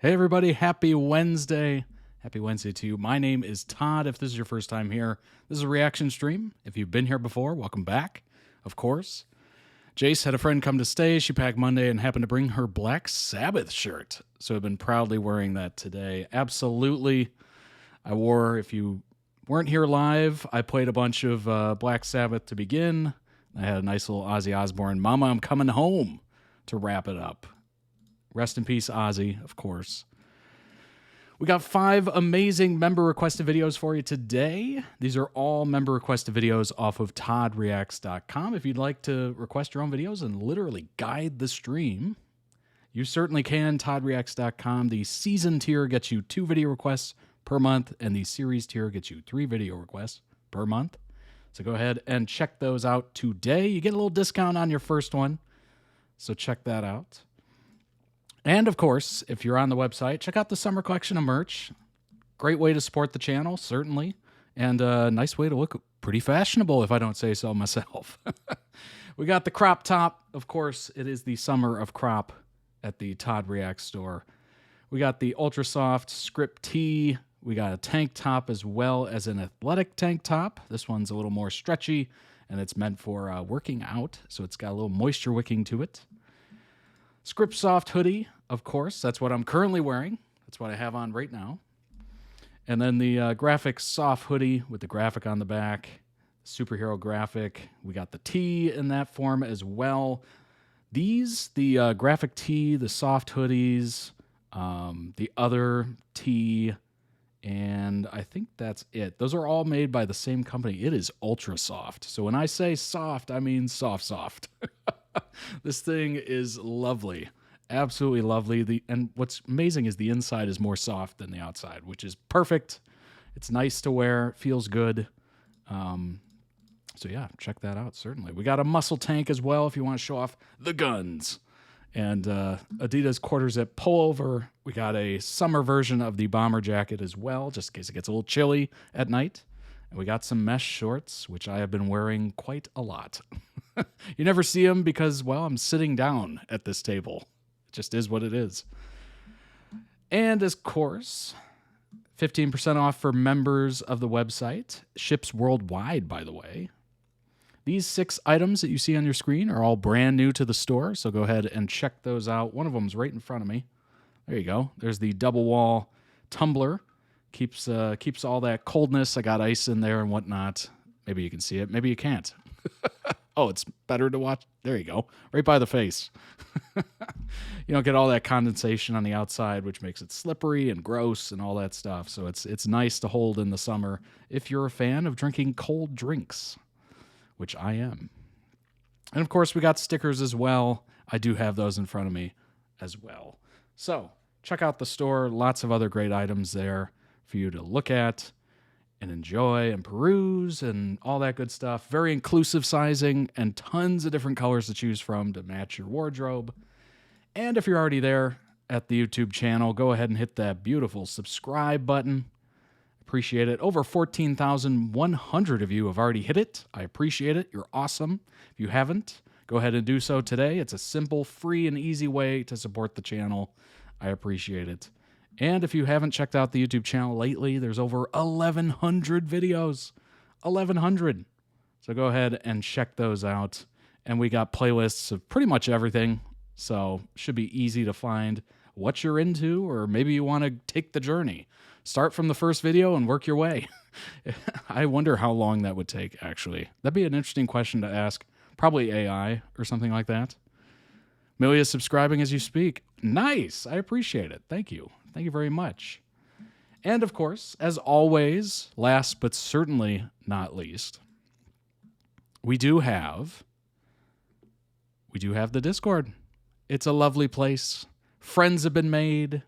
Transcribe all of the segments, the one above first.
Hey, everybody. Happy Wednesday. Happy Wednesday to you. My name is Todd. If this is your first time here, this is a reaction stream. If you've been here before, welcome back, of course. Jace had a friend come to stay. She packed Monday and happened to bring her Black Sabbath shirt. So I've been proudly wearing that today. Absolutely. I wore, if you weren't here live, I played a bunch of Black Sabbath to begin. I had a nice little Ozzy Osbourne, Mama, I'm Coming Home, to wrap it up. Rest in peace, Ozzy, of course. We got 5 amazing member-requested videos for you today. These are all member-requested videos off of toddreacts.com. If you'd like to request your own videos and literally guide the stream, you certainly can, toddreacts.com. The season tier gets you 2 video requests per month, and the series tier gets you 3 video requests per month. So go ahead and check those out today. You get a little discount on your first one, so check that out. And, of course, if you're on the website, check out the summer collection of merch. Great way to support the channel, certainly. And a nice way to look pretty fashionable, if I don't say so myself. We got the crop top. Of course, it is the summer of crop at the Todd Reacts store. We got the Ultra Soft Script Tee. We got a tank top as well as an athletic tank top. This one's a little more stretchy, and it's meant for working out, so it's got a little moisture wicking to it. Script Soft hoodie, of course. That's what I'm currently wearing. That's what I have on right now. And then the graphic soft hoodie with the graphic on the back, superhero graphic. We got the tee in that form as well. These, the graphic tee, the soft hoodies, the other tee, and I think that's it. Those are all made by the same company. It is Ultra Soft. So when I say soft, I mean soft. This thing is lovely. Absolutely lovely. And what's amazing is the inside is more soft than the outside, which is perfect. It's nice to wear. Feels good. So yeah, check that out, certainly. We got a muscle tank as well if you want to show off the guns. And Adidas quarter-zip pullover. We got a summer version of the bomber jacket as well, just in case it gets a little chilly at night. And we got some mesh shorts, which I have been wearing quite a lot. You never see them because, well, I'm sitting down at this table. It just is what it is. And, of course, 15% off for members of the website. Ships worldwide, by the way. These 6 items that you see on your screen are all brand new to the store, so go ahead and check those out. One of them's right in front of me. There you go. There's the double wall tumbler. Keeps all that coldness. I got ice in there and whatnot. Maybe you can see it. Maybe you can't. Oh, it's better to watch. There you go. Right by the face. You don't get all that condensation on the outside, which makes it slippery and gross and all that stuff. So it's nice to hold in the summer if you're a fan of drinking cold drinks, which I am. And, of course, we got stickers as well. I do have those in front of me as well. So check out the store. Lots of other great items there for you to look at and enjoy and peruse and all that good stuff. Very inclusive sizing and tons of different colors to choose from to match your wardrobe. And if you're already there at the YouTube channel, go ahead and hit that beautiful subscribe button. Appreciate it. Over 14,100 of you have already hit it. I appreciate it. You're awesome. If you haven't, go ahead and do so today. It's a simple, free, and easy way to support the channel. I appreciate it. And if you haven't checked out the YouTube channel lately, there's over 1,100 videos. 1,100. So go ahead and check those out. And we got playlists of pretty much everything. So should be easy to find what you're into, or maybe you want to take the journey. Start from the first video and work your way. I wonder how long that would take, actually. That'd be an interesting question to ask. Probably AI or something like that. Millie is subscribing as you speak. Nice. I appreciate it. Thank you. Thank you very much. And, of course, as always, last but certainly not least, we do have the Discord. It's a lovely place. Friends have been made.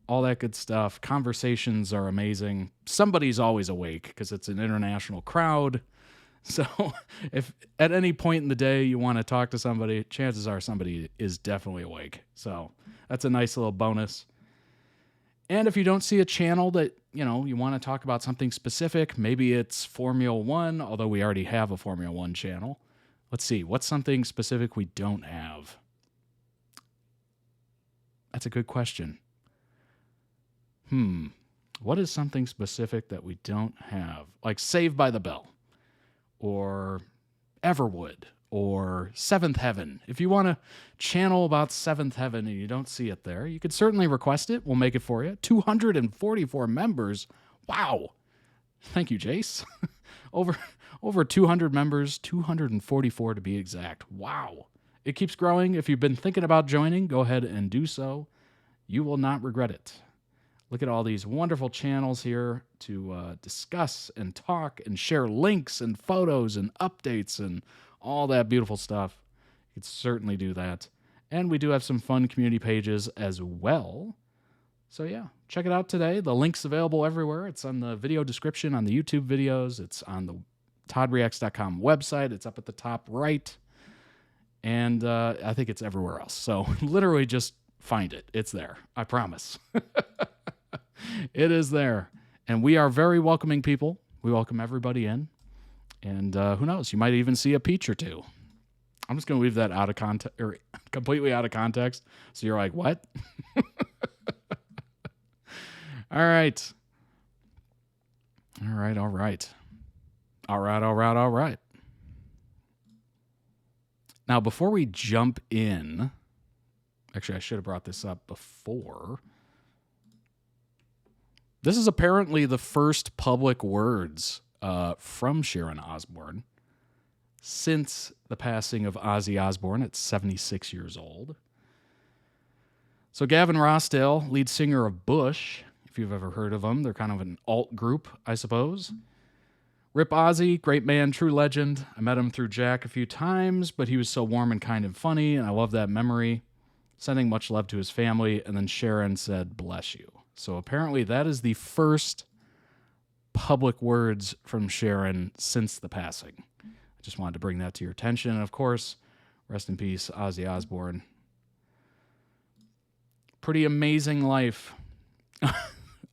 All that good stuff. Conversations are amazing. Somebody's always awake because it's an international crowd. So if at any point in the day you want to talk to somebody, chances are somebody is definitely awake. So that's a nice little bonus. And if you don't see a channel that, you want to talk about something specific, maybe it's Formula One, although we already have a Formula One channel. Let's see, what's something specific we don't have? That's a good question. What is something specific that we don't have? Like Saved by the Bell or Everwood or Seventh Heaven. If you want to channel about Seventh Heaven and you don't see it there, you could certainly request it. We'll make it for you. 244 members. Wow. Thank you, Jace. over 200 members, 244 to be exact. Wow. It keeps growing. If you've been thinking about joining, go ahead and do so. You will not regret it. Look at all these wonderful channels here to discuss and talk and share links and photos and updates and all that beautiful stuff. You could certainly do that. And we do have some fun community pages as well. So yeah, check it out today. The link's available everywhere. It's on the video description on the YouTube videos. It's on the ToddReacts.com website. It's up at the top right. And I think it's everywhere else. So literally just find it. It's there. I promise. It is there. And we are very welcoming people. We welcome everybody in. And who knows? You might even see a peach or two. I'm just going to leave that out of context, or completely out of context. So you're like, what? All right. All right. Now, before we jump in, actually, I should have brought this up before. This is apparently the first public words from Sharon Osbourne since the passing of Ozzy Osbourne at 76 years old. So Gavin Rossdale, lead singer of Bush, if you've ever heard of them, they're kind of an alt group, I suppose. Rip Ozzy, great man, true legend. I met him through Jack a few times, but he was so warm and kind and funny, and I love that memory. Sending much love to his family, and then Sharon said, bless you. So apparently that is the first public words from Sharon since the passing. I just wanted to bring that to your attention. And of course, rest in peace, Ozzy Osbourne. Pretty amazing life.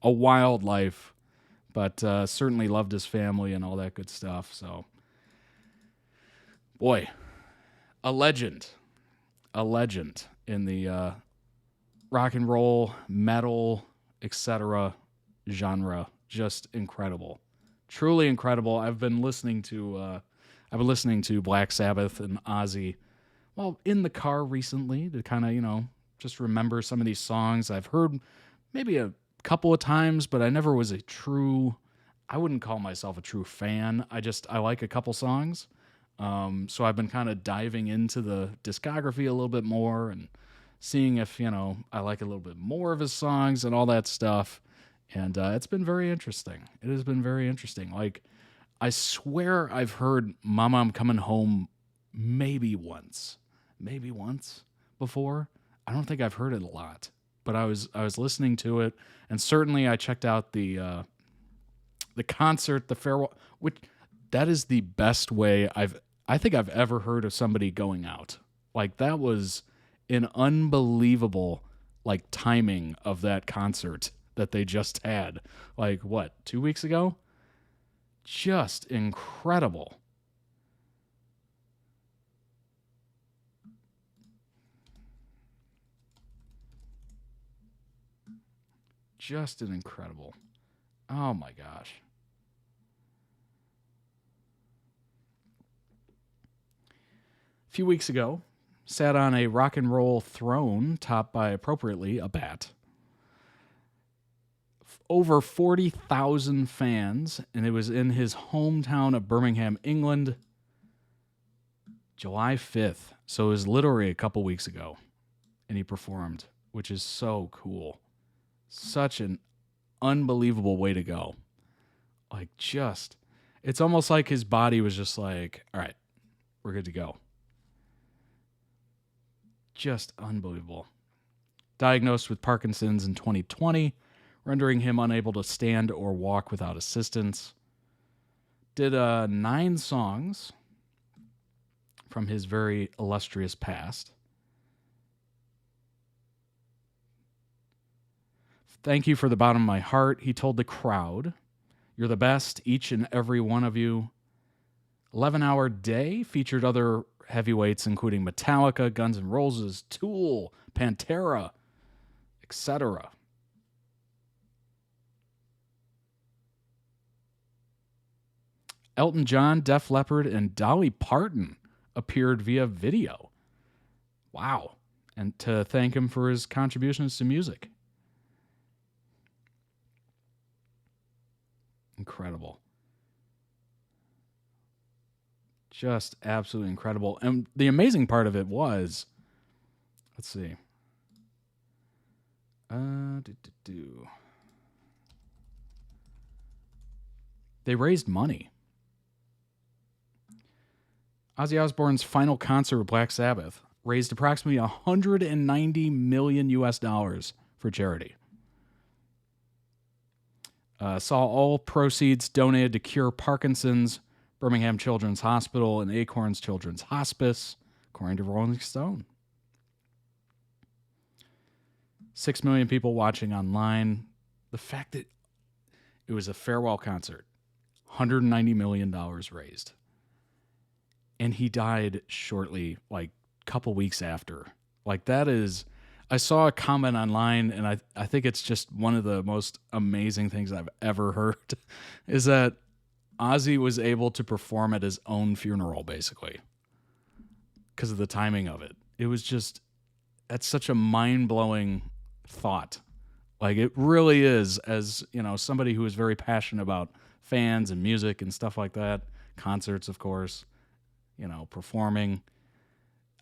A wild life. But certainly loved his family and all that good stuff. So, boy, a legend in the rock and roll, metal, etc. genre. Just incredible, truly incredible. I've been listening to Black Sabbath and Ozzy, well, in the car recently to kind of just remember some of these songs I've heard maybe a couple of times, but I never was I wouldn't call myself a true fan. I like a couple songs. So I've been kind of diving into the discography a little bit more and seeing if, I like a little bit more of his songs and all that stuff. And it's been very interesting. It has been very interesting. Like, I swear I've heard Mama, I'm Coming Home maybe once before. I don't think I've heard it a lot, but I was listening to it, and certainly I checked out the concert, the farewell, which that is the best way I think I've ever heard of somebody going out. Like, that was an unbelievable timing of that concert that they just had. 2 weeks ago? Just incredible. Just an incredible. Oh my gosh. A few weeks ago, sat on a rock and roll throne topped by, appropriately, a bat. Over 40,000 fans, and it was in his hometown of Birmingham, England, July 5th. So it was literally a couple weeks ago, and he performed, which is so cool. Such an unbelievable way to go. It's almost like his body was just like, all right, we're good to go. Just unbelievable. Diagnosed with Parkinson's in 2020, rendering him unable to stand or walk without assistance. Did 9 songs from his very illustrious past. Thank you for the bottom of my heart. He told the crowd, you're the best, each and every one of you. 11-Hour Day featured other heavyweights, including Metallica, Guns N' Roses, Tool, Pantera, etc. Elton John, Def Leppard, and Dolly Parton appeared via video. Wow. And to thank him for his contributions to music. Incredible. Just absolutely incredible. And the amazing part of it was, let's see. They raised money. Ozzy Osbourne's final concert with Black Sabbath raised approximately $190 million US for charity. Saw all proceeds donated to cure Parkinson's, Birmingham Children's Hospital, and Acorns Children's Hospice, according to Rolling Stone. 6 million people watching online. The fact that it was a farewell concert, $190 million raised. And he died shortly, like a couple weeks after. Like that is, I saw a comment online, and I think it's just one of the most amazing things I've ever heard, is that Ozzy was able to perform at his own funeral, basically, because of the timing of it. It was just, that's such a mind-blowing thought. Like it really is, as you know, somebody who is very passionate about fans and music and stuff like that, concerts, of course, you know, performing.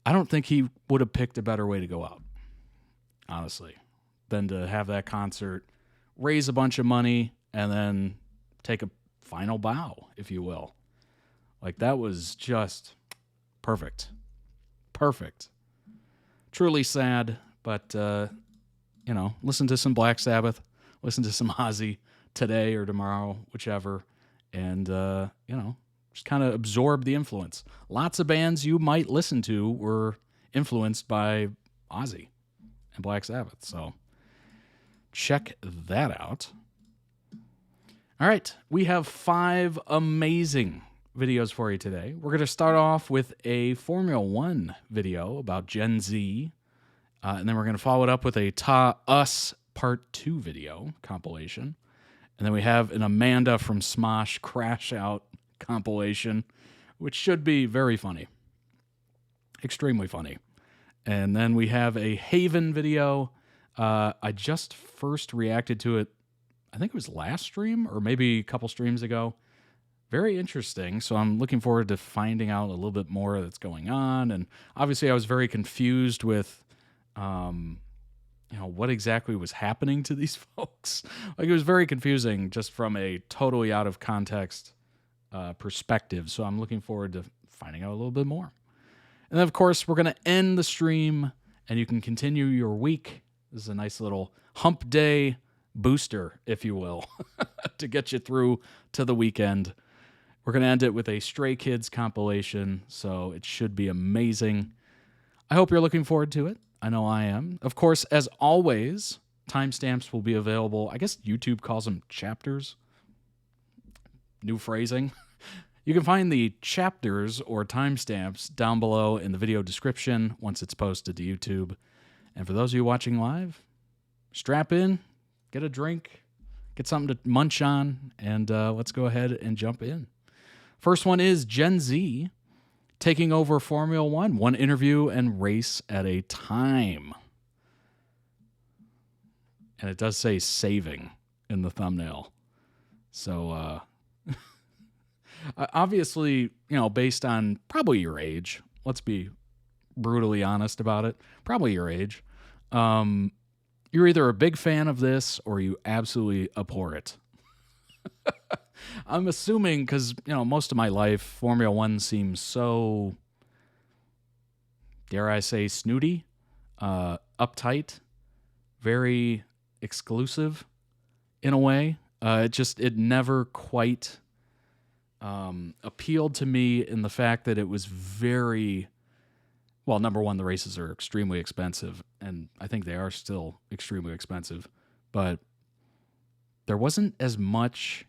I don't think he would have picked a better way to go out, honestly, than to have that concert, raise a bunch of money, and then take a final bow, if you will. Like that was just perfect. Perfect. Truly sad, but you know, listen to some Black Sabbath, listen to some Ozzy today or tomorrow, whichever, and, you know, just kind of absorb the influence. Lots of bands you might listen to were influenced by Ozzy and Black Sabbath, so check that out. All right, we have 5 amazing videos for you today. We're going to start off with a Formula One video about Gen Z, and then we're going to follow it up with a TaUs Part 2 video compilation. And then we have an Amanda from Smosh Crash Out compilation, which should be very funny. Extremely funny. And then we have a Haven video. I just first reacted to it, I think it was last stream or maybe a couple streams ago. Very interesting. So I'm looking forward to finding out a little bit more that's going on. And obviously I was very confused with you know, what exactly was happening to these folks. Like it was very confusing just from a totally out of context perspective. So I'm looking forward to finding out a little bit more. And then of course we're going to end the stream and you can continue your week. This is a nice little hump day booster, if you will, to get you through to the weekend. We're going to end it with a Stray Kids compilation. So it should be amazing. I hope you're looking forward to it. I know I am. Of course, as always, timestamps will be available. I guess YouTube calls them chapters. New phrasing. You can find the chapters or timestamps down below in the video description once it's posted to YouTube. And for those of you watching live, strap in, get a drink, get something to munch on, and let's go ahead and jump in. First one is Gen Z taking over Formula One interview and race at a time. And it does say saving in the thumbnail. So, obviously, you know, based on probably your age, let's be brutally honest about it, probably your age, you're either a big fan of this or you absolutely abhor it. I'm assuming because, you know, most of my life, Formula One seems so, dare I say, snooty, uptight, very exclusive in a way. It never quite appealed to me in the fact that it was very, well, number one, the races are extremely expensive, and I think they are still extremely expensive, but there wasn't as much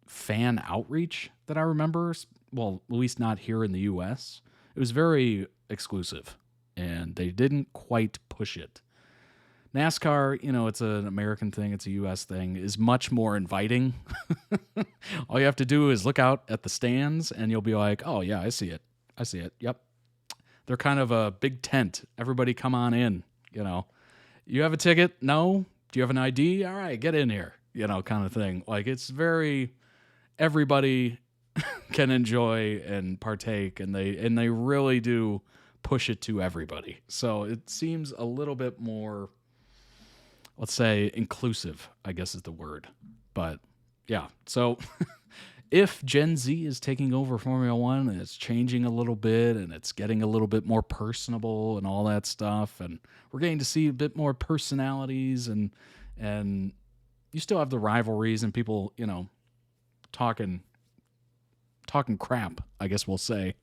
fan outreach that I remember. Well, at least not here in the US. It was very exclusive, and they didn't quite push it. NASCAR, you know, it's an American thing, it's a US thing, is much more inviting. All you have to do is look out at the stands and you'll be like, oh, yeah, I see it. I see it. Yep. They're kind of a big tent. Everybody come on in, you know. You have a ticket? No. Do you have an ID? All right, get in here, you know, kind of thing. Like, it's very, everybody can enjoy and partake, and they really do push it to everybody. So it seems a little bit more, let's say, inclusive, I guess is the word. But yeah, so if Gen Z is taking over Formula One and it's changing a little bit and it's getting a little bit more personable and all that stuff, and we're getting to see a bit more personalities, and you still have the rivalries and people, you know, talking crap, I guess we'll say,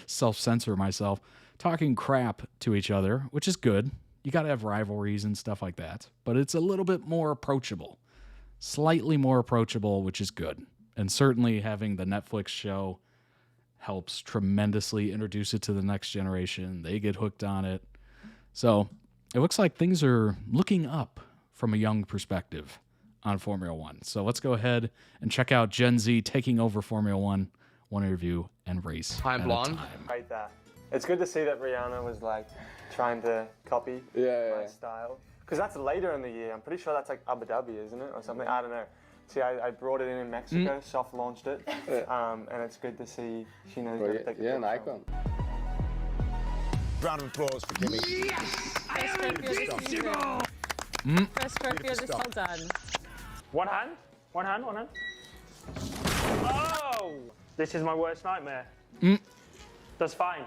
self-censor myself, talking crap to each other, which is good. You got to have rivalries and stuff like that, but it's a little bit more approachable, slightly more approachable, which is good. And certainly having the Netflix show helps tremendously introduce it to the next generation. They get hooked on it. So it looks like things are looking up from a young perspective on Formula One. So let's go ahead and check out Gen Z taking over Formula One interview and race. I'm blonde. Right there. It's good to see that Rihanna was like trying to copy my style. Because that's later in the year. I'm pretty sure that's like Abu Dhabi, isn't it? Or something. I don't know. See, I brought it in Mexico, soft launched it. And it's good to see she knows how to take an icon. Round of applause for Kimmy. First Scorpio is all done. One hand. Oh! This is my worst nightmare. That's fine.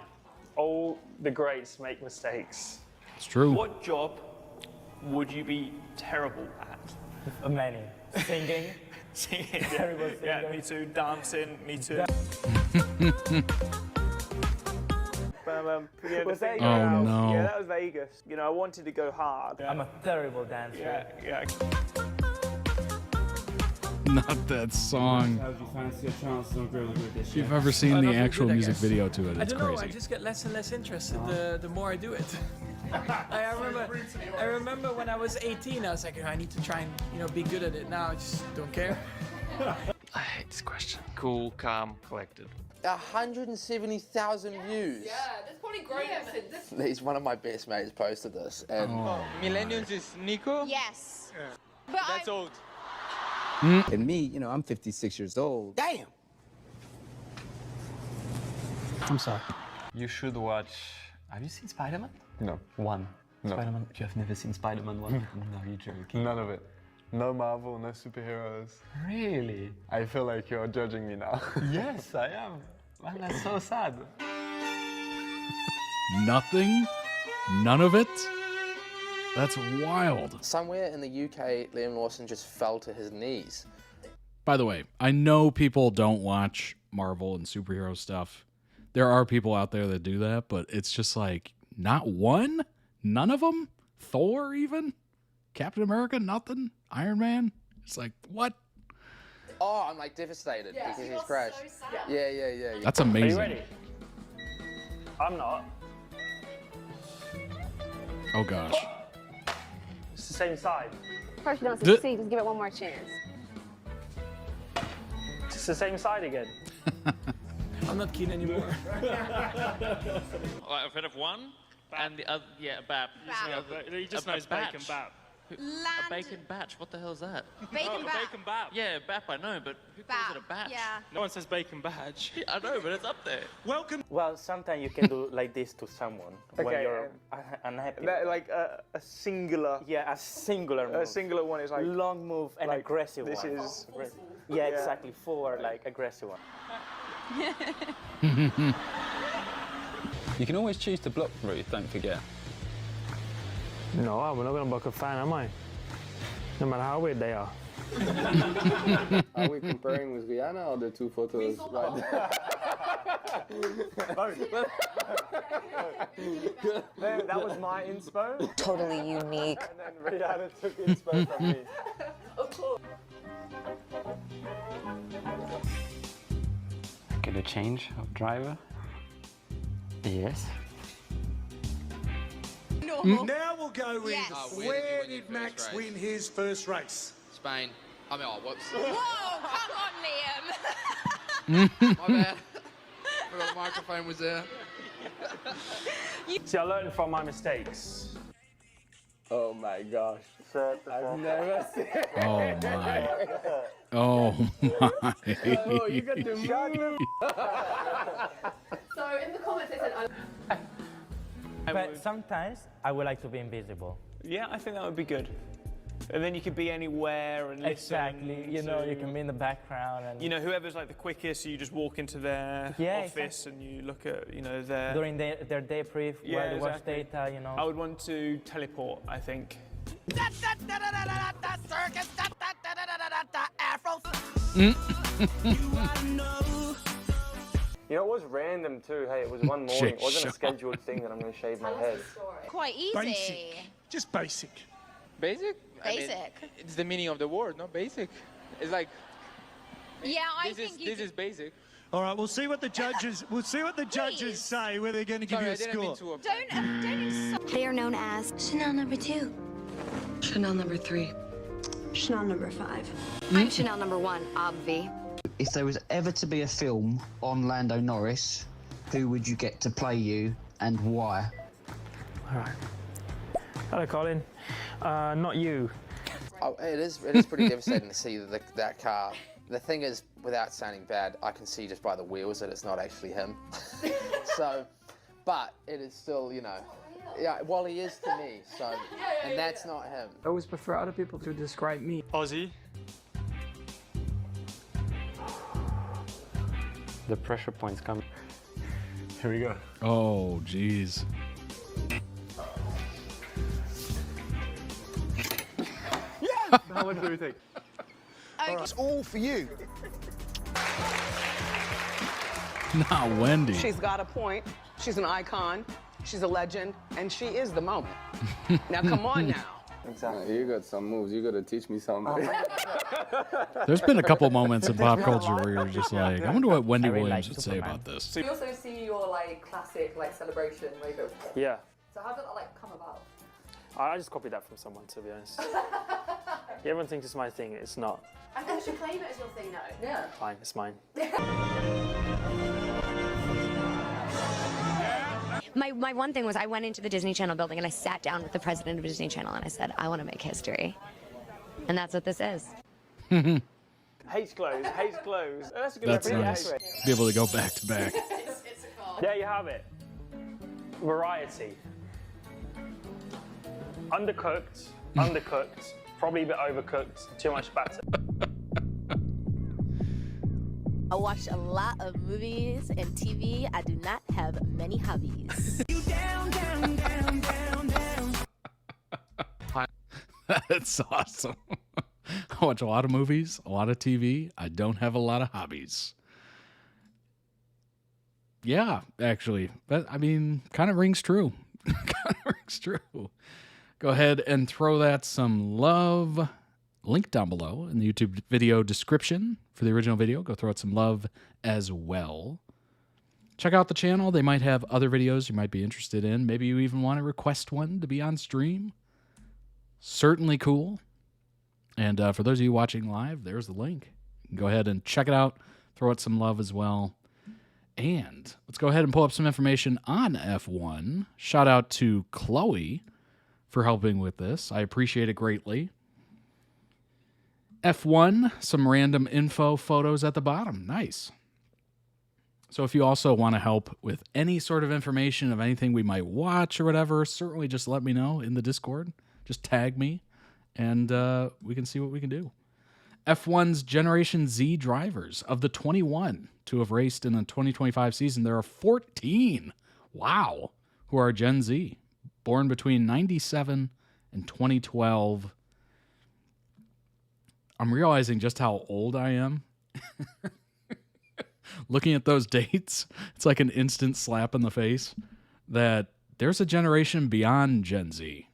All the greats make mistakes. It's true. What job would you be terrible at? Many. Singing. Singing. Terrible singer. Yeah, me too. Dancing, me too. Was that Oh, no. Yeah, that was Vegas. You know, I wanted to go hard. I'm a terrible dancer. Yeah. Not that song. How would you fancy your chances on Grill with this If you've ever seen the actual music video to it, I it's don't know, I crazy. just get less and less interested the more I do it. I remember when I was 18, I was like, I need to try and, you know, be good at it. Now I just don't care. I hate this question. Cool, calm, collected. 170,000 views. Yeah, that's probably grown since. He's one of my best mates posted this, and Millennials is Nico? Yes. But That's old. And me, you know, I'm 56 years old. damn. I'm sorry. You should watch. Have you seen Spider-Man? No. One. No. Spider-Man. You have never seen Spider-Man 1? No, you're joking. None of it. No Marvel, no superheroes. Really? I feel like you're judging me now. Yes, I am. Man, that's so sad. Nothing? None of it? That's wild. Somewhere in the UK, Liam Lawson just fell to his knees. By the way, I know people don't watch Marvel and superhero stuff. There are people out there that do that, but it's just like, not one? None of them? Thor even? Captain America? Nothing? Iron Man? It's like, what? Oh, I'm like devastated because he's crashed. so sad. Yeah. That's Are you amazing. ready? I'm not. Oh gosh. It's the same side. First you don't succeed, just give it one more chance. It's the same side again. I'm not keen anymore. I've heard of one, and the other, BAP. He just knows batch. bacon bap. A bacon batch, what the hell is that? Bacon bat. Bacon bap. Yeah, BAP, I know, but who calls it a batch? Yeah. No one says bacon badge. I know, but it's up there. Welcome. Well, sometimes you can do like this to someone when Okay, you're unhappy. Like a singular. Yeah, a singular move. A singular one is like. long move and like, aggressive this one. is. Yeah, exactly. Forward, like aggressive one. You can always choose to block Ruth, don't forget. No, we're not gonna block a fan, am I? No matter how weird they are. Are we comparing with Rihanna or the two photos right there? That was my inspo. Totally unique. And then Rihanna took inspo from me. Get a change of driver? Yes. Now we'll go with where did Max win his first race? Spain. I mean, oh, whoops. Whoa, come on, Liam. My bad. Forgot the microphone was there. See, I learned from my mistakes. Oh my gosh. I've never seen it. Oh my. Oh my. Oh, you got the move. So in the comments they said, But sometimes I would like to be invisible. Yeah, I think that would be good. And then you could be anywhere and listen. Exactly. You know, you can be in the background and. You know, whoever's like the quickest, you just walk into their office and you look at, you know, their. During their debrief, while they watch data, you know. I would want to teleport, I think. You know, it was random too. Hey, it was one morning. It wasn't a scheduled thing that I'm going to shave my head. quite easy. Basic. Just basic. Basic? Basic. I mean, it's the meaning of the word, not basic. It's like. Yeah, I think this is basic. All right, we'll see what the judges. We'll see what the judges say. Whether they're going to give you a score. don't They are known as Chanel number 2, Chanel number 3, Chanel number 5. I'm Chanel number 1, obvi. If there was ever to be a film on Lando Norris, who would you get to play you and why? All right. Hello, Colin. Not you. Oh, it is pretty devastating to see that car. The thing is, without sounding bad, I can see just by the wheels that it's not actually him. So, but it is still, you know, yeah, well, he is to me, so, and that's not him. I always prefer other people to describe me. Ozzy. The pressure points come. Here we go. Oh, jeez. Yes! How much do we think? It's all for you. Not Wendy. She's got a point. She's an icon. She's a legend, and she is the moment. Now, come on now. Exactly. You got some moves. You got to teach me something. There's been a couple moments in pop culture where you're just like, I wonder what Wendy Williams would say about this. We also see your like classic like celebration where you go. Yeah. So how did that like come about? I just copied that from someone, to be honest. Everyone thinks it's my thing. It's not. I think you should claim it as your thing, though. Yeah. Fine, it's mine. My one thing was I went into the Disney Channel building and I sat down with the president of Disney Channel and I said, I want to make history. And that's what this is. Hates clothes, hates clothes. That's a good That's representation. nice. Be able to go back to back. There you have it. Variety. Undercooked, undercooked, probably a bit overcooked, too much batter. I watch a lot of movies and TV. I do not have many hobbies. That's awesome. I watch a lot of movies, a lot of TV. I don't have a lot of hobbies. Yeah, actually. But I mean, kind of rings true. Kind of rings true. Go ahead and throw that some love. Link down below in the YouTube video description for the original video. Go throw it some love as well. Check out the channel. They might have other videos you might be interested in. Maybe you even want to request one to be on stream. Certainly cool. And for those of you watching live, there's the link. Go ahead and check it out. Throw it some love as well. And let's go ahead and pull up some information on F1. Shout out to Chloe for helping with this. I appreciate it greatly. F1, some random info photos at the bottom. Nice. So if you also want to help with any sort of information of anything we might watch or whatever, certainly just let me know in the Discord. Just tag me, and we can see what we can do. F1's Generation Z drivers. Of the 21 to have raced in the 2025 season, there are 14, wow, who are Gen Z, born between 97 and 2012. I'm realizing just how old I am. Looking at those dates, it's like an instant slap in the face that there's a generation beyond Gen Z.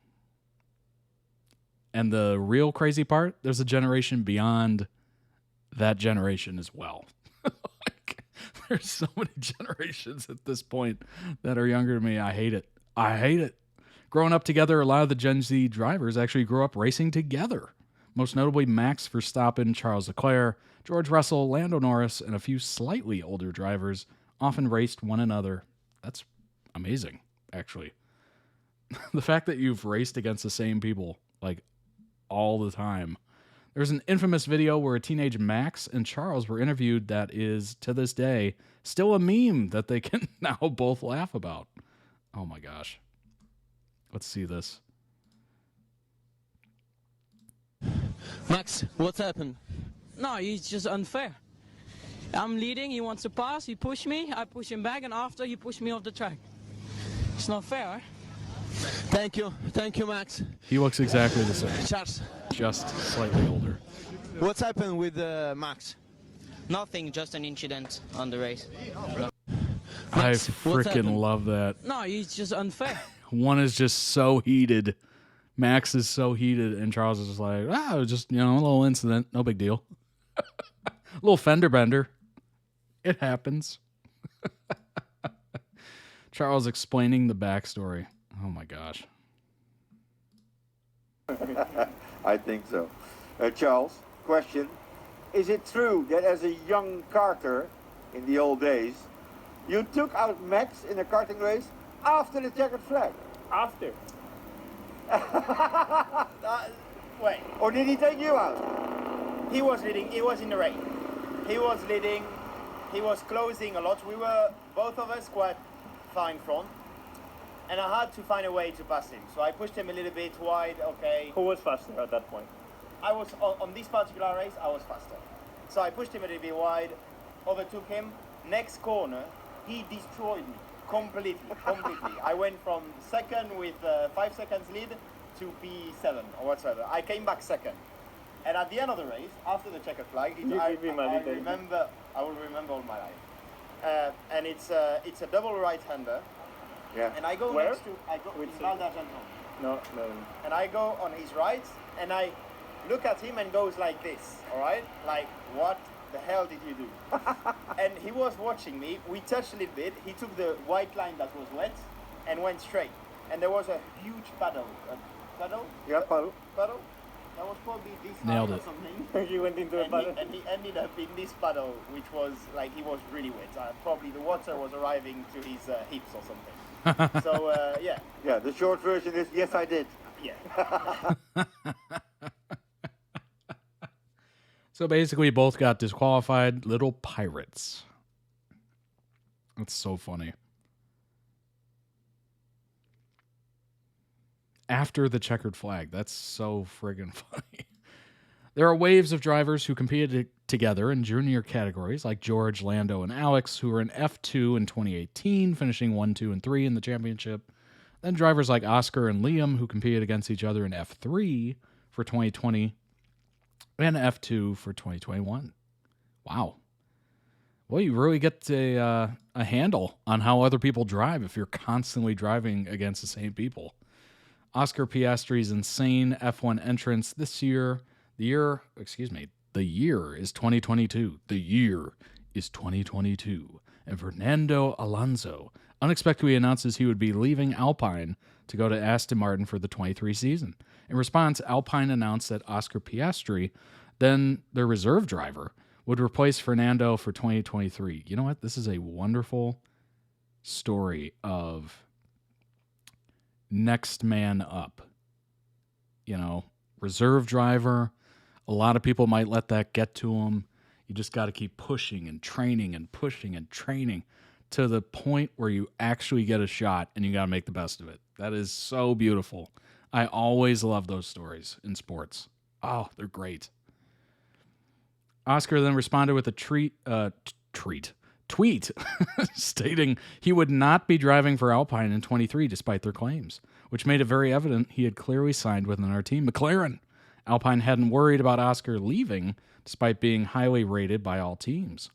And the real crazy part, there's a generation beyond that generation as well. Like, there's so many generations at this point that are younger than me. I hate it. I hate it. Growing up together, a lot of the Gen Z drivers actually grew up racing together. Most notably Max Verstappen, Charles Leclerc, George Russell, Lando Norris, and a few slightly older drivers often raced one another. That's amazing, actually. The fact that you've raced against the same people, like, all the time. There's an infamous video where a teenage Max and Charles were interviewed that is, to this day, still a meme that they can now both laugh about. Oh my gosh. Let's see this. Max, what's happened? No, it's just unfair. I'm leading, he wants to pass, he pushed me, I push him back, and after he pushed me off the track. It's not fair, eh? Thank you, Max. He looks exactly the same. Charles. Just slightly older. What's happened with Max? Nothing, just an incident on the race. I what's freaking happened? love that. No, it's just unfair. One is just so heated. Max is so heated, and Charles is just like, it was just, a little incident. No big deal. A little fender bender. It happens. Charles explaining the backstory. Oh my gosh. I think so. Charles, question. Is it true that as a young karter in the old days, you took out Max in a karting race after the checkered flag? After. Wait. Or did he take you out? He was leading, he was in the rain. He was leading, he was closing a lot. We were, both of us, quite far in front. And I had to find a way to pass him. So I pushed him a little bit wide, okay. Who was faster at that point? I was, on this particular race, I was faster. So I pushed him a little bit wide, overtook him. Next corner, he destroyed me completely. I went from second with 5 seconds lead to P7 or whatsoever. I came back second. And at the end of the race, after the checkered flag, I will remember all my life. And it's a double right-hander. Yeah. And I go Where? next to, in Val d'Argenton. No. And I go on his right, and I look at him and goes like this, all right? Like, what the hell did you do? And he was watching me. We touched a little bit. He took the white line that was wet and went straight. And there was a huge puddle. Puddle? Yeah, puddle. Puddle? That was probably this Nailed high it. or something. He went into a puddle. And he ended up in this puddle, which was like, he was really wet. Probably the water was arriving to his hips or something. So, yeah. Yeah, the short version is, yes, I did. Yeah. So basically, both got disqualified. Little pirates. That's so funny. After the checkered flag. That's so friggin' funny. There are waves of drivers who competed together in junior categories, like George, Lando, and Alex, who were in F2 in 2018, finishing 1, 2, and 3 in the championship. Then drivers like Oscar and Liam, who competed against each other in F3 for 2020 and F2 for 2021. Wow. Well, you really get a handle on how other people drive if you're constantly driving against the same people. Oscar Piastri's insane F1 entrance this year. The year is 2022. The year is 2022. And Fernando Alonso unexpectedly announces he would be leaving Alpine to go to Aston Martin for the 23 season. In response, Alpine announced that Oscar Piastri, then their reserve driver, would replace Fernando for 2023. You know what? This is a wonderful story of next man up. Reserve driver. A lot of people might let that get to them. You just got to keep pushing and training and pushing and training to the point where you actually get a shot, and you got to make the best of it. That is so beautiful. I always love those stories in sports. Oh, they're great. Oscar then responded with a tweet stating he would not be driving for Alpine in 23 despite their claims, which made it very evident he had clearly signed with another team, McLaren. Alpine hadn't worried about Oscar leaving despite being highly rated by all teams.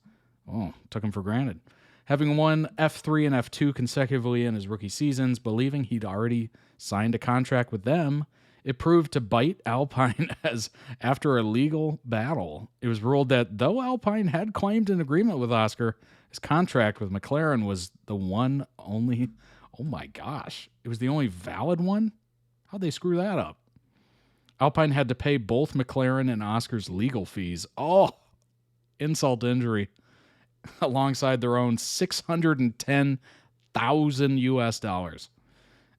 Oh, took him for granted. Having won F3 and F2 consecutively in his rookie seasons, believing he'd already signed a contract with them, it proved to bite Alpine as, after a legal battle, it was ruled that though Alpine had claimed an agreement with Oscar, his contract with McLaren was the one only Oh my gosh. It was the only valid one? How'd they screw that up? Alpine had to pay both McLaren and Oscar's legal fees. Oh, insult to injury. Alongside their own $610,000 US.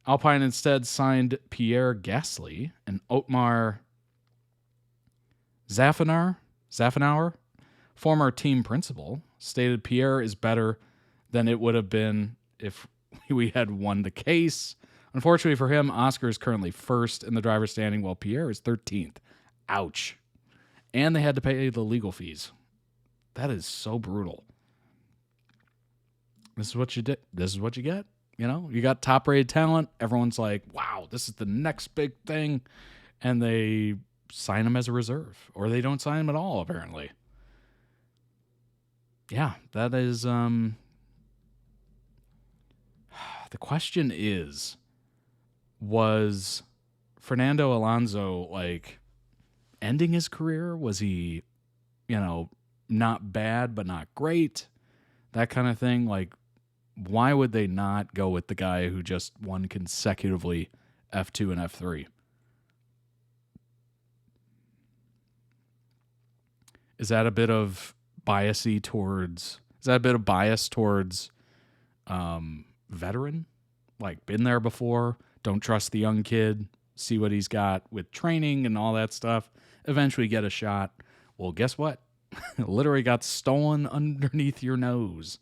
Alpine instead signed Pierre Gasly and Otmar Zaffanauer, former team principal, stated Pierre is better than it would have been if we had won the case. Unfortunately for him, Oscar is currently first in the driver's standing while Pierre is 13th. Ouch. And they had to pay the legal fees. That is so brutal. This is what you did. This is what you get. You know, you got top-rated talent. Everyone's like, wow, this is the next big thing. And they sign him as a reserve. Or they don't sign him at all, apparently. Yeah, that is... The question is, was Fernando Alonso, like, ending his career? Was he, you know, not bad but not great? That kind of thing. Like, why would they not go with the guy who just won consecutively F2 and F3? Is that a bit of bias towards veteran? Like, been there before, don't trust the young kid, see what he's got with training and all that stuff, eventually get a shot. Well, guess what? It literally got stolen underneath your nose.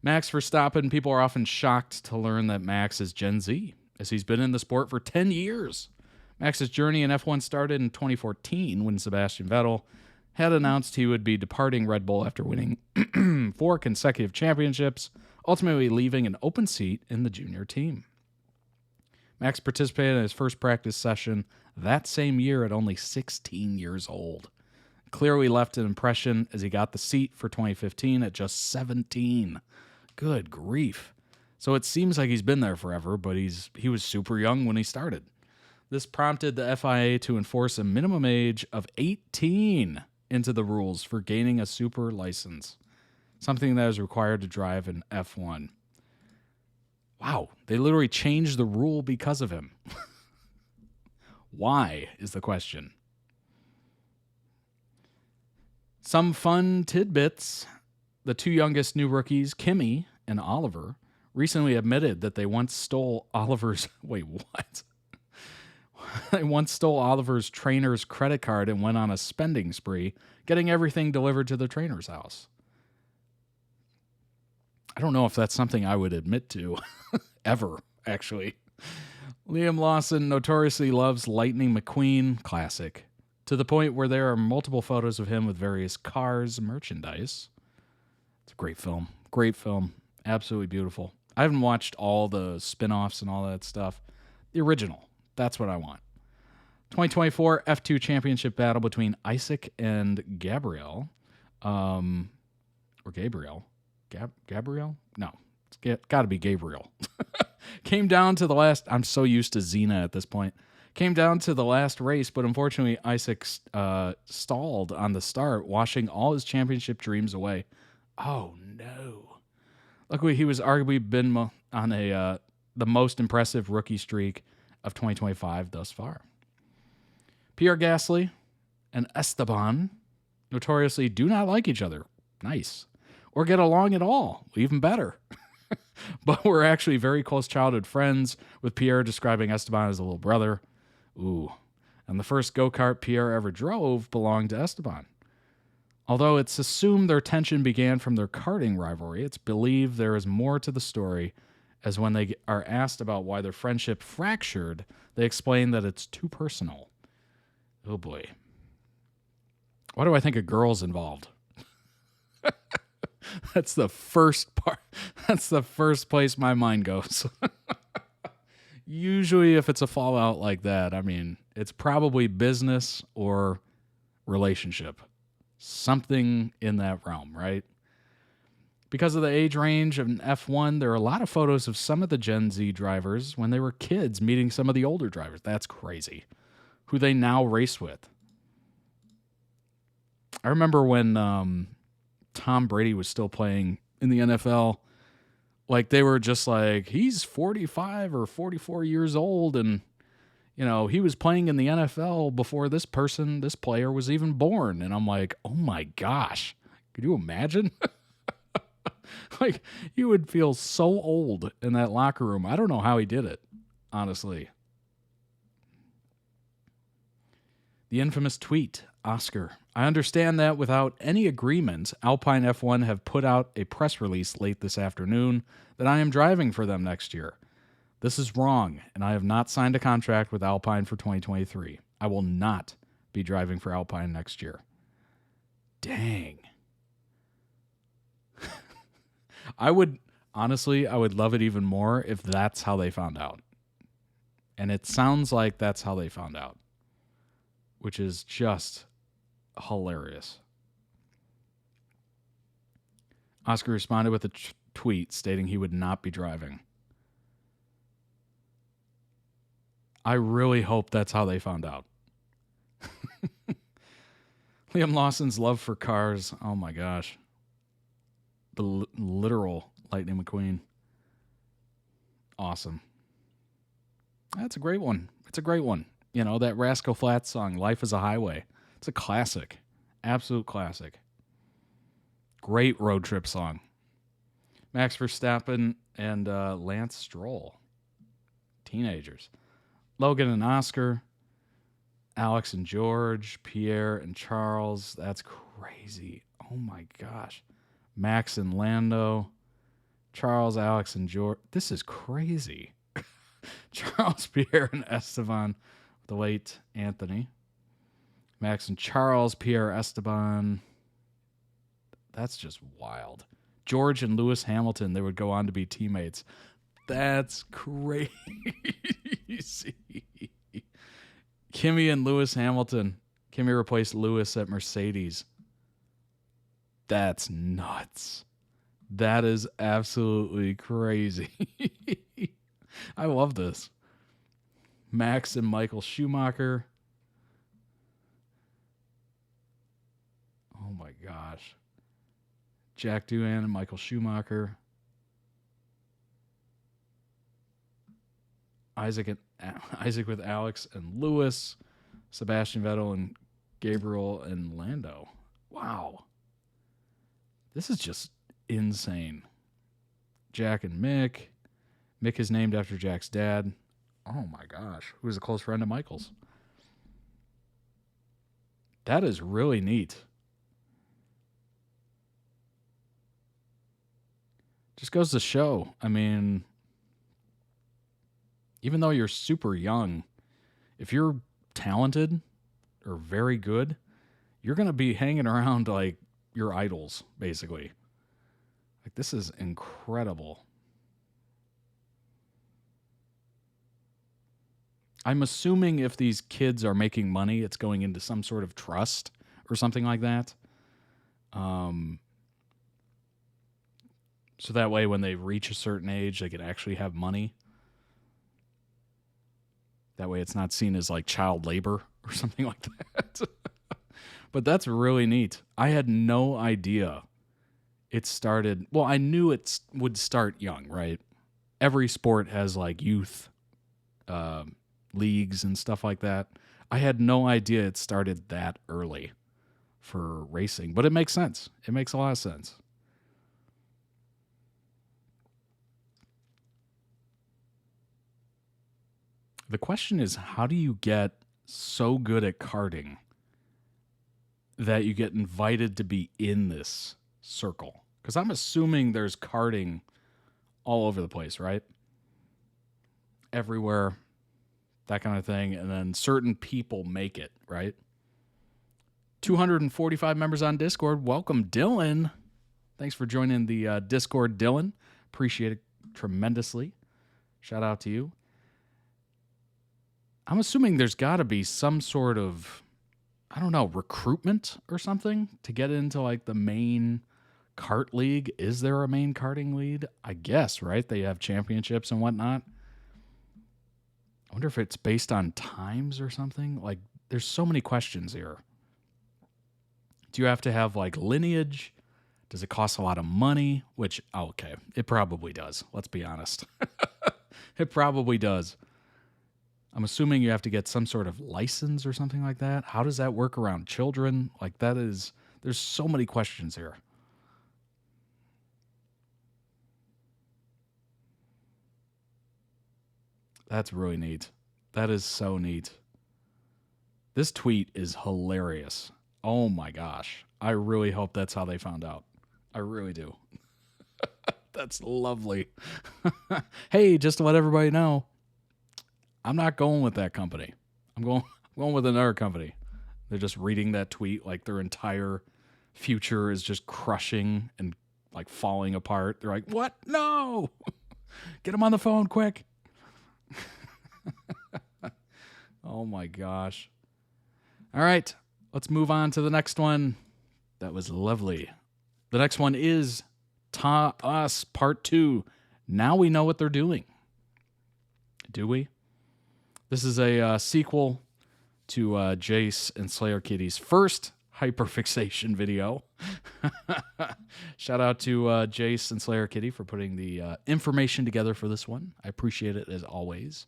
Max Verstappen, people are often shocked to learn that Max is Gen Z, as he's been in the sport for 10 years. Max's journey in F1 started in 2014 when Sebastian Vettel had announced he would be departing Red Bull after winning 4 consecutive championships, ultimately leaving an open seat in the junior team. Max participated in his first practice session that same year at only 16 years old. Clearly left an impression as he got the seat for 2015 at just 17. Good grief. So it seems like he's been there forever, but he was super young when he started. This prompted the FIA to enforce a minimum age of 18 into the rules for gaining a super license, something that is required to drive in F1. Wow, they literally changed the rule because of him. Why is the question. Some fun tidbits. The 2 youngest new rookies, Kimi and Oliver, recently admitted that they once stole Oliver's... Wait, what? They once stole Oliver's trainer's credit card and went on a spending spree, getting everything delivered to the trainer's house. I don't know if that's something I would admit to. Ever, actually. Liam Lawson notoriously loves Lightning McQueen, classic, to the point where there are multiple photos of him with various Cars merchandise. It's a great film. Great film. Absolutely beautiful. I haven't watched all the spin-offs and all that stuff. The original. That's what I want. 2024 F2 Championship battle between Isaac and Gabriel. Or Gabriel. Gabriel? No. It's got to be Gabriel. Came down to the last... I'm so used to Xena at this point. Came down to the last race, but unfortunately Isaac stalled on the start, washing all his championship dreams away. Oh, no. Luckily, he was arguably been on the most impressive rookie streak of 2025 thus far. Pierre Gasly and Esteban notoriously do not like each other. Nice. Or get along at all. Even better. But we're actually very close childhood friends, with Pierre describing Esteban as a little brother. Ooh. And the first go-kart Pierre ever drove belonged to Esteban. Although it's assumed their tension began from their karting rivalry, it's believed there is more to the story, as when they are asked about why their friendship fractured, they explain that it's too personal. Oh boy. Why do I think a girl's involved? That's the first part. That's the first place my mind goes. Usually if it's a fallout like that, I mean, it's probably business or relationship. Something in that realm, right? Because of the age range of F1, there are a lot of photos of some of the Gen Z drivers when they were kids meeting some of the older drivers. That's crazy. Who they now race with. I remember when Tom Brady was still playing in the NFL. Like they were just like, he's 45 or 44 years old and, you know, he was playing in the NFL before this player was even born. And I'm like, oh my gosh, could you imagine? Like, you would feel so old in that locker room. I don't know how he did it, honestly. The infamous tweet, Oscar. I understand that without any agreement, Alpine F1 have put out a press release late this afternoon that I am driving for them next year. This is wrong, and I have not signed a contract with Alpine for 2023. I will not be driving for Alpine next year. Dang. I would love it even more if that's how they found out. And it sounds like that's how they found out, which is just hilarious. Oscar responded with a tweet stating he would not be driving. I really hope that's how they found out. Liam Lawson's love for cars. Oh my gosh. The literal Lightning McQueen. Awesome. That's a great one. It's a great one. You know, that Rascal Flatts song, Life is a Highway. It's a classic. Absolute classic. Great road trip song. Max Verstappen and Lance Stroll. Teenagers. Logan and Oscar. Alex and George. Pierre and Charles. That's crazy. Oh my gosh. Max and Lando. Charles, Alex, and George. This is crazy. Charles, Pierre, and Esteban. The late Anthony. Max and Charles, Pierre, Esteban. That's just wild. George and Lewis Hamilton, they would go on to be teammates. That's crazy. Kimi and Lewis Hamilton. Kimi replaced Lewis at Mercedes. That's nuts. That is absolutely crazy. I love this. Max and Michael Schumacher. Oh my gosh. Jack Doohan and Michael Schumacher. Isaac with Alex and Lewis. Sebastian Vettel and Gabriel and Lando. Wow. This is just insane. Jack and Mick. Mick is named after Jack's dad. Oh my gosh. Who is a close friend of Michael's. That is really neat. Just goes to show. I mean, even though you're super young, if you're talented or very good, you're going to be hanging around like your idols, basically. Like, this is incredible. I'm assuming if these kids are making money, it's going into some sort of trust or something like that. So that way when they reach a certain age, they can actually have money. That way it's not seen as like child labor or something like that. But that's really neat. I had no idea it started. Well, I knew it would start young, right? Every sport has like youth leagues and stuff like that. I had no idea it started that early for racing, but it makes sense. It makes a lot of sense. The question is, how do you get so good at karting that you get invited to be in this circle? Because I'm assuming there's karting all over the place, right? Everywhere, that kind of thing. And then certain people make it, right? 245 members on Discord. Welcome, Dylan. Thanks for joining the Discord, Dylan. Appreciate it tremendously. Shout out to you. I'm assuming there's got to be some sort of, I don't know, recruitment or something to get into like the main kart league. Is there a main karting league? I guess, right? They have championships and whatnot. I wonder if it's based on times or something. Like, there's so many questions here. Do you have to have like lineage Does it cost a lot of money? Which, oh, okay, it probably does. Let's be honest. It probably does. I'm assuming you have to get some sort of license or something like that. How does that work around children? Like that is, there's so many questions here. That's really neat. That is so neat. This tweet is hilarious. Oh my gosh. I really hope that's how they found out. I really do. That's lovely. Hey, just to let everybody know, I'm not going with that company. I'm going with another company. They're just reading that tweet like their entire future is just crushing and like falling apart. They're like, what? No! Get him on the phone quick. Oh my gosh. All right, let's move on to the next one. That was lovely. The next one is TaUs Part 2. Now we know what they're doing. Do we? This is a sequel to Jace and Slayer Kitty's first hyperfixation video. Shout out to Jace and Slayer Kitty for putting the information together for this one. I appreciate it as always.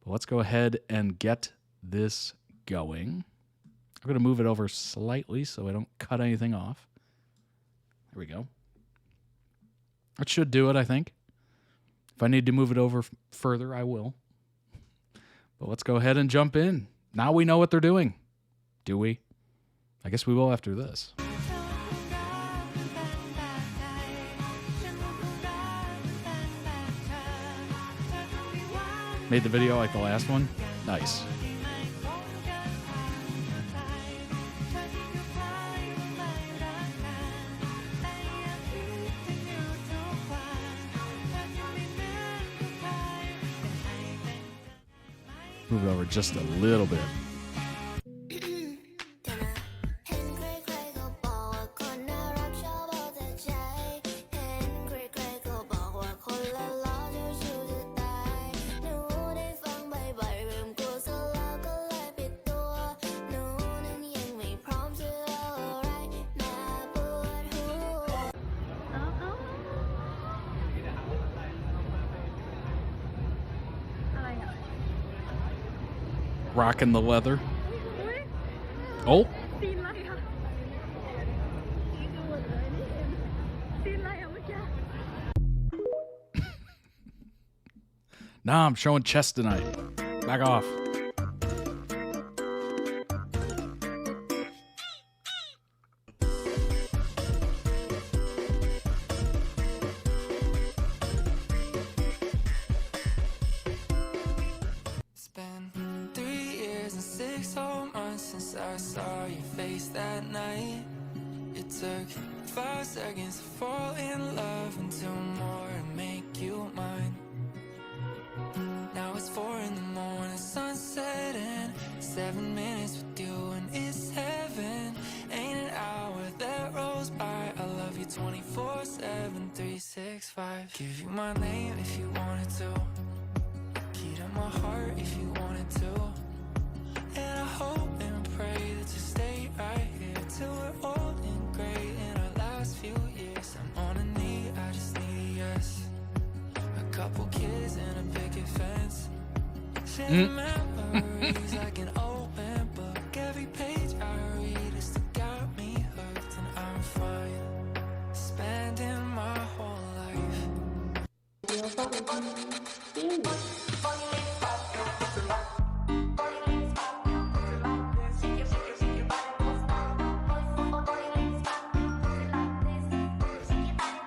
But let's go ahead and get this going. I'm going to move it over slightly so I don't cut anything off. There we go. That should do it, I think. If I need to move it over further, I will. But let's go ahead and jump in. Now we know what they're doing. Do we? I guess we will after this. Made the video like the last one? Nice. Move it over just a little bit. Rocking the leather. Oh. Nah, I'm showing chest tonight. Back off. I saw your face that night. It took 5 seconds to fall in love and 2 more to make you mine. Now it's 4 in the morning, sunset and 7 minutes with you and it's heaven. Ain't an hour that rolls by. I love you 24/7, 365. Give you my name if you wanted to. Key to my heart if you wanted to. And I hope and pray that you stay right here till we're old and gray in our last few years. I'm on a knee, I just need a yes. A couple kids and a picket fence. Share memories like an open book. Every page I read is still got me hooked, and I'm fine spending my whole life.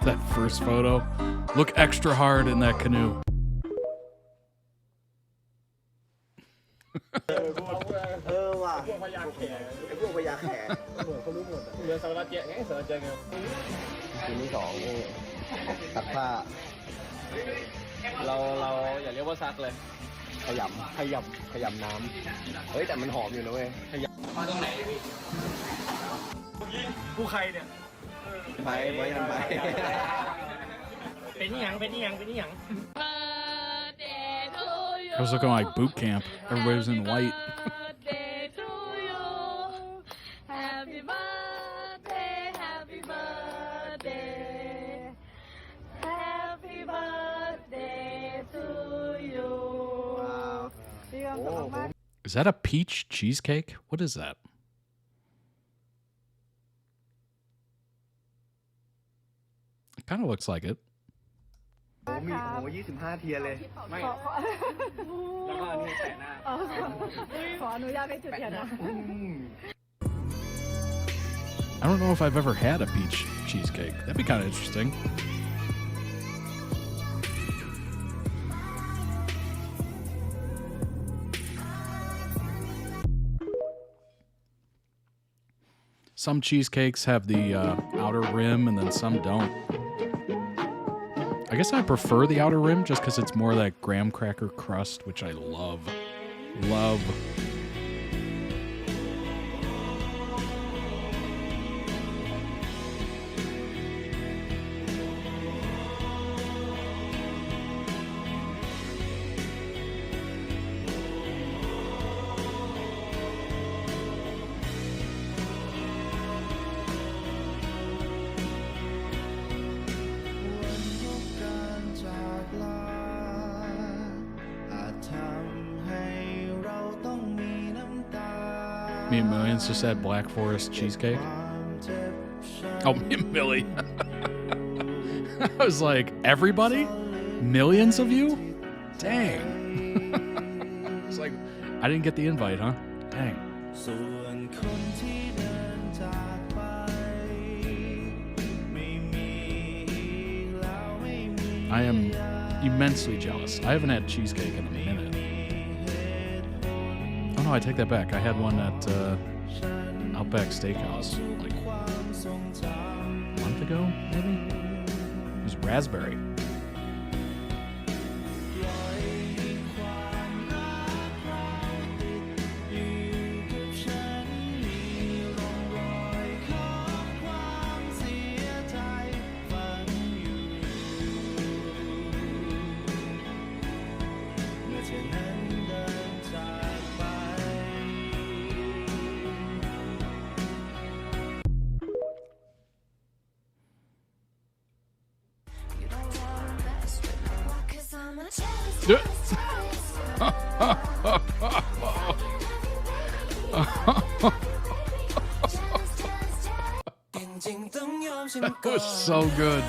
That first photo. Look extra hard in that canoe. I was looking like boot camp. Everybody was in white. Happy birthday, happy birthday. Is that a peach cheesecake? What is that? It kind of looks like it. มี25 เทียร์เลยไม่แล้วก็อันนี้แปะหน้าขออนุญาตไปจุดเทียนนะ I don't know if I've ever had a peach cheesecake. That'd be kind of interesting. Some cheesecakes have the outer rim and then some don't. I guess I prefer the outer rim just because it's more that graham cracker crust, which I love. Love. Me and Millions just had Black Forest cheesecake. Oh, me and Millie. I was like, everybody? Millions of you? Dang. It's like, I didn't get the invite, huh? Dang. I am immensely jealous. I haven't had cheesecake in a minute. Oh no, I take that back. I had one at Outback Steakhouse like a month ago, maybe? It was raspberry. That was so good.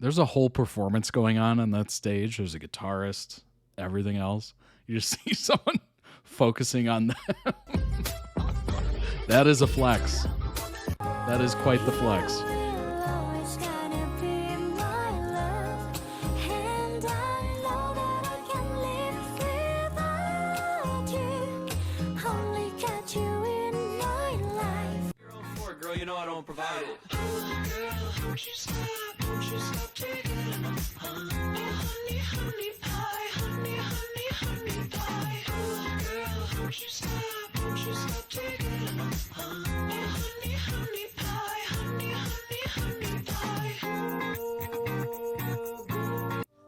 There's a whole performance going on that stage. There's a guitarist, everything else. You just see someone focusing on them. That is a flex. That is quite the flex. Girl, you know I don't provide it.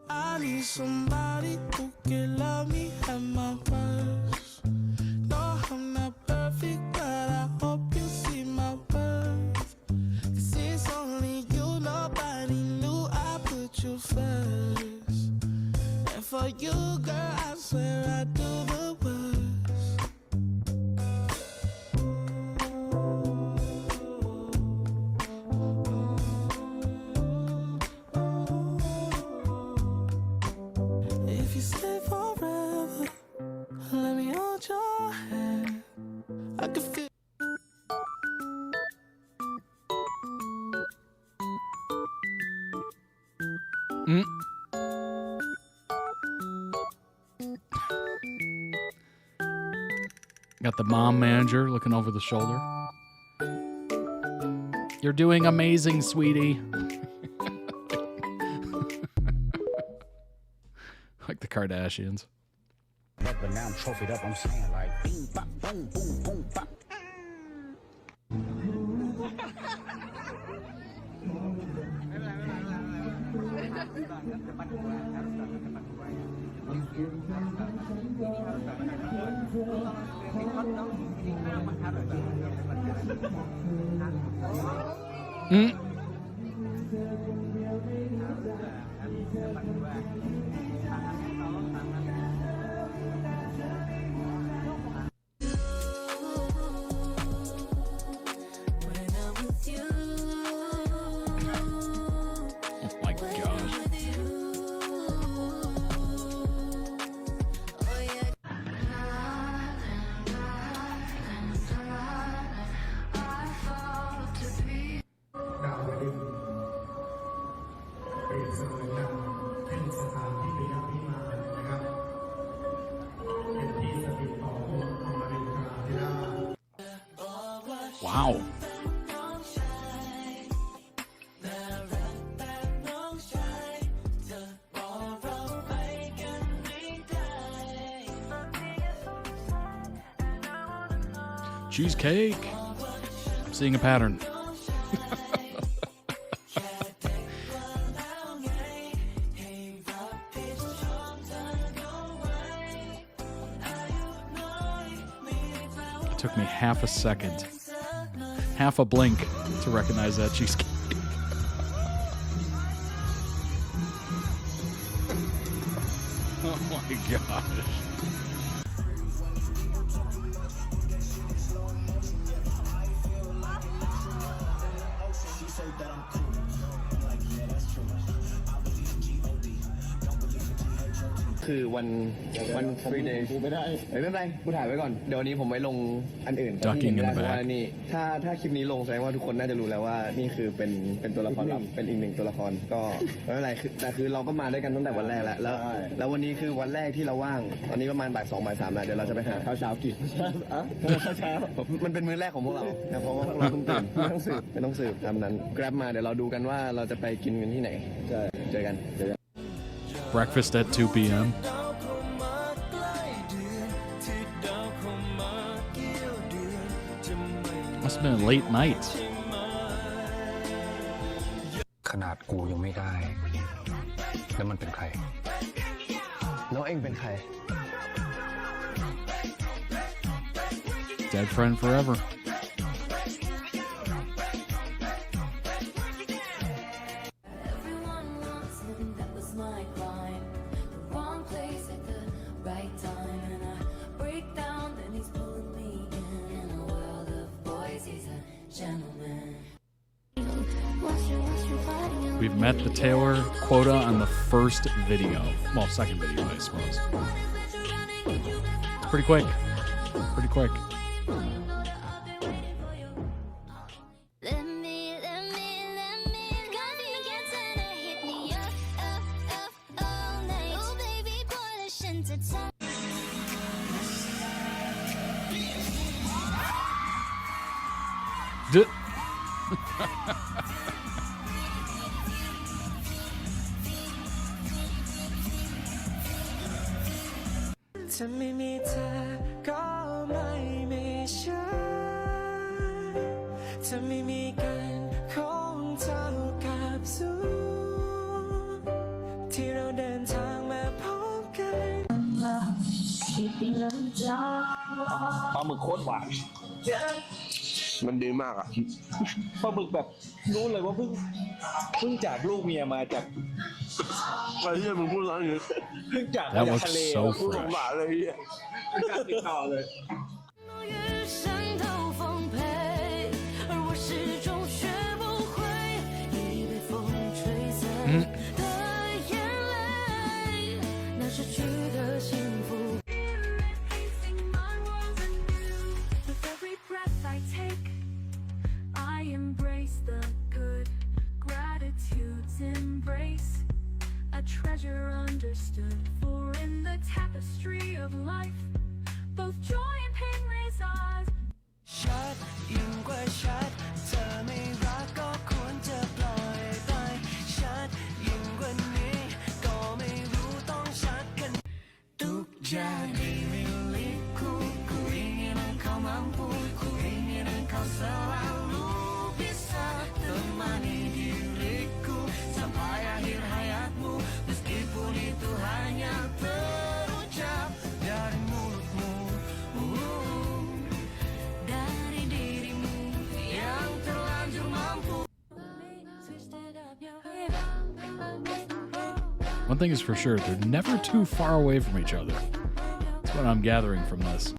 I need somebody who can love me at my worst. No, I'm not perfect, but I hope you see my worth. 'Cause it's only you, nobody knew I put you first. And for you, girl, I swear I do the worst. If you stay forever, let me hold your hand. I can feel. Got the mom manager looking over the shoulder. You're doing amazing, sweetie. Like the Kardashians. But now I'm trophied up, I'm saying like My gosh. Wow. Cheesecake. I'm seeing a pattern. It took me half a second, half a blink to recognize that cheesecake. Oh my gosh.คือวันฟรีเดย์ไม่ได้ไม่เป็นไรกูถ่ายไว้ก่อนเดี๋ยววันนี้ผมไว้ลงอันอื่นที่เห็นไม่ได้เพราะว่านี่ถ้าคลิปนี้ลงแสดงว่าทุกคนน่าจะรู้แล้วว่านี่คือเป็นตัวละครลับเป็นอีกหนึ่งตัวละครก็ไม่เป็นไรแต่คือเราก็มาด้วยกันตั้งแต่วันแรกแล้ววันนี้คือวันแรกที่เราว่างตอนนี้ประมาณบ่าย 2 บ่าย 3แล้วเดี๋ยวเราจะไปหาข้าวเช้ากินข้าวเช้ามันเป็นมื้อแรกของพวกเราเพราะว่าพวกเราเพิ่งตื่นไม่ต้องสืบตามนั้น Grab มาเดี๋ยวเราดูกันว่าเราจะไปกินกันที่ไหนเจอกันBreakfast at 2 p.m. Must have been a late night. ขนาดกูยังไม่ได้แล้วมันเป็นใคร แล้วเองเป็นใคร Dead friend forever. We've met the Taylor quota on the first video. Well, second video, I suppose. It's pretty quick. Pretty quick.ปลาหมึกโคตรหวานมันดีมากอ่ะปลาหมึกแบบรู้เลยว่าเพิ่งจากลูกเมียมาจากไอ้เหี้ยมึงพูดอะไรอย่างเงี้ยเพิ่งจากมาจากทะเลพูดหวานเลยเหี้ยการติดต่อเลยTreasure understood, for in the tapestry of life, both joy and pain reside. ชัดยิ่งกว่าชัดเธอไม่รักก็ควรจะปล่อยไปชัดยิ่งกว่านี้ก็ไม่รู้ต้องชัดกันทุกอย่างที่ไม่ลิคุย One thing is for sure, they're never too far away from each other. That's what I'm gathering from this.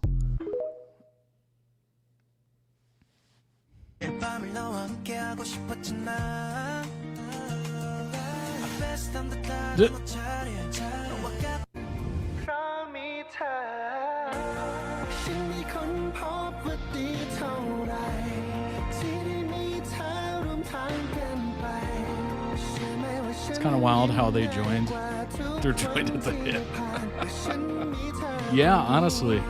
It's kind of wild how they joined. They're joined at the hip. Yeah, honestly.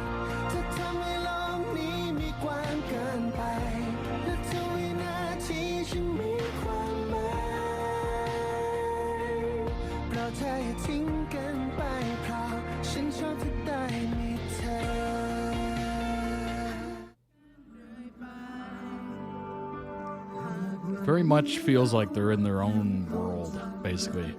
Very much feels like they're in their own world, basically.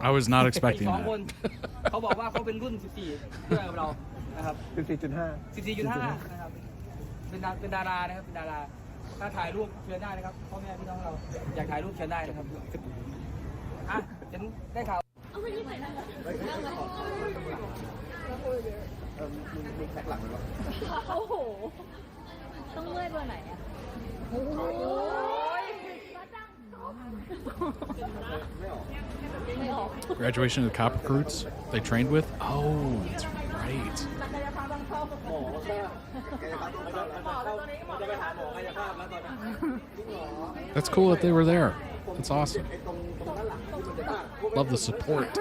I was not expecting that. เขาบอกว่าเขาเป็นรุ่น 14 ด้วยกับเรานะครับ 14.5 นะครับเป็นดารานะครับเป็นดาราถ้าถ่ายรูปเชิญได้นะครับพ่อแม่พี่น้องเราอยากถ่ายรูปเชิญได้นะครับอ่ะฉันได้ข่าว โอ้โหต้องเลื่อยตัวไหนอ่ะโอ้ย Graduation of the cop recruits they trained with? Oh, that's right. That's cool that they were there. That's awesome. Love the support.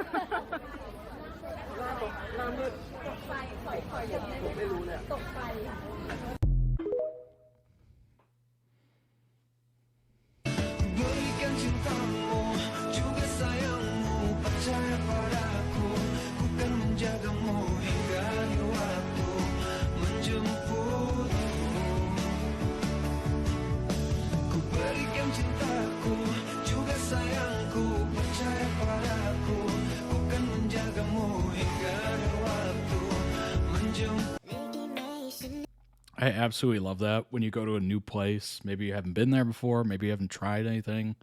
I absolutely love that when you go to a new place. Maybe you haven't been there before. Maybe you haven't tried anything.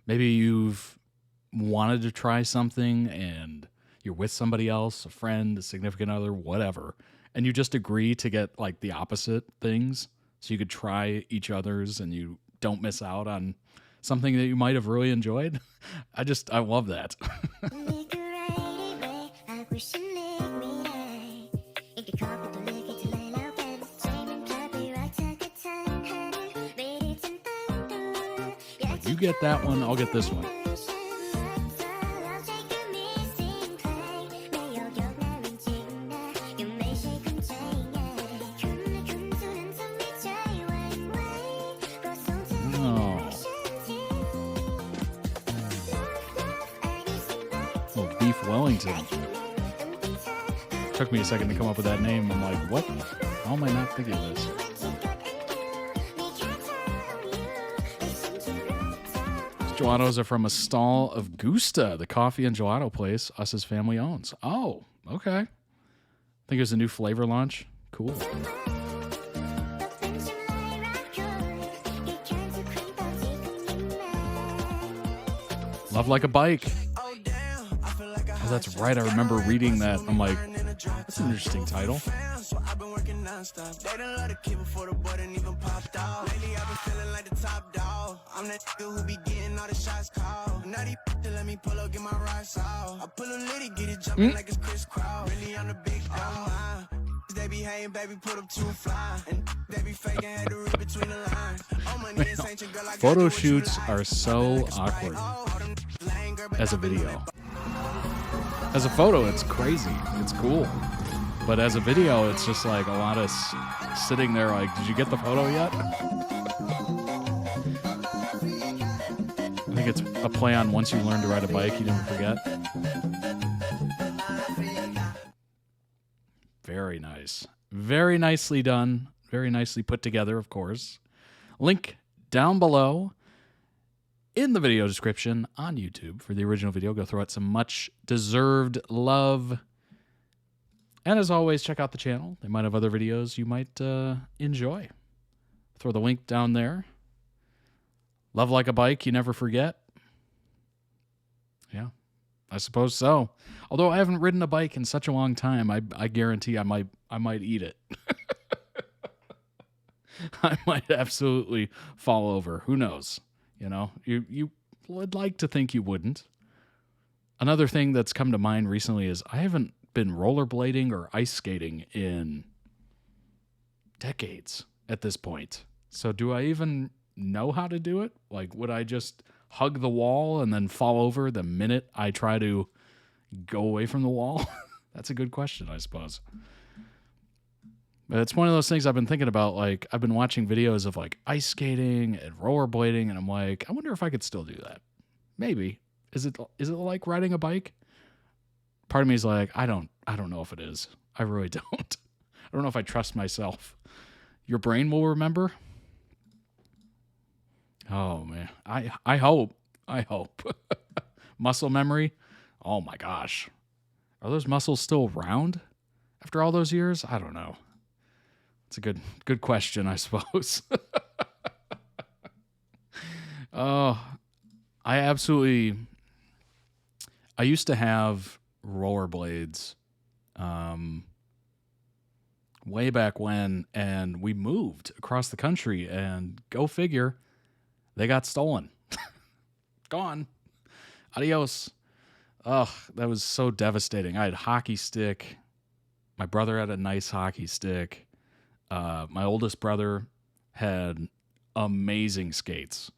Maybe you've wanted to try something and you're with somebody else, a friend, a significant other, whatever, and you just agree to get like the opposite things so you could try each other's and you don't miss out on something that you might have really enjoyed. I love that. You get that one, I'll get this one. Oh. Oh, Beef Wellington. Took me a second to come up with that name. I'm like, what? How am I not thinking of this? Gelatos are from a stall of Gusta, the coffee and gelato place Us's family owns. Oh, okay. I think there's a new flavor launch. Cool. Love Like a Bike. Oh, that's right. I remember reading that. I'm like, that's an interesting title. nonstop. They done let the kid before the boy didn't even popped out. Lately I've been feeling like the top dog. I'm that nigga who be getting all the shots called. Now these let me pull up, get my rocks out. I pull a litty, get it jumping like it's Chris Crow. Really on the big dog. They be hating, baby, put up too fly. And they be faking, had to read between the lines. Oh, money is ancient, girl, I Photo shoots are so awkward as a video. As a photo, it's crazy. It's cool. But as a video, it's just like a lot of sitting there like, did you get the photo yet? I think it's a play on once you learn to ride a bike, you never forget. Very nice. Very nicely done. Very nicely put together, of course. Link down below in the video description on YouTube for the original video. Go throw it some much-deserved love. And as always, check out the channel. They might have other videos you might enjoy. Throw the link down there. Love like a bike, you never forget. Yeah, I suppose so. Although I haven't ridden a bike in such a long time, I guarantee I might eat it. I might absolutely fall over. Who knows? You know, you would like to think you wouldn't. Another thing that's come to mind recently is I haven't been rollerblading or ice skating in decades at this point. So do I even know how to do it? Like, would I just hug the wall and then fall over the minute I try to go away from the wall? That's a good question, I suppose. But it's one of those things I've been thinking about. Like, I've been watching videos of like ice skating and rollerblading, and I'm like, I wonder if I could still do that. Maybe. Is it like riding a bike? Part of me is like, I don't know if it is. I really don't. I don't know if I trust myself. Your brain will remember. Oh man, I hope. Muscle memory. Oh my gosh, are those muscles still around after all those years? I don't know. It's a good question, I suppose. Oh, I used to have rollerblades way back when, and we moved across the country, and go figure, they got stolen. Gone. Adios. Ugh, that was so devastating. I had a hockey stick. My brother had a nice hockey stick. My oldest brother had amazing skates.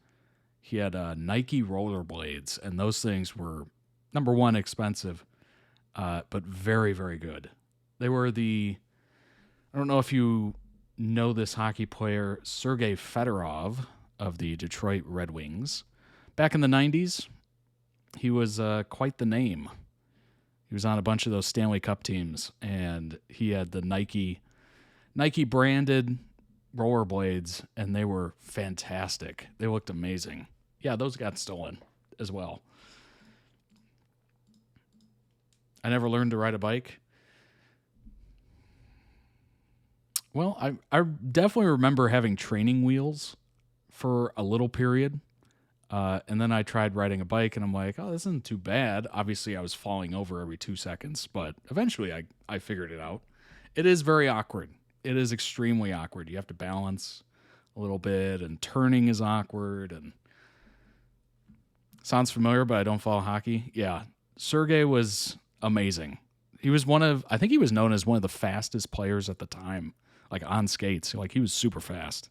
He had Nike rollerblades, and those things were, number one, expensive, but very, very good. They were I don't know if you know this hockey player, Sergei Fedorov of the Detroit Red Wings. Back in the 90s, he was quite the name. He was on a bunch of those Stanley Cup teams, and he had the Nike branded rollerblades, and they were fantastic. They looked amazing. Yeah, those got stolen as well. I never learned to ride a bike. Well, I definitely remember having training wheels for a little period. And then I tried riding a bike, and I'm like, oh, this isn't too bad. Obviously, I was falling over every 2 seconds, but eventually I figured it out. It is very awkward. It is extremely awkward. You have to balance a little bit, and turning is awkward. And sounds familiar, but I don't follow hockey. Yeah, Sergei was amazing. He was I think he was known as one of the fastest players at the time, like on skates. Like, he was super fast.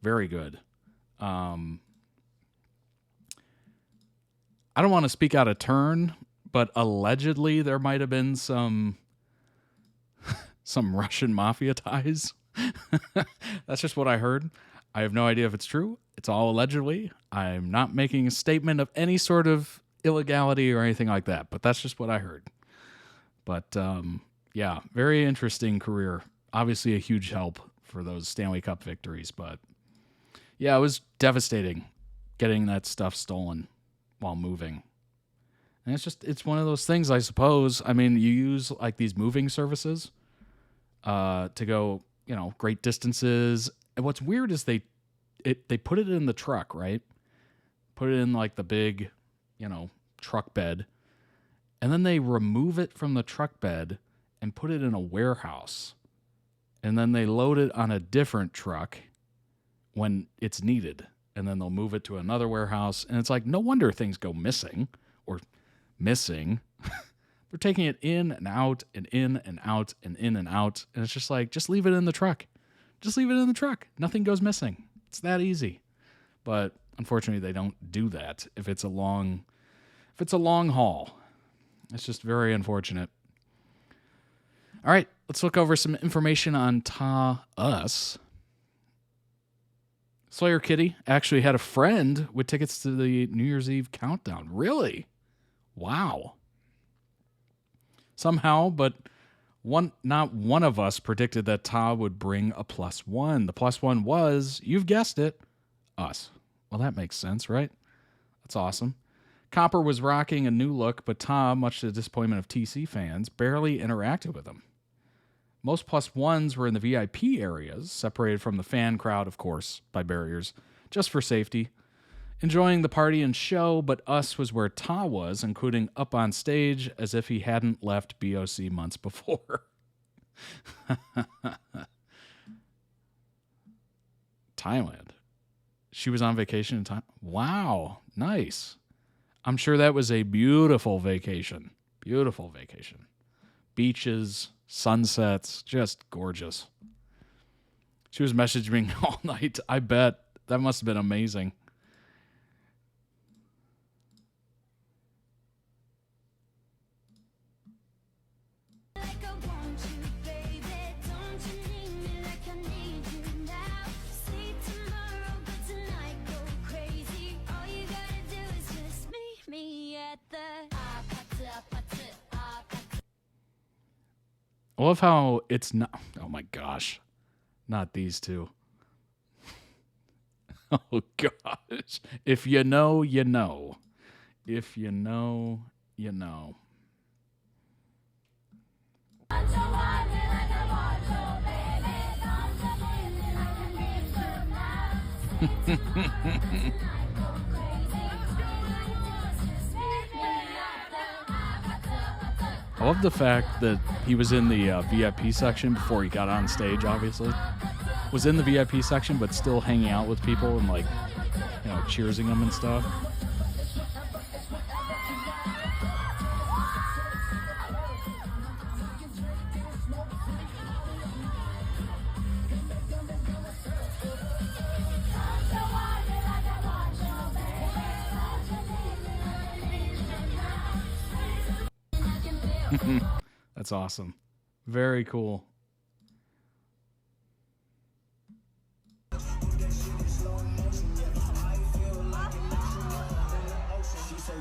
Very good. I don't want to speak out of turn, but allegedly there might have been some Russian mafia ties. That's just what I heard. I have no idea if it's true. It's all allegedly. I'm not making a statement of any sort of illegality or anything like that, but that's just what I heard. But yeah, very interesting career. Obviously a huge help for those Stanley Cup victories, but yeah, it was devastating getting that stuff stolen while moving. And it's one of those things, I suppose. I mean, you use like these moving services to go, great distances. And what's weird is they put it in the truck, right? Put it in like the big, truck bed. And then they remove it from the truck bed and put it in a warehouse. and then they load it on a different truck when it's needed, and then they'll move it to another warehouse, and it's like, no wonder things go missing or missing. They're taking it in and out and in and out and in and out, and it's just like, just leave it in the truck. Just leave it in the truck. Nothing goes missing. It's that easy. But unfortunately, they don't do that if it's a long haul. It's just very unfortunate. All right, let's look over some information on TaUs. Slayer Kitty actually had a friend with tickets to the New Year's Eve countdown. Really? Wow. Somehow, but not one of us predicted that Ta would bring a +1. The +1 was, you've guessed it, us. Well, that makes sense, right? That's awesome. Copper was rocking a new look, but Ta, much to the disappointment of TC fans, barely interacted with him. Most +1s were in the VIP areas, separated from the fan crowd, of course, by barriers, just for safety. Enjoying the party and show, but us was where Ta was, including up on stage as if he hadn't left BOC months before. Thailand. She was on vacation in Thailand. Wow, nice. I'm sure that was a beautiful vacation. Beautiful vacation. Beaches, sunsets, just gorgeous. She was messaging me all night. I bet. That must have been amazing. I love how it's not... Oh, my gosh. Not these two. Oh, gosh. If you know, you know. If you know, you know. I love the fact that he was in the VIP section before he got on stage, obviously. Was in the VIP section, but still hanging out with people and, like, you know, cheersing them and stuff. That's awesome. Very cool.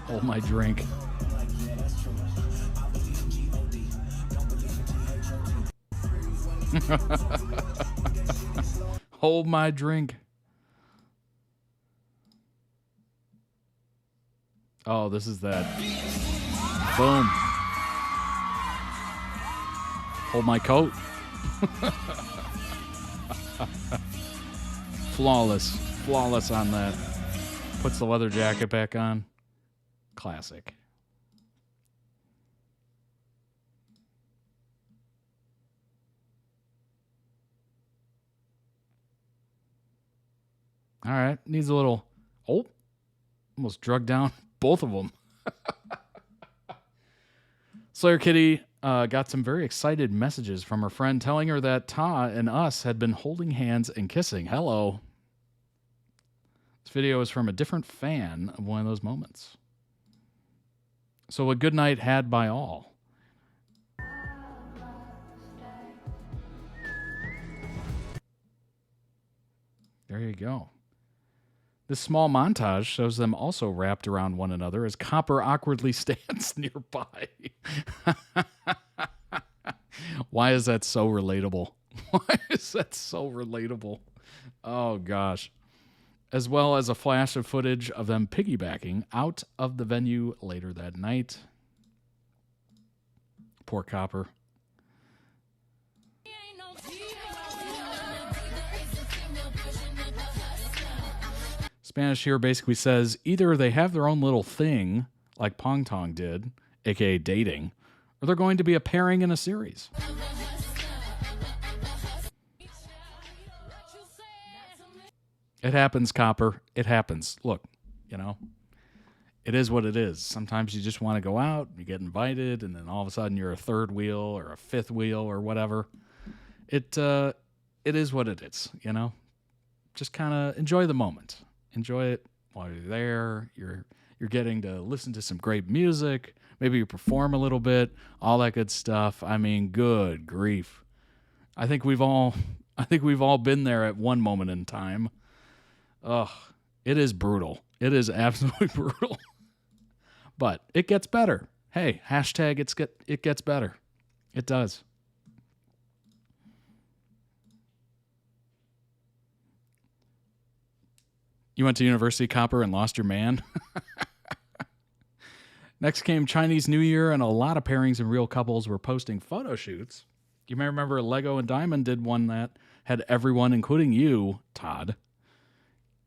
Hold my drink. Hold my drink. Oh, this is that. Boom. Hold my coat. Flawless. Flawless on that. Puts the leather jacket back on. Classic. All right. Needs a little... Oh. Almost drug down both of them. Slayer Kitty got some very excited messages from her friend telling her that Ta and us had been holding hands and kissing. Hello. This video is from a different fan of one of those moments. So a good night had by all. There you go. This small montage shows them also wrapped around one another as Copper awkwardly stands nearby. Why is that so relatable? Why is that so relatable? Oh, gosh. As well as a flash of footage of them piggybacking out of the venue later that night. Poor Copper. Spanish here basically says either they have their own little thing, like Pong Tong did, aka dating, or they're going to be a pairing in a series. It happens, Copper. It happens. Look, it is what it is. Sometimes you just want to go out, you get invited, and then all of a sudden you're a third wheel or a fifth wheel or whatever. It is what it is, Just kind of enjoy the moment. Enjoy it while you're there. You're getting to listen to some great music. Maybe you perform a little bit, all that good stuff. I mean, good grief. I think we've all been there at one moment in time. Ugh, it is brutal. It is absolutely brutal. But it gets better. Hey, hashtag it gets better. It does. You went to University, Copper, and lost your man? Next came Chinese New Year, and a lot of pairings and real couples were posting photo shoots. You may remember Lego and Diamond did one that had everyone, including you, Todd,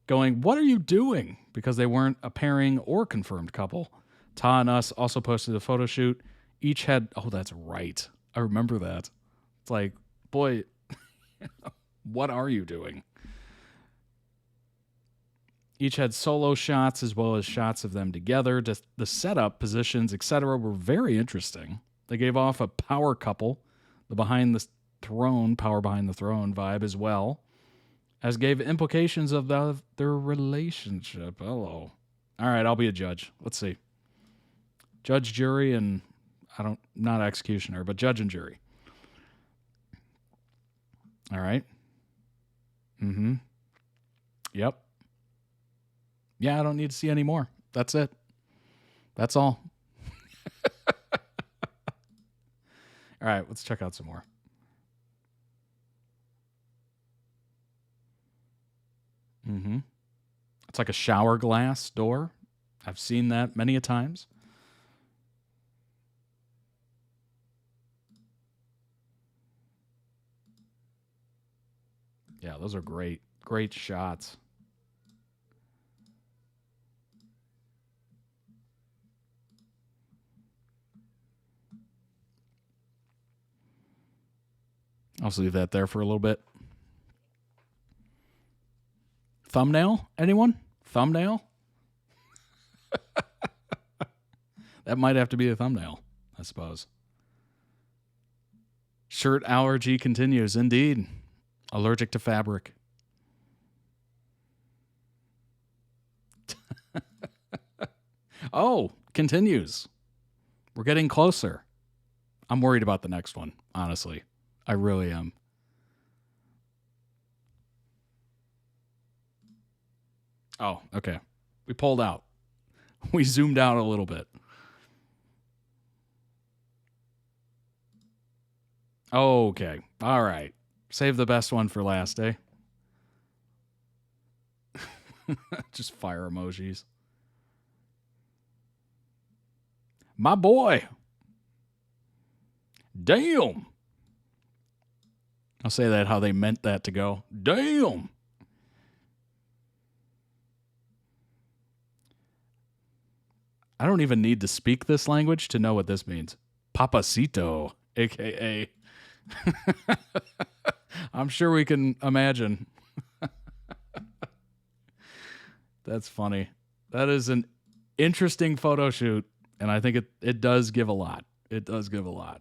going, "What are you doing?" Because they weren't a pairing or confirmed couple. Ta and us also posted a photo shoot. Each had, oh, that's right. I remember that. It's like, boy, what are you doing? Each had solo shots as well as shots of them together. Just the setup, positions, etc. were very interesting. They gave off a power couple, the behind the throne, power behind the throne vibe as well, as gave implications of their relationship. Hello. All right, I'll be a judge. Let's see. Judge, jury, and not executioner, but judge and jury. All right. Mm-hmm. Yep. Yeah, I don't need to see any more. That's it. That's all. All right, let's check out some more. Mm-hmm. It's like a shower glass door. I've seen that many a times. Yeah, those are great. Great shots. I'll just leave that there for a little bit. Thumbnail? Anyone? Thumbnail? That might have to be a thumbnail, I suppose. Shirt allergy continues. Indeed. Allergic to fabric. Oh, continues. We're getting closer. I'm worried about the next one, honestly. I really am. Oh, okay. We pulled out. We zoomed out a little bit. Okay. All right. Save the best one for last, eh? Just fire emojis. My boy. Damn. I'll say that how they meant that to go. Damn. I don't even need to speak this language to know what this means. Papacito, a.k.a. I'm sure we can imagine. That's funny. That is an interesting photo shoot, and I think it does give a lot. It does give a lot.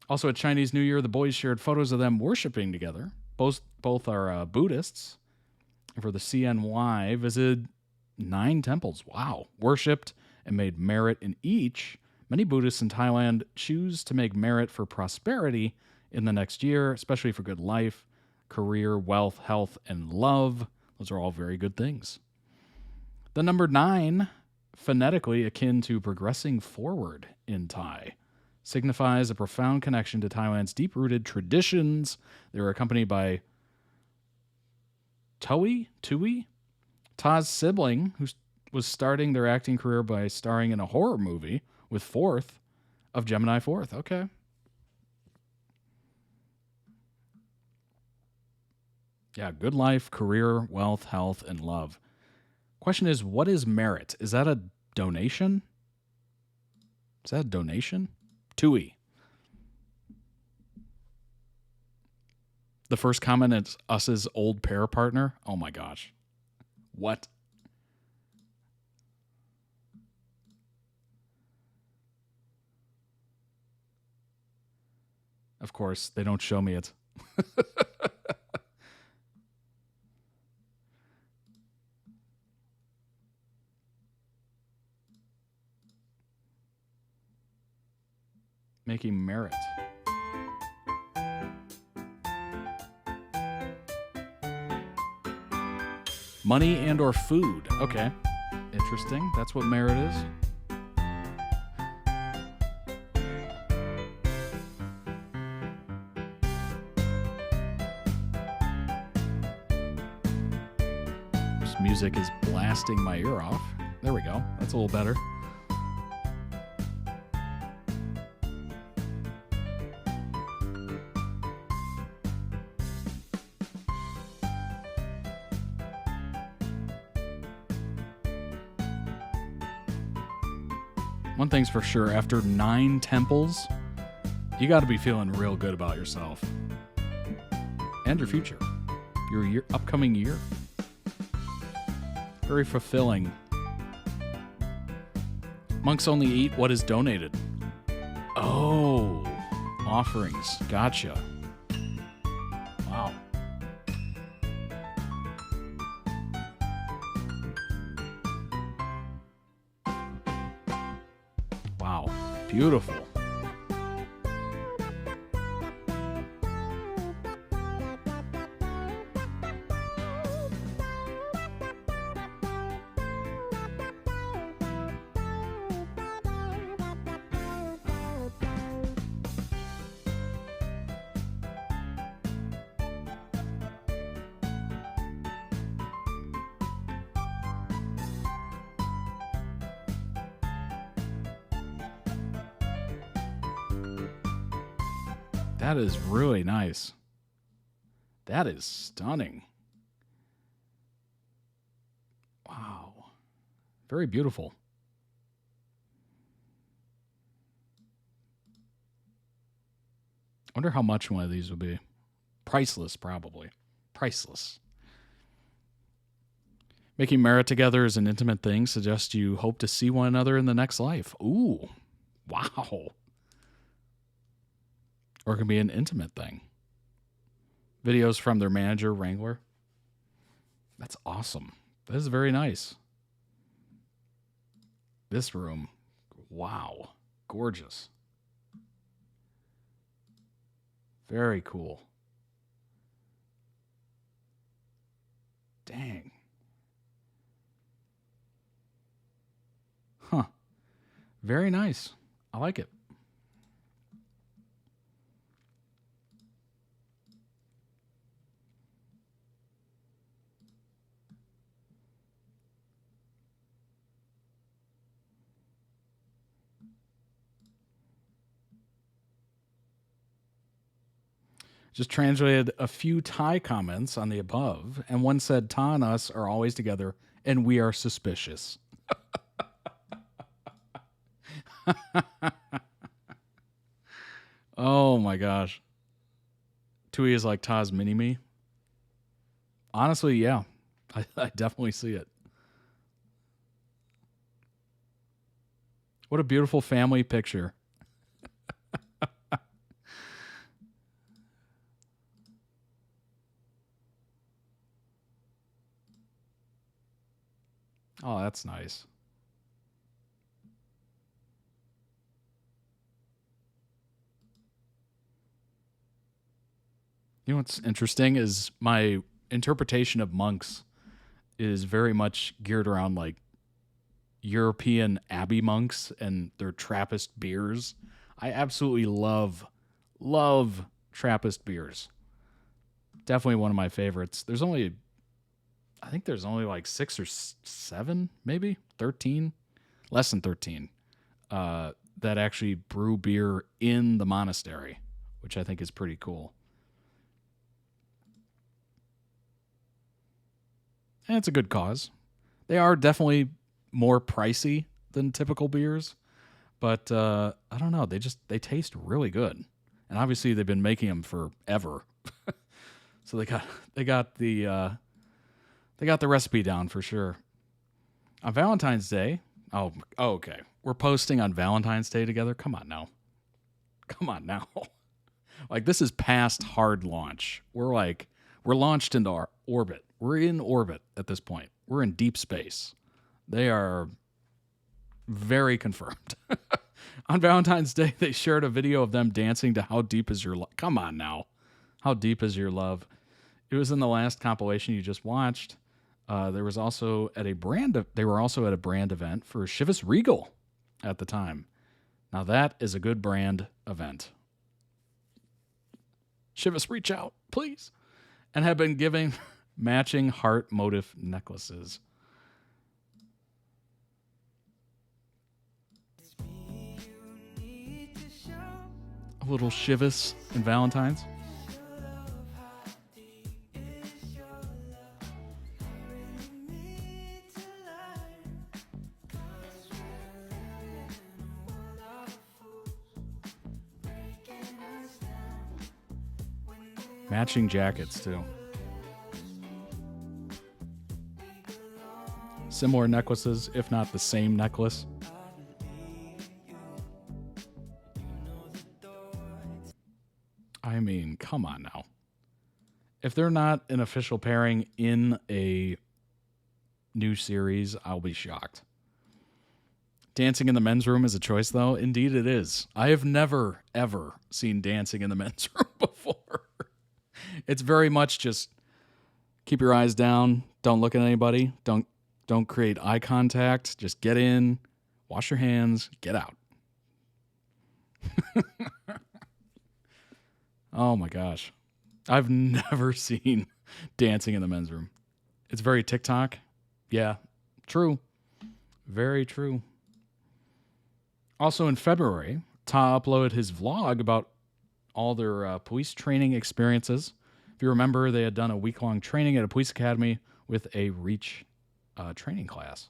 Also, at Chinese New Year, the boys shared photos of them worshiping together. Both are Buddhists. And for the CNY, visited 9 temples. Wow. Worshipped and made merit in each. Many Buddhists in Thailand choose to make merit for prosperity in the next year, especially for good life, career, wealth, health, and love. Those are all very good things. The number 9, phonetically akin to progressing forward in Thai, signifies a profound connection to Thailand's deep-rooted traditions. They were accompanied by TaUs, Ta's sibling, who was starting their acting career by starring in a horror movie with Fourth of Gemini 4th. Okay. Yeah, good life, career, wealth, health, and love. Question is, what is merit? Is that a donation? Is that a donation? TUI. The first comment is us's old pair partner. Oh my gosh. What? Of course, they don't show me it. Making merit. Money and or food. Okay. Interesting. That's what merit is. This music is blasting my ear off. There we go. That's a little better. One thing's for sure, after 9 temples, you got to be feeling real good about yourself and your future, your upcoming year. Very fulfilling. Monks only eat what is donated. Oh, offerings. Gotcha. Wow. Wow. Beautiful. That is really nice. That is stunning. Wow. Very beautiful. I wonder how much one of these would be. Priceless, probably. Priceless. Making merit together is an intimate thing. Suggests you hope to see one another in the next life. Ooh. Wow. Or it can be an intimate thing. Videos from their manager, Wrangler. That's awesome. That is very nice. This room. Wow. Gorgeous. Very cool. Dang. Huh. Very nice. I like it. Just translated a few Thai comments on the above, and one said, Ta and us are always together, and we are suspicious. Oh my gosh. Tui is like Ta's mini-me. Honestly, yeah. I definitely see it. What a beautiful family picture. Oh, that's nice. You know what's interesting is my interpretation of monks is very much geared around like European abbey monks and their Trappist beers. I absolutely love Trappist beers. Definitely one of my favorites. I think there's only like 6 or 7, maybe 13, less than 13, that actually brew beer in the monastery, which I think is pretty cool. And it's a good cause. They are definitely more pricey than typical beers, but I don't know. They taste really good. And obviously they've been making them forever. So they got the recipe down for sure. On Valentine's Day, okay. We're posting on Valentine's Day together. Come on now. Like, this is past hard launch. We're launched into our orbit. We're in orbit at this point. We're in deep space. They are very confirmed. On Valentine's Day, they shared a video of them dancing to How Deep Is Your Love. Come on now. How Deep Is Your Love? It was in the last compilation you just watched. They were also at a brand event for Chivas Regal at the time. Now that is a good brand event. Chivas, reach out, please. And have been giving matching heart motif necklaces. A little Chivas and Valentine's. Matching jackets, too. Similar necklaces, if not the same necklace. I mean, come on now. If they're not an official pairing in a new series, I'll be shocked. Dancing in the men's room is a choice, though. Indeed, it is. I have never, ever seen dancing in the men's room before. It's very much just keep your eyes down. Don't look at anybody. Don't create eye contact. Just get in, wash your hands, get out. Oh my gosh. I've never seen dancing in the men's room. It's very TikTok. Yeah, true. Very true. Also in February, Ta uploaded his vlog about all their police training experiences. If you remember, they had done a week-long training at a police academy with a Reach training class.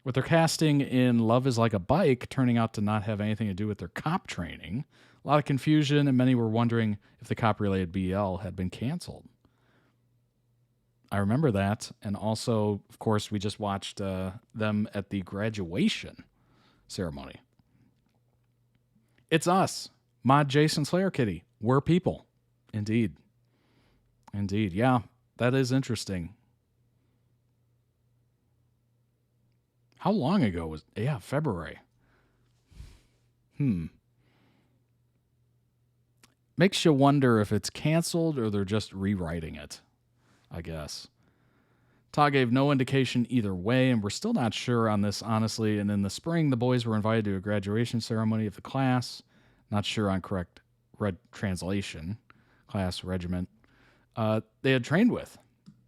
With their casting in Love is Like a Bike turning out to not have anything to do with their cop training, a lot of confusion, and many were wondering if the cop-related BL had been canceled. I remember that, and also, of course, we just watched them at the graduation ceremony. It's us, Mod Jason Slayer Kitty. We're people. Indeed. Indeed. Yeah, that is interesting. How long ago was... Yeah, February. Makes you wonder if it's canceled or they're just rewriting it, I guess. Ta gave no indication either way, and we're still not sure on this, honestly. And in the spring, the boys were invited to a graduation ceremony of the class. Not sure on correct translation. Class, regiment. They had trained with.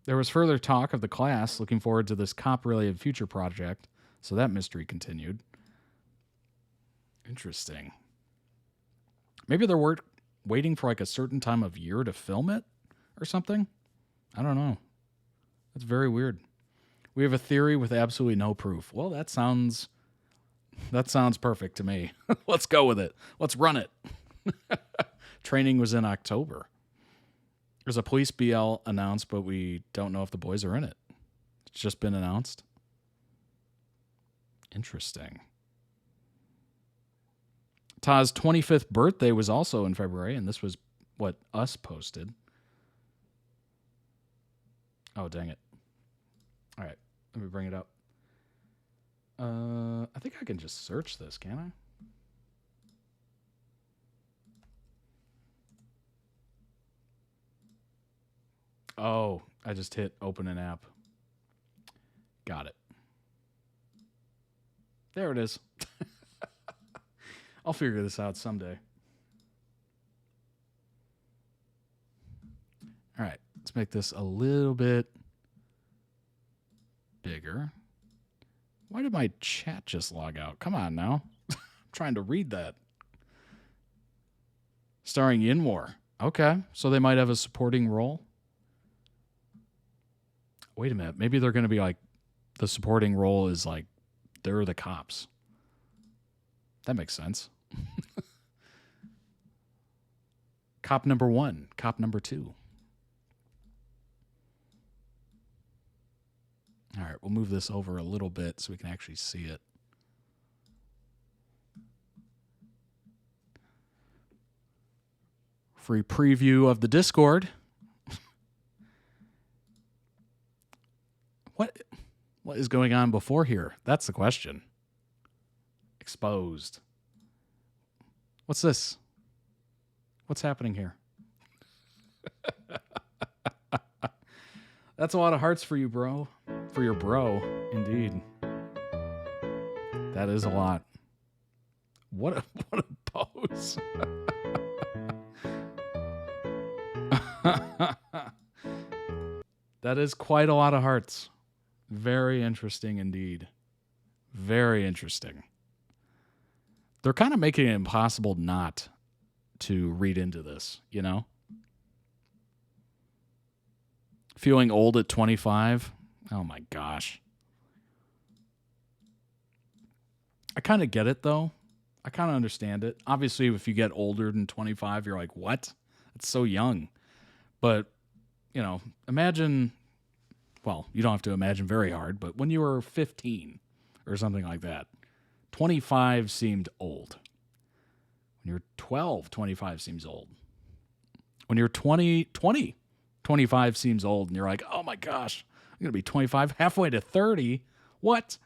There was further talk of the class looking forward to this cop-related future project, so that mystery continued. Interesting. Maybe they're waiting for like a certain time of year to film it or something? I don't know. That's very weird. We have a theory with absolutely no proof. Well, that sounds perfect to me. Let's go with it. Let's run it. Training was in October. There's a police BL announced, but we don't know if the boys are in it. It's just been announced. Interesting. Ta's 25th birthday was also in February, and this was what Us posted. Oh, dang it. All right, let me bring it up. I think I can just search this, can I? Oh, I just hit open an app. Got it. There it is. I'll figure this out someday. All right, let's make this a little bit bigger. Why did my chat just log out? Come on now. I'm trying to read that. Starring Yinwar. Okay, so they might have a supporting role. Wait a minute. Maybe they're going to be like, the supporting role is like, they're the cops. That makes sense. Cop number 1, cop number 2. All right, we'll move this over a little bit so we can actually see it. Free preview of the Discord. What is going on before here? That's the question. Exposed. What's this? What's happening here? That's a lot of hearts for you, bro. For your bro, indeed. That is a lot. What a pose. That is quite a lot of hearts. Very interesting indeed. Very interesting. They're kind of making it impossible not to read into this, you know? Feeling old at 25? Oh my gosh. I kind of get it though. I kind of understand it. Obviously, if you get older than 25, you're like, what? It's so young. But, you know, imagine, well, you don't have to imagine very hard, but when you were 15 or something like that, 25 seemed old. When you're 12, 25 seems old. When you're 20, 25 seems old, and you're like, oh my gosh, I'm going to be 25, halfway to 30. What?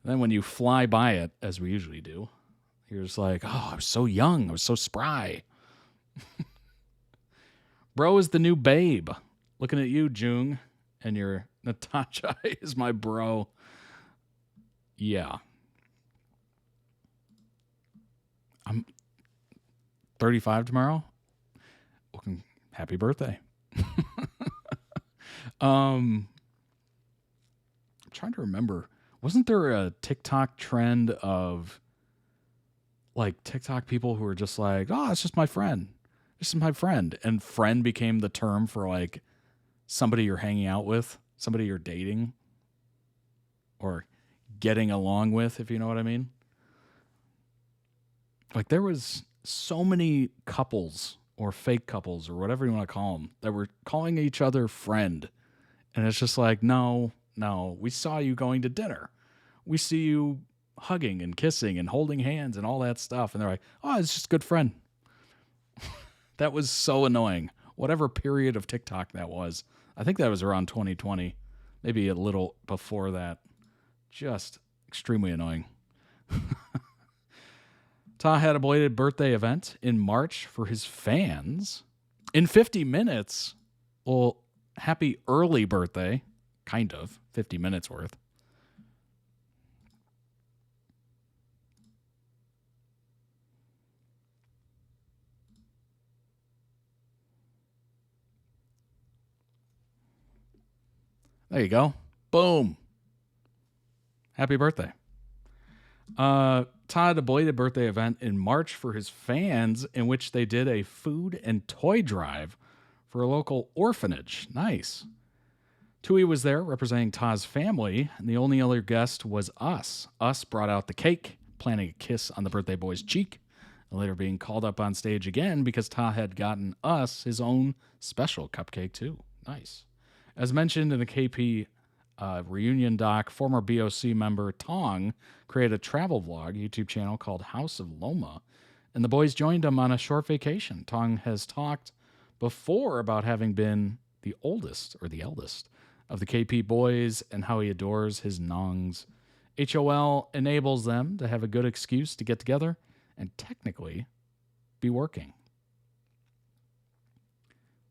Then when you fly by it, as we usually do, you're just like, oh, I was so young. I was so spry. Bro is the new babe. Looking at you, Jung, and your Natasha is my bro. Yeah. I'm 35 tomorrow. Welcome. Happy birthday. I'm trying to remember. Wasn't there a TikTok trend of like TikTok people who were just like, oh, it's just my friend. This is my friend. And friend became the term for like somebody you're hanging out with, somebody you're dating or getting along with, if you know what I mean. Like there was so many couples or fake couples or whatever you want to call them that were calling each other friend. And it's just like, no, we saw you going to dinner. We see you hugging and kissing and holding hands and all that stuff. And they're like, oh, it's just a good friend. That was so annoying. Whatever period of TikTok that was. I think that was around 2020. Maybe a little before that. Just extremely annoying. Ta had a belated birthday event in March for his fans. In 50 minutes, well, happy early birthday. Kind of. 50 minutes worth. There you go. Boom. Happy birthday. Ta had a belated birthday event in March for his fans in which they did a food and toy drive for a local orphanage. Nice. Tui was there representing Ta's family, and the only other guest was us. Us brought out the cake, planting a kiss on the birthday boy's cheek, and later being called up on stage again because Ta had gotten us his own special cupcake too. Nice. As mentioned in the KP reunion doc, former BOC member Tong created a travel vlog YouTube channel called House of Loma, and the boys joined him on a short vacation. Tong has talked before about having been the oldest or the eldest of the KP boys and how he adores his nongs. HOL enables them to have a good excuse to get together and technically be working.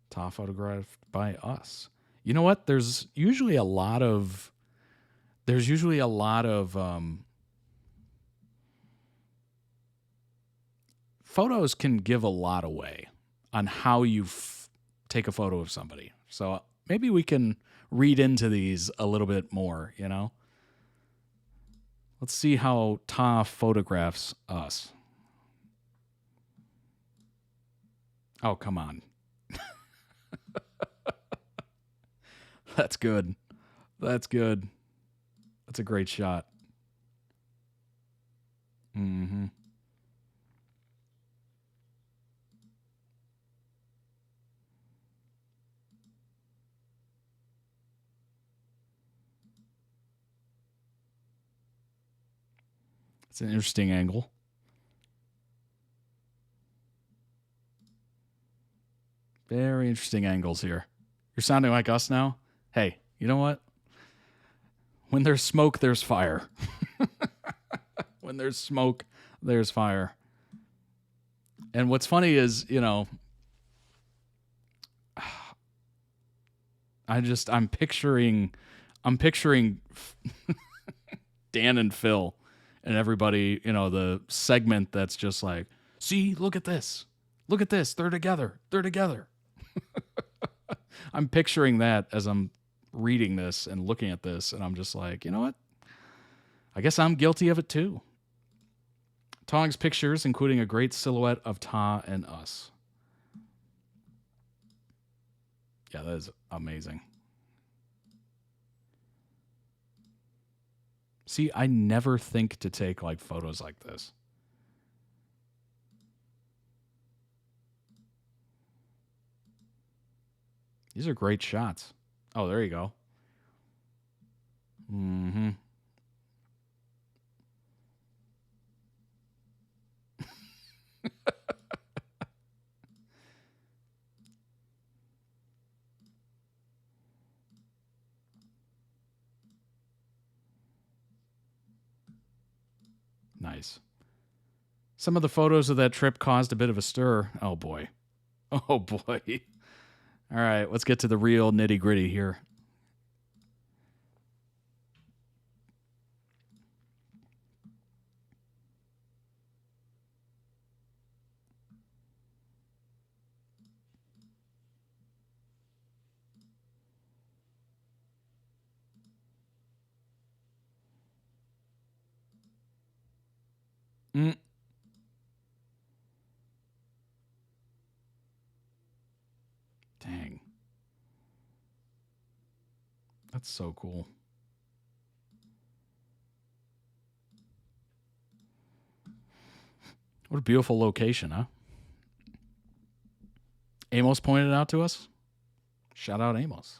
Ta photographed by us. You know what? There's usually a lot of photos can give a lot away on how you take a photo of somebody. So maybe we can read into these a little bit more, you know? Let's see how Ta photographs us. Oh, come on. That's good. That's good. That's a great shot. Mm-hmm. It's an interesting angle. Very interesting angles here. You're sounding like us now. Hey, you know what? When there's smoke, there's fire. When there's smoke, there's fire. And what's funny is, you know, I'm picturing Dan and Phil and everybody, you know, the segment that's just like, see, look at this. Look at this. They're together. They're together. I'm picturing that as I'm reading this and looking at this, and I'm just like, you know what? I guess I'm guilty of it too. Tong's pictures, including a great silhouette of Ta and us. Yeah, that is amazing. See, I never think to take like photos like this. These are great shots. Oh, there you go. Mm-hmm. Nice. Some of the photos of that trip caused a bit of a stir. Oh, boy. Oh, boy. All right, let's get to the real nitty-gritty here. Dang. That's so cool. What a beautiful location, huh? Amos pointed it out to us. Shout out Amos.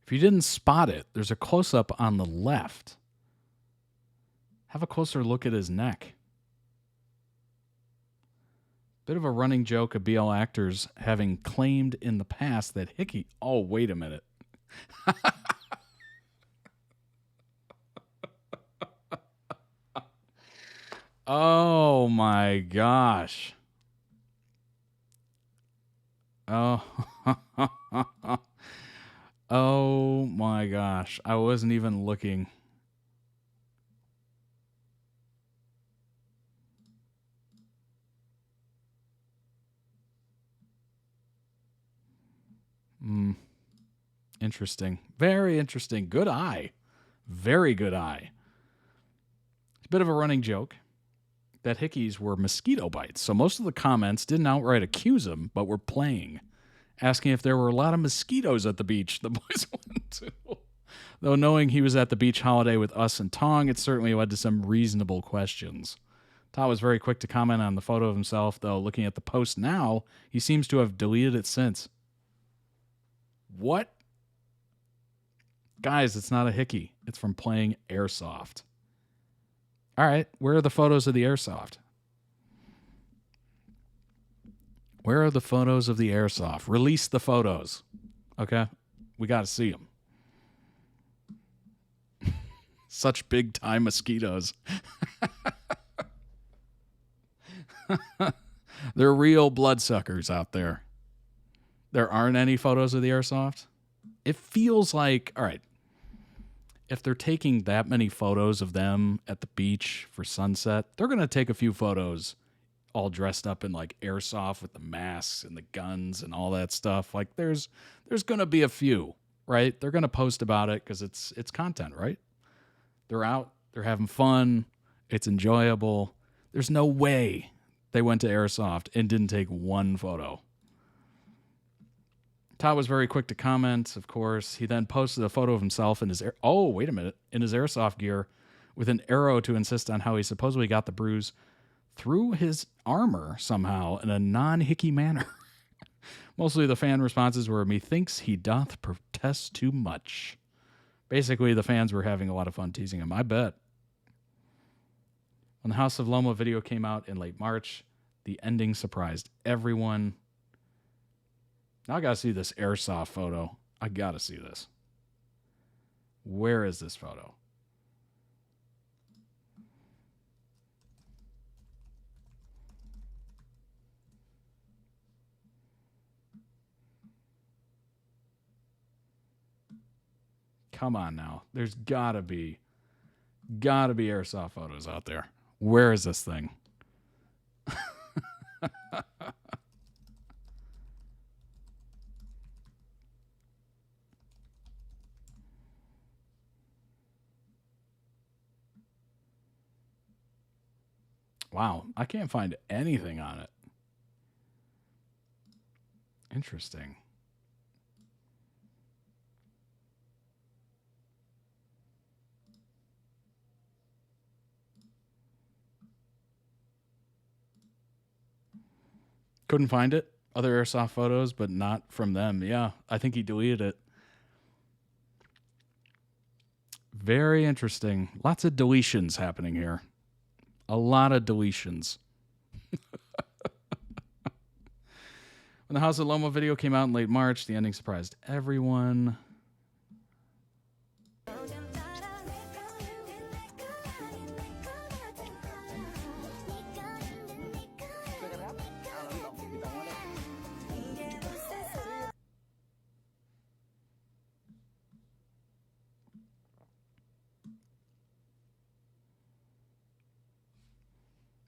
If you didn't spot it, there's a close-up on the left. Have a closer look at his neck. Bit of a running joke of BL actors having claimed in the past that Hickey... Oh, wait a minute. Oh, my gosh. Oh. Oh, my gosh. I wasn't even looking. Interesting. Very interesting. Good eye. Very good eye. It's a bit of a running joke that Hickeys were mosquito bites. So most of the comments didn't outright accuse him, but were playing, asking if there were a lot of mosquitoes at the beach the boys went to. Though knowing he was at the beach holiday with us and Tong, it certainly led to some reasonable questions. Ta was very quick to comment on the photo of himself, though looking at the post now, he seems to have deleted it since. What? Guys, it's not a hickey. It's from playing airsoft. All right, where are the photos of the airsoft? Where are the photos of the airsoft? Release the photos. Okay? We got to see them. Such big-time mosquitoes. They're real bloodsuckers out there. There aren't any photos of the airsoft? It feels like, all right, if they're taking that many photos of them at the beach for sunset, they're going to take a few photos all dressed up in like airsoft with the masks and the guns and all that stuff. Like there's going to be a few, right? They're going to post about it because it's content, right? They're out, they're having fun, it's enjoyable. There's no way they went to airsoft and didn't take one photo. Ta was very quick to comment, of course. He then posted a photo of himself in his in his airsoft gear with an arrow to insist on how he supposedly got the bruise through his armor somehow in a non-hickey manner. Mostly the fan responses were, "Methinks he doth protest too much." Basically, the fans were having a lot of fun teasing him. I bet. When the House of Loma video came out in late March, the ending surprised everyone. Now I gotta see this airsoft photo. I gotta see this. Where is this photo? Come on now. There's gotta be airsoft photos out there. Where is this thing? Wow, I can't find anything on it. Interesting. Couldn't find it. Other airsoft photos, but not from them. Yeah, I think he deleted it. Very interesting. Lots of deletions happening here. A lot of deletions. When the House of Loma video came out in late March, the ending surprised everyone.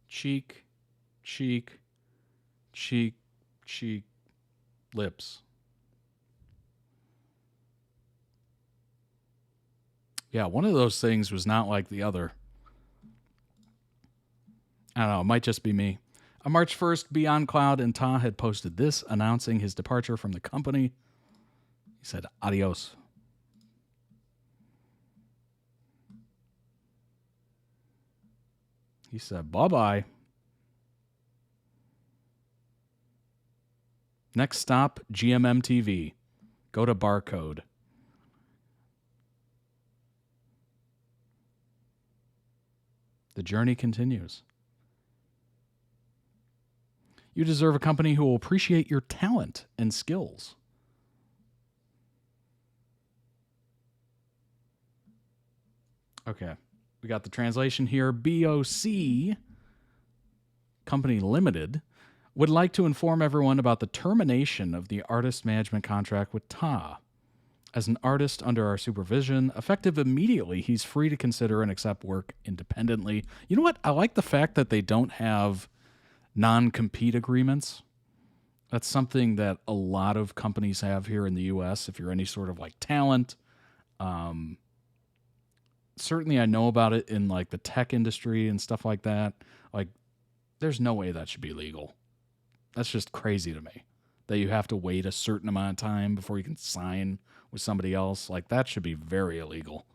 Cheek, cheek, cheek, cheek, lips. Yeah, one of those things was not like the other. I don't know, it might just be me. On March 1st, Beyond Cloud and Ta had posted this announcing his departure from the company. He said, "Adios." He said, "Bye-bye." Next stop, GMM TV. Go to Barcode. The journey continues. You deserve a company who will appreciate your talent and skills. Okay, we got the translation here. BOC, Company Limited, would like to inform everyone about the termination of the artist management contract with Ta. As an artist under our supervision, effective immediately, he's free to consider and accept work independently. You know what? I like the fact that they don't have non-compete agreements. That's something that a lot of companies have here in the U.S. If you're any sort of like talent, certainly I know about it in like the tech industry and stuff like that. Like, there's no way that should be legal. That's just crazy to me that you have to wait a certain amount of time before you can sign with somebody else. Like, that should be very illegal.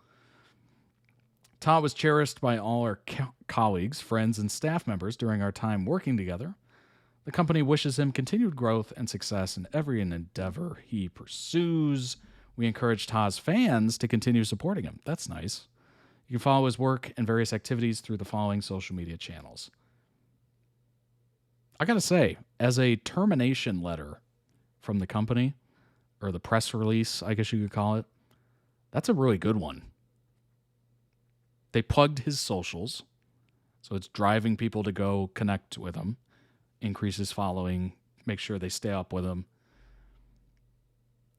Ta was cherished by all our colleagues, friends, and staff members during our time working together. The company wishes him continued growth and success in every endeavor he pursues. We encourage Ta's fans to continue supporting him. That's nice. You can follow his work and various activities through the following social media channels. I gotta say, as a termination letter from the company, or the press release, I guess you could call it, that's a really good one. They plugged his socials, so it's driving people to go connect with him, increase his following, make sure they stay up with him.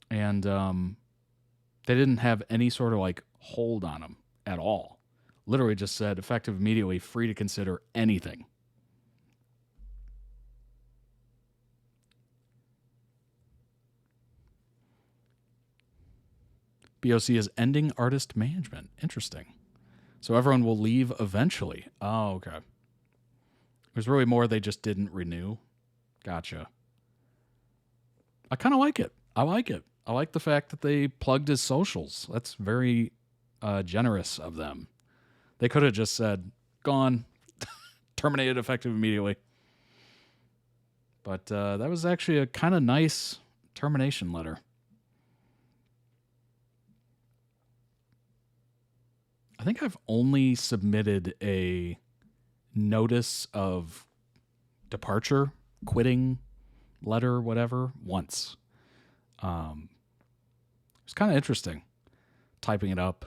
And they didn't have any sort of like hold on him at all. Literally just said, effective immediately, free to consider anything. BOC is ending artist management. Interesting. So everyone will leave eventually. Oh, okay. It was really more they just didn't renew. Gotcha. I kind of like it. I like it. I like the fact that they plugged his socials. That's very generous of them. They could have just said, gone, terminated effective immediately. But that was actually a kind of nice termination letter. I think I've only submitted a notice of departure, quitting letter, whatever, once. It's kind of interesting typing it up,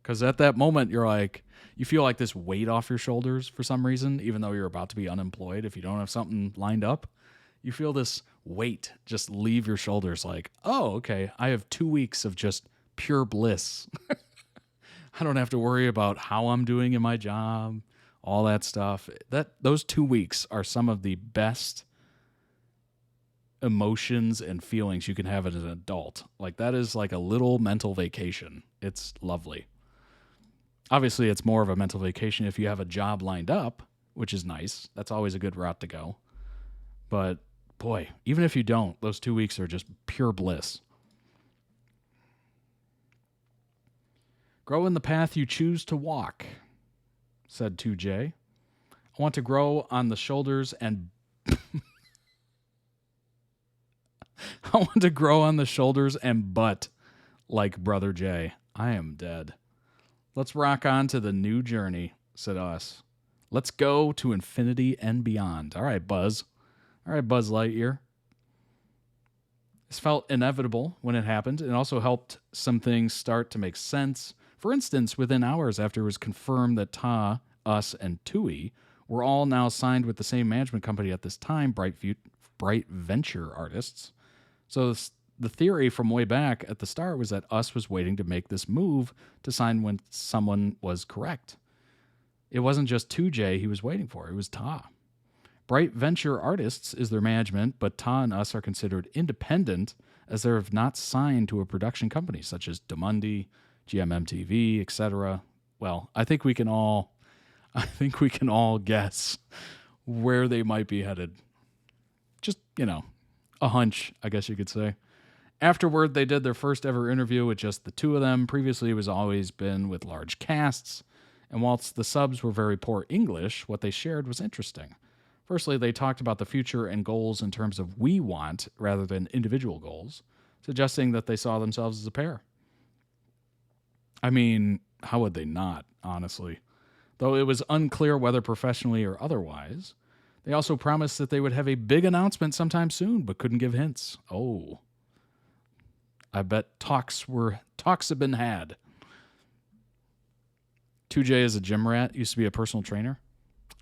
because at that moment you're like, you feel like this weight off your shoulders for some reason, even though you're about to be unemployed. If you don't have something lined up, you feel this weight just leave your shoulders, like, oh, okay, I have 2 weeks of just pure bliss. I don't have to worry about how I'm doing in my job, all that stuff. Those 2 weeks are some of the best emotions and feelings you can have as an adult. Like, that is like a little mental vacation. It's lovely. Obviously, it's more of a mental vacation if you have a job lined up, which is nice. That's always a good route to go. But boy, even if you don't, those 2 weeks are just pure bliss. Grow in the path you choose to walk, said 2J. I want to grow on the shoulders and I want to grow on the shoulders and butt like Brother J. I am dead. Let's rock on to the new journey, said Us. Let's go to infinity and beyond. All right, Buzz. All right, Buzz Lightyear. This felt inevitable when it happened. It also helped some things start to make sense. For instance, within hours after it was confirmed that Ta, Us, and Tui were all now signed with the same management company at this time, Bright Venture Artists. So the theory from way back at the start was that Us was waiting to make this move to sign when someone was correct. It wasn't just 2J he was waiting for, it was Ta. Bright Venture Artists is their management, but Ta and Us are considered independent as they have not signed to a production company such as Damundi, GMMTV, etc. Well, I think we can all guess where they might be headed. Just, a hunch, I guess you could say. Afterward, they did their first ever interview with just the two of them. Previously, it was always been with large casts. And whilst the subs were very poor English, what they shared was interesting. Firstly, they talked about the future and goals in terms of we want rather than individual goals, suggesting that they saw themselves as a pair. I mean, how would they not, honestly? Though it was unclear whether professionally or otherwise. They also promised that they would have a big announcement sometime soon, but couldn't give hints. Oh. I bet talks have been had. 2J is a gym rat, used to be a personal trainer.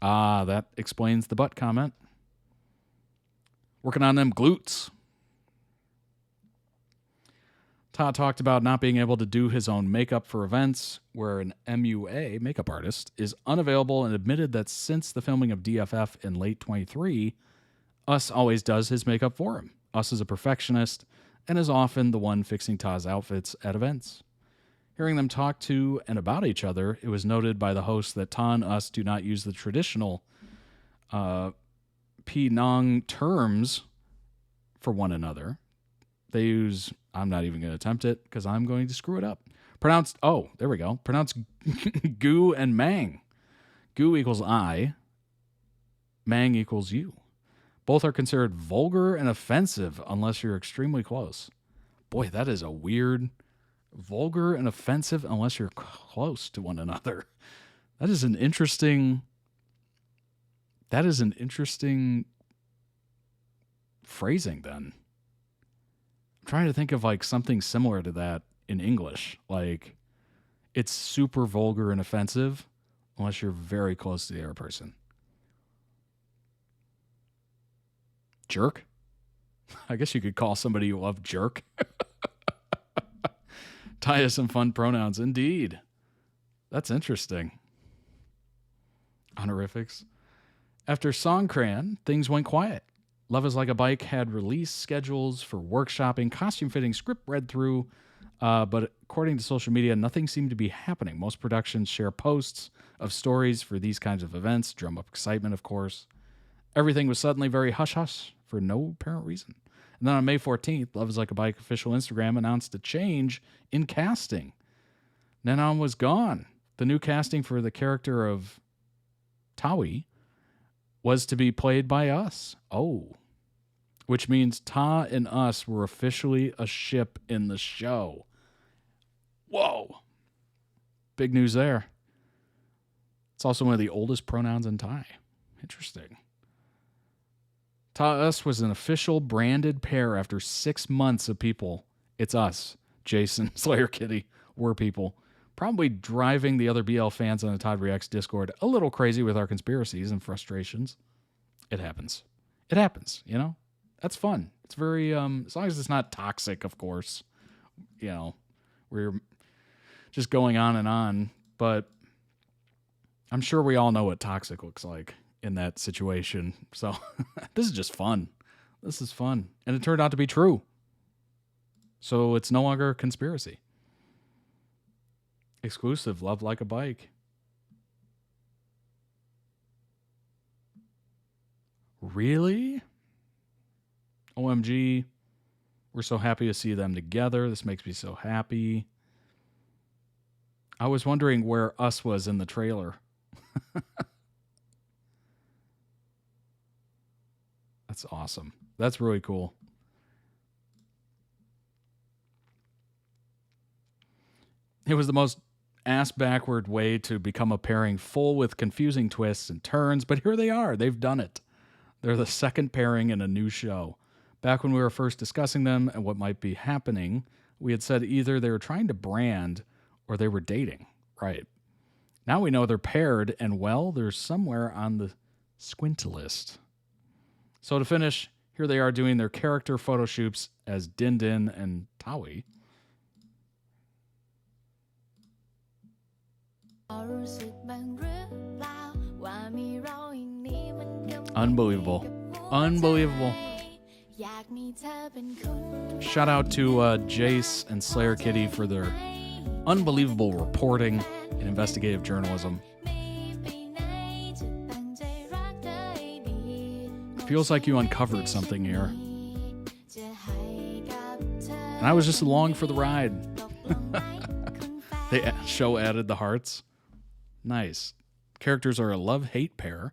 Ah, that explains the butt comment. Working on them glutes. Ta talked about not being able to do his own makeup for events, where an MUA, makeup artist, is unavailable, and admitted that since the filming of DFF in late 23, Us always does his makeup for him. Us is a perfectionist and is often the one fixing Ta's outfits at events. Hearing them talk to and about each other, it was noted by the host that Ta and Us do not use the traditional Penang terms for one another. They use, I'm not even going to attempt it because I'm going to screw it up. Pronounced goo and mang. Goo equals I, mang equals you. Both are considered vulgar and offensive unless you're extremely close. Boy, that is a weird... Vulgar and offensive unless you're close to one another. That is an interesting phrasing then. I'm trying to think of like something similar to that in English. Like, it's super vulgar and offensive unless you're very close to the other person. Jerk? I guess you could call somebody you love jerk. Tie us some fun pronouns. Indeed. That's interesting. Honorifics. After Songkran, things went quiet. Love is Like a Bike had release schedules for workshopping, costume fitting, script read through, but according to social media, nothing seemed to be happening. Most productions share posts of stories for these kinds of events, drum up excitement, of course. Everything was suddenly very hush-hush for no apparent reason. And then on May 14th, Love is Like a Bike official Instagram announced a change in casting. Nanon was gone. The new casting for the character of Taui was to be played by Us. Oh. which means Ta and us were officially a ship in the show. Whoa. Big news there. It's also one of the oldest pronouns in Thai. Interesting. TaUs was an official branded pair after 6 months of people. It's us, Jason, Slayer Kitty, we're people. Probably driving the other BL fans on the Todd Reacts Discord a little crazy with our conspiracies and frustrations. It happens. It happens, you know? That's fun. It's very, as long as it's not toxic, of course. You know, we're just going on, but I'm sure we all know what toxic looks like in that situation. So this is just fun. This is fun. And it turned out to be true. So it's no longer a conspiracy. Exclusive, love like a bike. Really? OMG. We're so happy to see them together. This makes me so happy. I was wondering where us was in the trailer. That's awesome. That's really cool. It was the most ass-backward way to become a pairing full with confusing twists and turns, but here they are. They've done it. They're the second pairing in a new show. Back when we were first discussing them and what might be happening, we had said either they were trying to brand or they were dating. Right. Now we know they're paired, and well, they're somewhere on the squint list. So to finish, here they are doing their character photo shoots as Din Din and Taui. Unbelievable. Unbelievable. Shout out to Jace and Slayer Kitty for their unbelievable reporting and investigative journalism. Feels like you uncovered something here. And I was just along for the ride. The show added the hearts. Nice. Characters are a love-hate pair.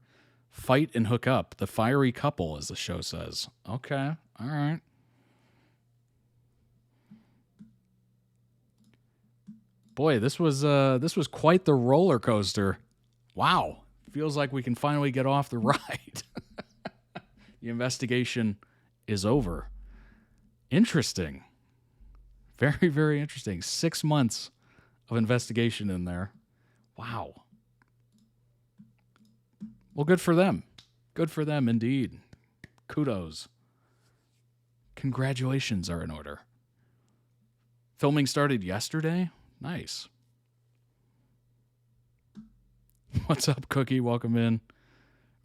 Fight and hook up. The fiery couple, as the show says. Okay. All right. Boy, this was quite the roller coaster. Wow. Feels like we can finally get off the ride. The investigation is over. Interesting. Very, very interesting. 6 months of investigation in there. Wow. Well, good for them. Good for them, indeed. Kudos. Congratulations are in order. Filming started yesterday? Nice. What's up, Cookie? Welcome in.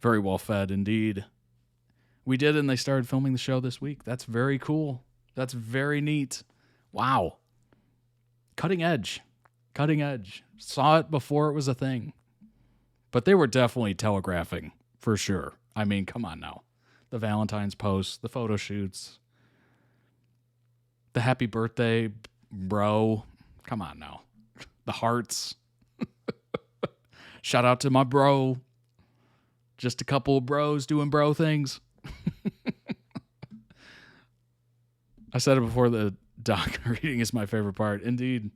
Very well fed, indeed. We did, and they started filming the show this week. That's very cool. That's very neat. Wow. Cutting edge. Cutting edge. Saw it before it was a thing. But they were definitely telegraphing, for sure. I mean, come on now. The Valentine's posts, the photo shoots, the happy birthday, bro. Come on now. The hearts. Shout out to my bro. Just a couple of bros doing bro things. I said it before, the doc reading is my favorite part. Indeed.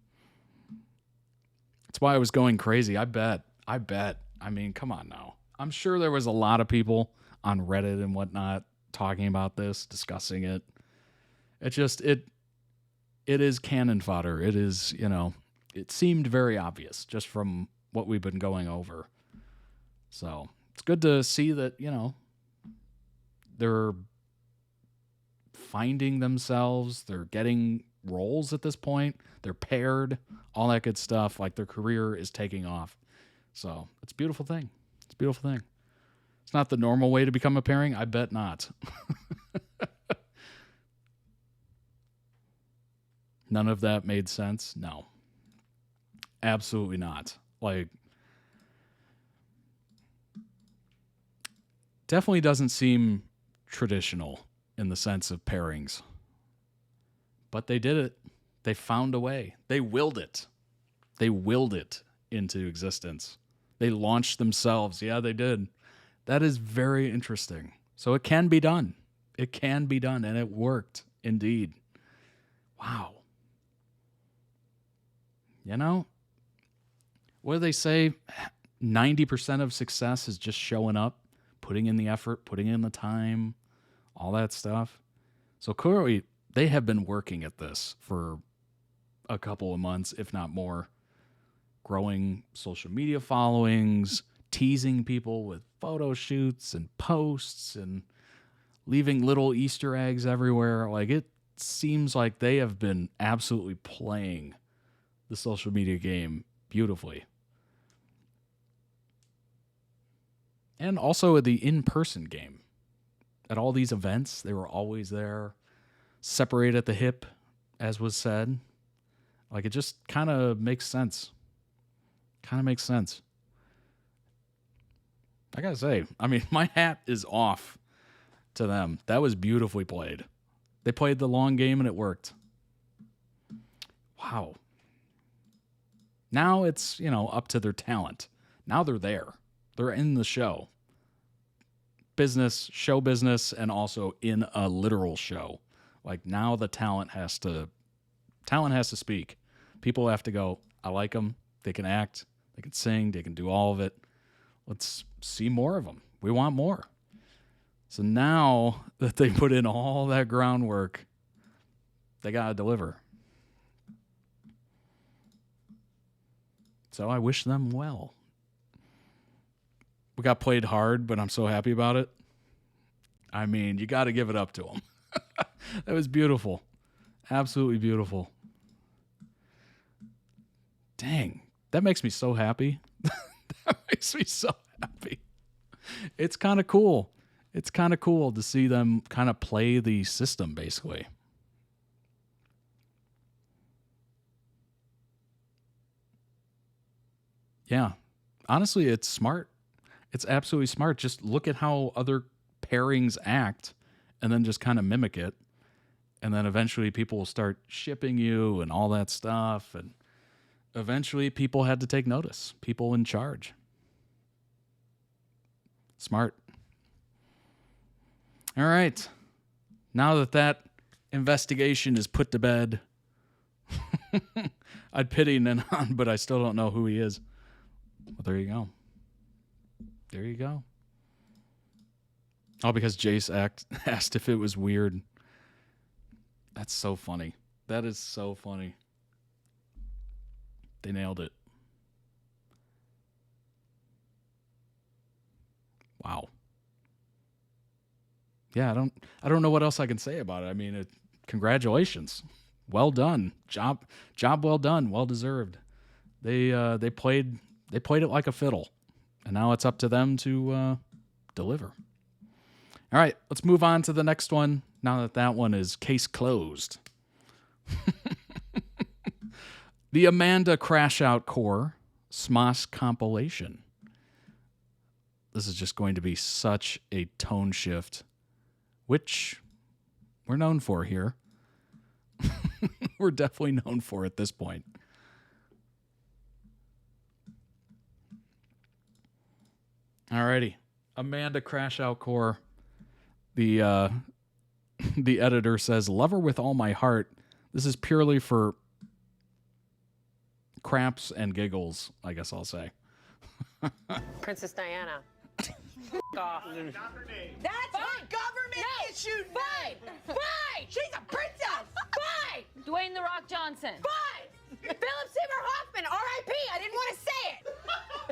That's why I was going crazy. I bet. I mean, come on now. I'm sure there was a lot of people on Reddit and whatnot talking about this, discussing it. It is cannon fodder. It is, it seemed very obvious just from what we've been going over. So it's good to see that, they're finding themselves. They're getting roles at this point. They're paired, all that good stuff. Like their career is taking off. So it's a beautiful thing. It's a beautiful thing. It's not the normal way to become a pairing. I bet not. None of that made sense. No, absolutely not. Like, definitely doesn't seem traditional in the sense of pairings. But they did it. They found a way. They willed it. They willed it into existence. They launched themselves. Yeah, they did. That is very interesting. So it can be done. It can be done, and it worked, indeed. Wow. You know, what do they say? 90% of success is just showing up, putting in the effort, putting in the time, all that stuff. So clearly, they have been working at this for a couple of months, if not more, growing social media followings, teasing people with photo shoots and posts and leaving little Easter eggs everywhere. Like, it seems like they have been absolutely playing the social media game beautifully. And also the in-person game. At all these events, they were always there, separated at the hip, as was said. Like, it just kind of makes sense. Kind of makes sense. I gotta say, I mean, my hat is off to them. That was beautifully played. They played the long game and it worked. Wow. Now it's, up to their talent. Now they're there. They're in the show. Business, show business, and also in a literal show. Like, now the talent has to speak. People have to go, I like them. They can act. They can sing. They can do all of it. Let's see more of them. We want more. So now that they put in all that groundwork, they got to deliver. So I wish them well. We got played hard, but I'm so happy about it. I mean, you got to give it up to them. That was beautiful. Absolutely beautiful. Dang, that makes me so happy. That makes me so happy. It's kind of cool. It's kind of cool to see them kind of play the system, basically. Yeah. Honestly, it's smart. It's absolutely smart. Just look at how other pairings act and then just kind of mimic it. And then eventually people will start shipping you and all that stuff. And eventually people had to take notice. People in charge. Smart. All right. Now that that investigation is put to bed, I'd pity Nanan, but I still don't know who he is. Well, there you go. There you go. All because Jace asked if it was weird. That's so funny. That is so funny. They nailed it. Wow. Yeah, I don't know what else I can say about it. I mean, congratulations. Well done. Job well done. Well deserved. They played it like a fiddle. And now it's up to them to deliver. All right, let's move on to the next one. Now that one is case closed. The Amanda Crash Out Core Smosh compilation. This is just going to be such a tone shift, which we're known for here. We're definitely known for at this point. Alrighty. Amanda Crash Out Core. The editor says, love her with all my heart. This is purely for craps and giggles, I guess I'll say. Princess Diana. Off. That's a government issue. Fine. Fine. She's a princess. Fine. Dwayne The Rock Johnson. Fine. Philip Seymour Hoffman, R.I.P. I didn't want to say it.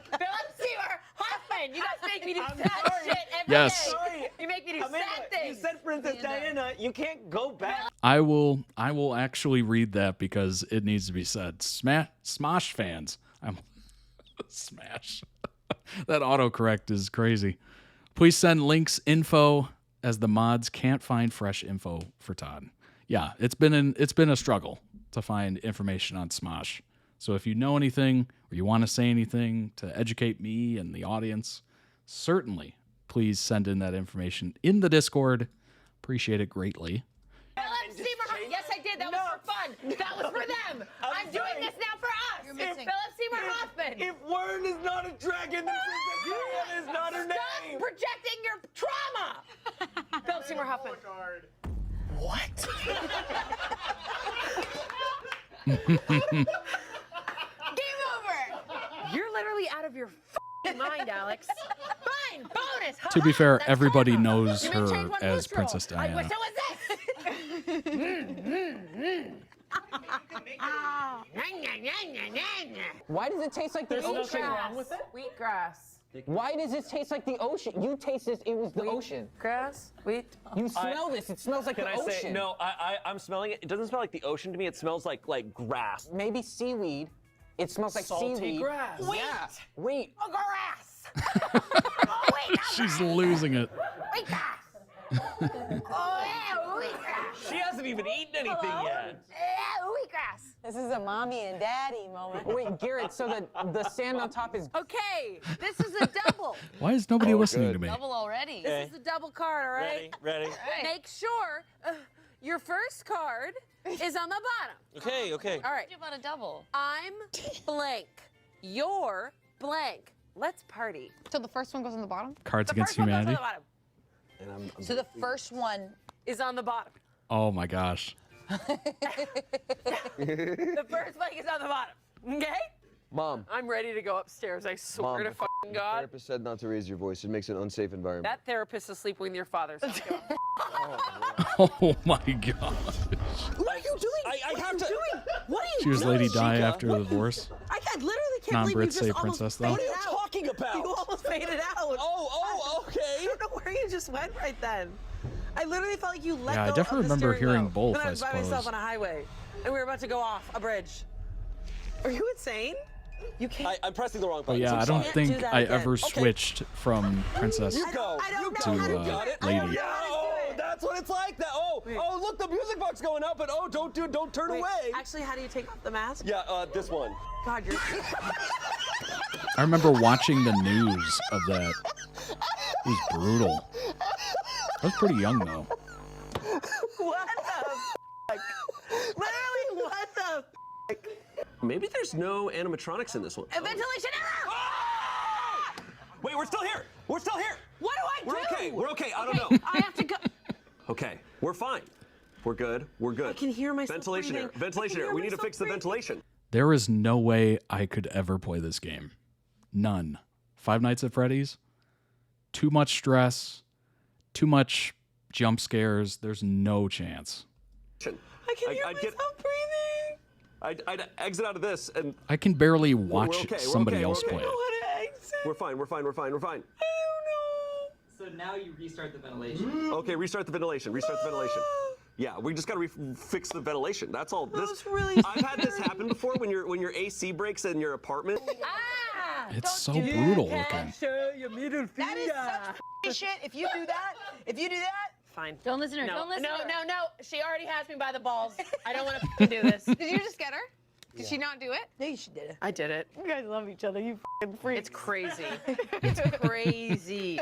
Philip Seymour Hoffman. You guys make me do sad shit every Yes. day. You make me do sad things. You said Princess Diana. You can't go back. I will actually read that because it needs to be said. Smosh fans. Smash. That autocorrect is crazy. Please send links info as the mods can't find fresh info for Todd. Yeah, it's been a struggle to find information on Smosh. So if you know anything or you want to say anything to educate me and the audience, certainly please send in that information in the Discord. Appreciate it greatly. Philip Seymour. Yes, I did. That was for fun. That was for them. I'm doing this now for us. Philip Seymour Hoffman. If Wern is not a dragon, then Princess Diana is not her name. Stop projecting your trauma. Philip Philip Seymour Hoffman. What? Game over. You're literally out of your mind, Alex. Fine, bonus. To be fair, everybody knows her as Princess Diana. Wait, so what's this? Why does it taste like the ocean? Nothing wrong with it. Wheatgrass. Why does this taste like the ocean? You taste this, it was the ocean. Grass? Wheat? You smell this, it smells like Can the I ocean. say, no, I'm smelling it. It doesn't smell like the ocean to me. It smells like grass. Maybe seaweed. It smells like Salty seaweed. grass. Wheat. Yeah. Wait. Oh, grass. She's losing it. Wheatgrass. Oh, yeah, wheatgrass. She hasn't even eaten anything yet. Yeah, wheatgrass. This is a mommy and daddy moment. Wait, Garrett, so the sand on top is... Okay, this is a double. Why is nobody listening to me? Double already. This is a double card, all right? Ready. Make sure your first card is on the bottom. Okay. All right. What about a double? I'm blank. You're blank. Let's party. So the first one goes on the bottom? Cards The Against first one goes on Humanity. the bottom. So the first one is on the bottom. Oh my gosh. The first blank is on the bottom. Okay? Mom. I'm ready to go upstairs. I swear Mom, to fucking the God. therapist said not to raise your voice. It makes an unsafe environment. That therapist is sleeping with your father. So Oh my gosh. what are you doing? I have to. What are you She was doing? Lady Di after the divorce. I literally can't believe you Non-Brits just say almost princess, faded though. What are you out. talking about? You almost faded out. Oh, okay. I don't know where you just went right then. I literally felt like you let Yeah, I go definitely of the remember steering hearing wheel both, when I I was by myself suppose. on a highway, and we were about to go off a bridge. Are you insane? You can't. I'm pressing the wrong But button. yeah, so I I'm don't sorry. think do that I again. ever switched from princess You go. to lady. Oh, that's what it's like. That. Oh, look, the music box going up, but don't turn Wait, away. Actually, how do you take off the mask? Yeah, this one. God, you're. I remember watching the news of that. It was brutal. I was pretty young though. What the fuck? Literally, what the fuck? Maybe there's no animatronics in this one. A ventilation error! Wait, we're still here. We're still here. What do I do? We're okay. We're okay. I don't know. I have to go. Okay, we're fine. We're good. We're good. I can hear myself Ventilation breathing. air. Ventilation I can air. hear We need to myself fix the breathing. ventilation. There is no way I could ever play this game. None. Five Nights at Freddy's. Too much stress. Too much jump scares. There's no chance. I can hear myself breathing. I'd exit out of this and I can barely we're watch okay, we're somebody okay, we're else okay. play it. We're fine. We're fine. We're fine. We're fine. So now you restart the ventilation. Okay, restart the ventilation. Restart the ventilation. Yeah, we just gotta fix the ventilation. That's all. This really I've had this happen before when your AC breaks in your apartment. It's so brutal looking. Show your middle finger. That is such shit. If you do that, Fine. Don't listen to her. No, Don't listen no, to her. no, no. She already has me by the balls. I don't want to do this. Did you just get her? Did she not do it? No, she did it. I did it. You guys love each other. You freak. It's crazy. It's crazy.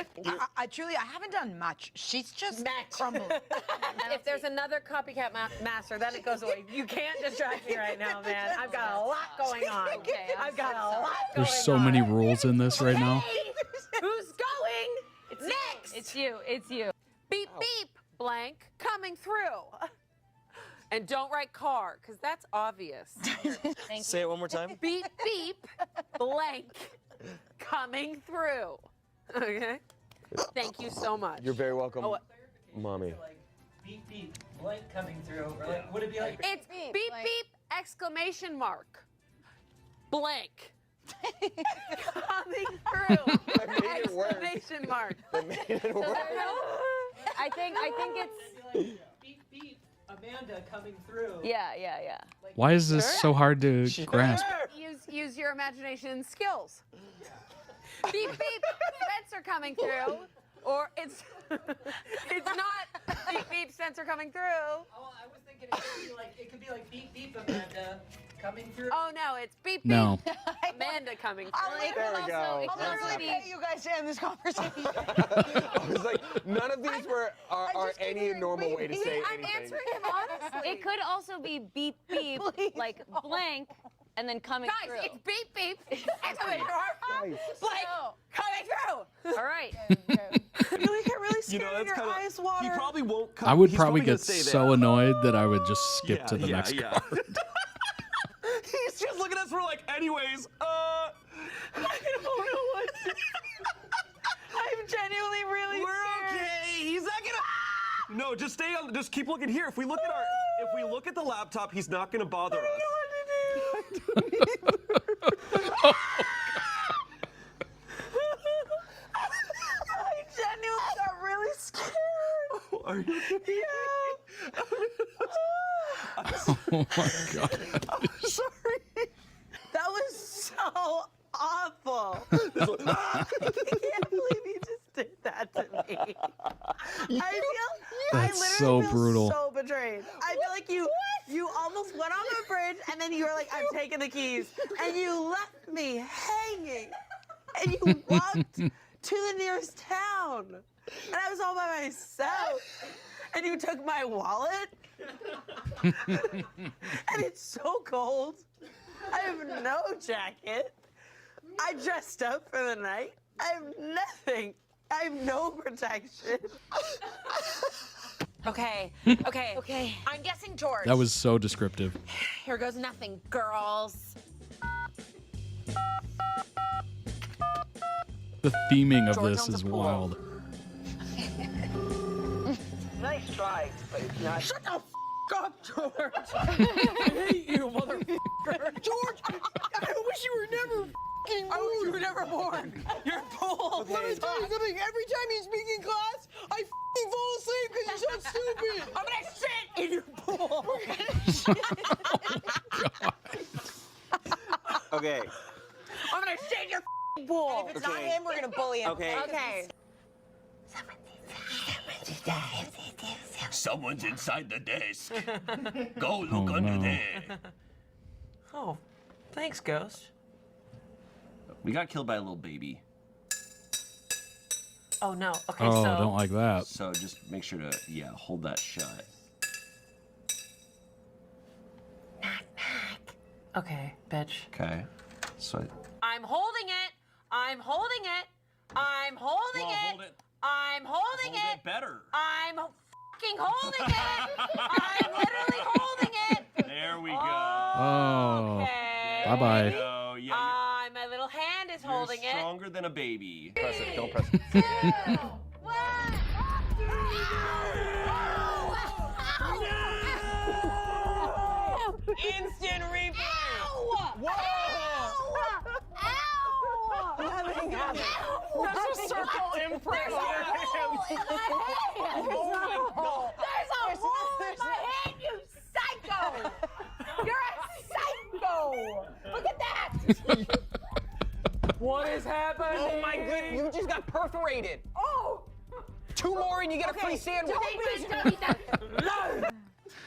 I truly, I haven't done much. She's just crumbled. If there's another copycat master, then it goes away. You can't distract me right now, man. I've got a lot going on. Okay, I've got a lot going There's so many rules in this right now. Who's going next? It's you. It's you. Beep, beep, blank, coming through. And don't write car, because that's obvious. Thank Say it one more time. Beep, beep, blank, coming through. Okay? Thank you so much. You're very welcome, Oh, Mommy. Beep beep, blank coming through. Or like, would it be like? It's beep, beep, exclamation mark, blank. Coming through. Exclamation mark. I think it's. Beep beep, Amanda coming through. Yeah. Why is this so hard to grasp? Use your imagination and skills. Beep beep, Spencer coming through, or it's not beep beep Spencer coming through. Oh, I was thinking it could be like beep beep, Amanda coming through. Oh no, it's beep beep. No. Amanda coming I'll through. There we go. I'll literally pay you guys to end this conversation. I was like, none of these are any normal way to say I'm anything. answering him honestly. It could also be beep beep, like blank, and then coming through. Guys, it's beep beep. Exclamation mark. Blake, coming through. All right. You get really scared your eyes water. He probably won't come. I would he's probably gonna get stay so there. annoyed that I would just skip to the next yeah. card. He's just looking at us. We're like, anyways, I don't know what to I'm genuinely really we're scared. okay. He's not gonna. No, just stay on. Just keep looking here. If we look at the laptop, he's not gonna bother us. I genuinely got really scared. Are you? Yeah. Oh my god. I'm sorry. That was so awful. I can't believe you just did that to me. I That's literally so feel brutal. so betrayed. I feel like you almost went on the bridge and then you were like, I'm taking the keys. And you left me hanging. And you walked to the nearest town. And I was all by myself. And you took my wallet. And it's so cold. I have no jacket. I dressed up for the night. I have nothing. I have no protection. Okay. I'm guessing George. That was so descriptive. Here goes nothing, girls. The theming of George this owns a is pool. wild. Nice try, but it's not. Shut the f up, George. I hate you, motherfucker. George, I wish you were never f***ing born. I wish you were never born. You're full. Let me tell you something. Every time you speak in class, I f***ing fall asleep because you're so stupid. I'm gonna shit in your pool. Okay. I'm gonna shit in your pool. If it's not him, we're gonna bully him. Okay. Someone's inside the desk. Go look Oh, under no. there. Oh, thanks, Ghost. We got killed by a little baby. Oh no. Okay, Oh, so don't like that. So just make sure to hold that shut. okay, bitch. Okay. So I'm holding it. I'm holding it. I'm holding Well, it. hold it. I'm holding Hold it. it better. I'm fucking holding it. I'm literally holding it. There we go. Oh. Okay. Bye-bye. So yeah, My little hand is you're holding it. stronger than a baby. Press it. Don't press it. Instant replay. Whoa! Nothing happened. There's a circle imprint on your hand. Oh my God. There's a hole in my hand, you psycho! You're a psycho! Look at that! What is happening? Oh my goodness, you just got perforated. Oh! 2 more and you get a free sandwich. Don't eat that.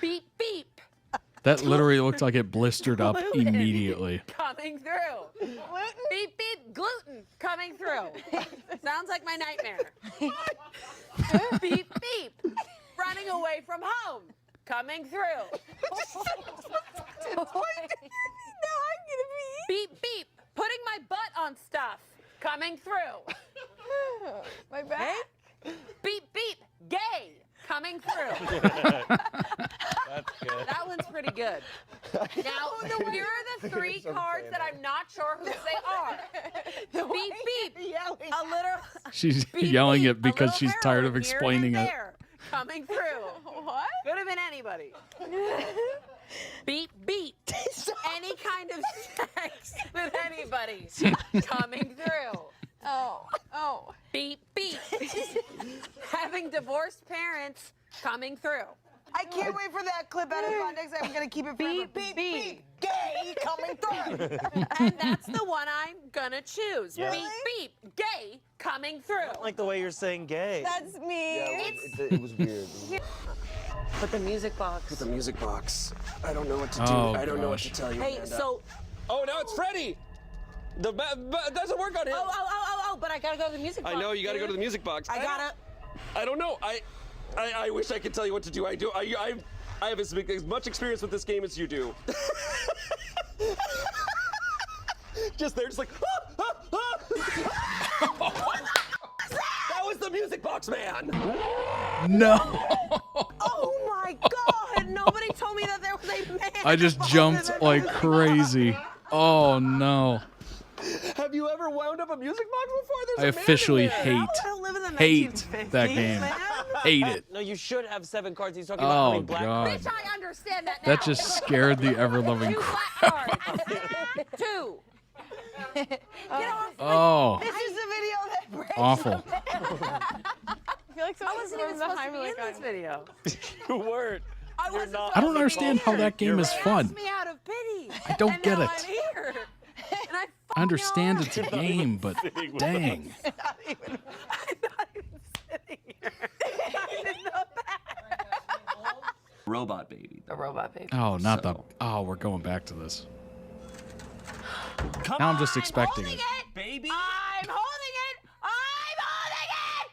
Beep, beep. That literally looked like it blistered up immediately. Coming through. Beep, beep, gluten coming through. Sounds like my nightmare. Beep, beep. Running away from home. Coming through. Now I'm gonna be. Beep, beep. Putting my butt on stuff. Coming through. My back. Beep, beep. Gay. Coming through. That's good. That one's pretty good. Now, here are the 3 cards that I'm not sure who they are. Beep, beep. A little. She's beep, yelling beep. it because A little she's tired of heroin here explaining and it. there. Coming through. What? Could have been anybody. Beep, beep. Any kind of sex with anybody. Coming through. Oh. Beep, beep. Having divorced parents coming through. I can't wait for that clip out of context. I'm gonna keep it forever. Beep, beep, beep. Gay coming through. And that's the one I'm gonna choose. Yeah. Beep, beep. Gay coming through. I like the way you're saying gay. That's me. Yeah, it was weird. Put the music box. Put the music box. I don't know what to do. Oh, I don't know what gosh. to tell you. Hey, Amanda. so. Oh, now it's Freddy. It doesn't work on him. Oh, but I gotta go to the music box. I know you got to go to dude. the music box. I gotta. I don't know. I wish I could tell you what to do. I have as much experience with this game as you do. just there, just like, that was the music box man. No. Oh my God! Nobody told me that there was a man. I just jumped like crazy. Oh no. Have you ever wound up a music box before? There's I a man officially in there. hate that game. Hate it. No, you should have 7 cards. He's talking Oh, about how many black God. cards. Bitch, I understand that now. That just scared the ever-loving crap. 2. Get off. Oh. This is the video that breaks. Awful. I feel like I wasn't even supposed to be in this video. You weren't. I wasn't. I don't understand how that game is fun. Me out of pity. I don't And get now it. I'm here. And I I understand it's a game, but dang. I'm not even sitting here. I'm in the back. Robot baby. The robot baby. Oh, not the. Oh, we're going back to this. Now I'm just expecting it. Baby. I'm holding it. I'm holding it.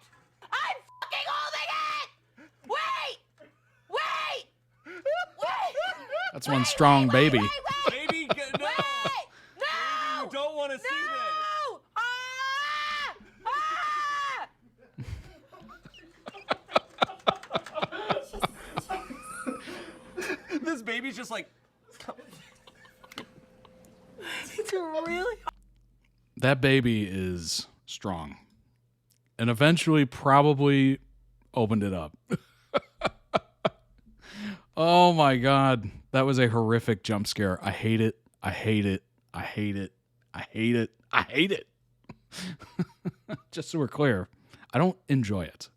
I'm fucking holding it. Wait. That's one strong baby. Baby, no. No. You don't want to see No. this. This baby's just like. It's really. That baby is strong. And eventually probably opened it up. Oh my God. That was a horrific jump scare. I hate it. I hate it. I hate it. I hate it. I hate it. Just so we're clear, I don't enjoy it.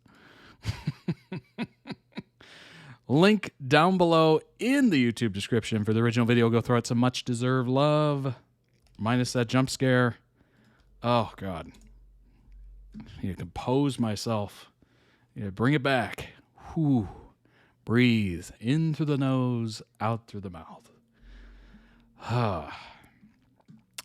Link down below in the YouTube description for the original video. Go throw it some much deserved love. Minus that jump scare. Oh, God. I need to compose myself. Yeah, bring it back. Whew. Breathe in through the nose, out through the mouth.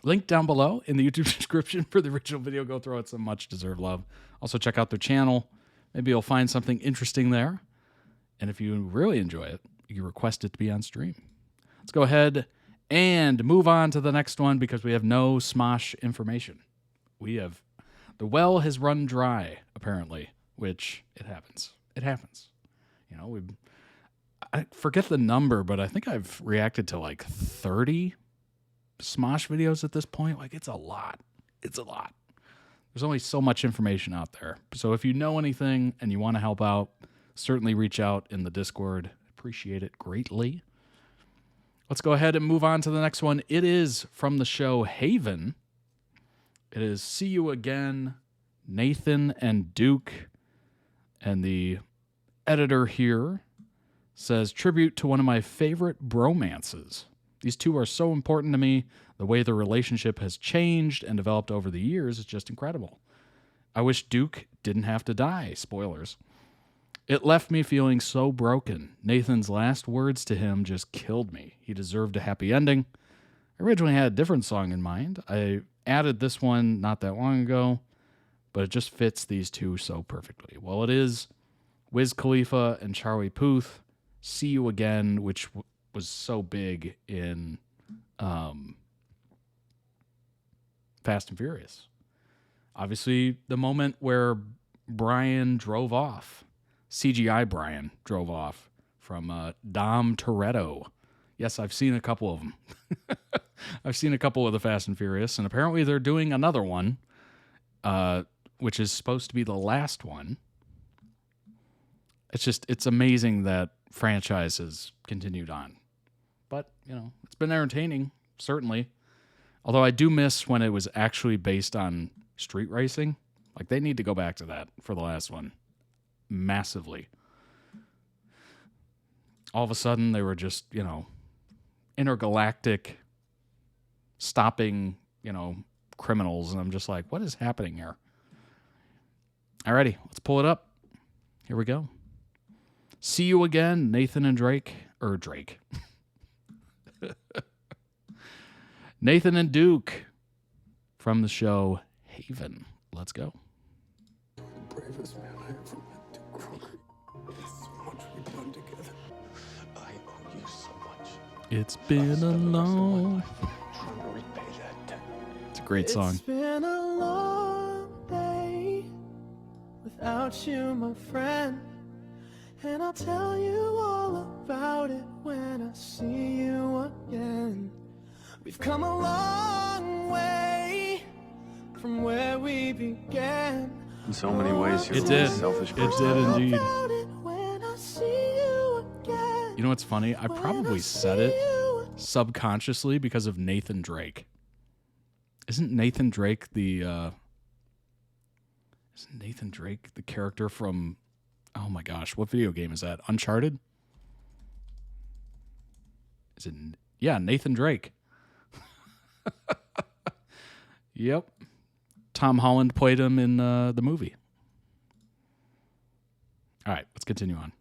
Link down below in the YouTube description for the original video. Go throw it some much deserved love. Also, check out their channel. Maybe you'll find something interesting there. And if you really enjoy it, you can request it to be on stream. Let's go ahead and move on to the next one because we have no Smosh information. The well has run dry, apparently, which it happens. It happens. You know, I forget the number, but I think I've reacted to like 30 Smosh videos at this point. Like, it's a lot. It's a lot. There's only so much information out there. So if you know anything and you want to help out, certainly reach out in the Discord. Appreciate it greatly. Let's go ahead and move on to the next one. It is from the show Haven. It is See You Again, Nathan and Duke. And the editor here says, tribute to one of my favorite bromances. These two are so important to me. The way the relationship has changed and developed over the years is just incredible. I wish Duke didn't have to die. Spoilers. It left me feeling so broken. Nathan's last words to him just killed me. He deserved a happy ending. I originally had a different song in mind. I added this one not that long ago, but it just fits these two so perfectly. Well, it is Wiz Khalifa and Charlie Puth, See You Again, which was so big in Fast and Furious. Obviously, the moment where Brian drove off, CGI Brian drove off from Dom Toretto. Yes, I've seen a couple of them. I've seen a couple of the Fast and Furious, and apparently they're doing another one, which is supposed to be the last one. It's amazing that franchise has continued on. But, you know, it's been entertaining, certainly. Although I do miss when it was actually based on street racing. Like, they need to go back to that for the last one. Massively. All of a sudden, they were just, you know, intergalactic, stopping, you know, criminals. And I'm just like, what is happening here? Alrighty, let's pull it up. Here we go. See You Again, Nathan and Drake. Nathan and Duke from the show Haven. Let's go. Bravest man I ever met, Duke Crocker. So much we've done together. I owe you so much. It's been a long... Trying to repay It's a great song. It's been a long day without you, my friend. And I'll tell you all about it when I see you again. We've come a long way from where we began. In so many ways, you're It a did. selfish It person. did indeed. When I see you again. You know what's funny? I probably said it subconsciously because of Nathan Drake. Isn't Nathan Drake the character from, oh my gosh, what video game is that? Uncharted? Is it? Yeah, Nathan Drake. Yep. Tom Holland played him in the movie. All right, let's continue on.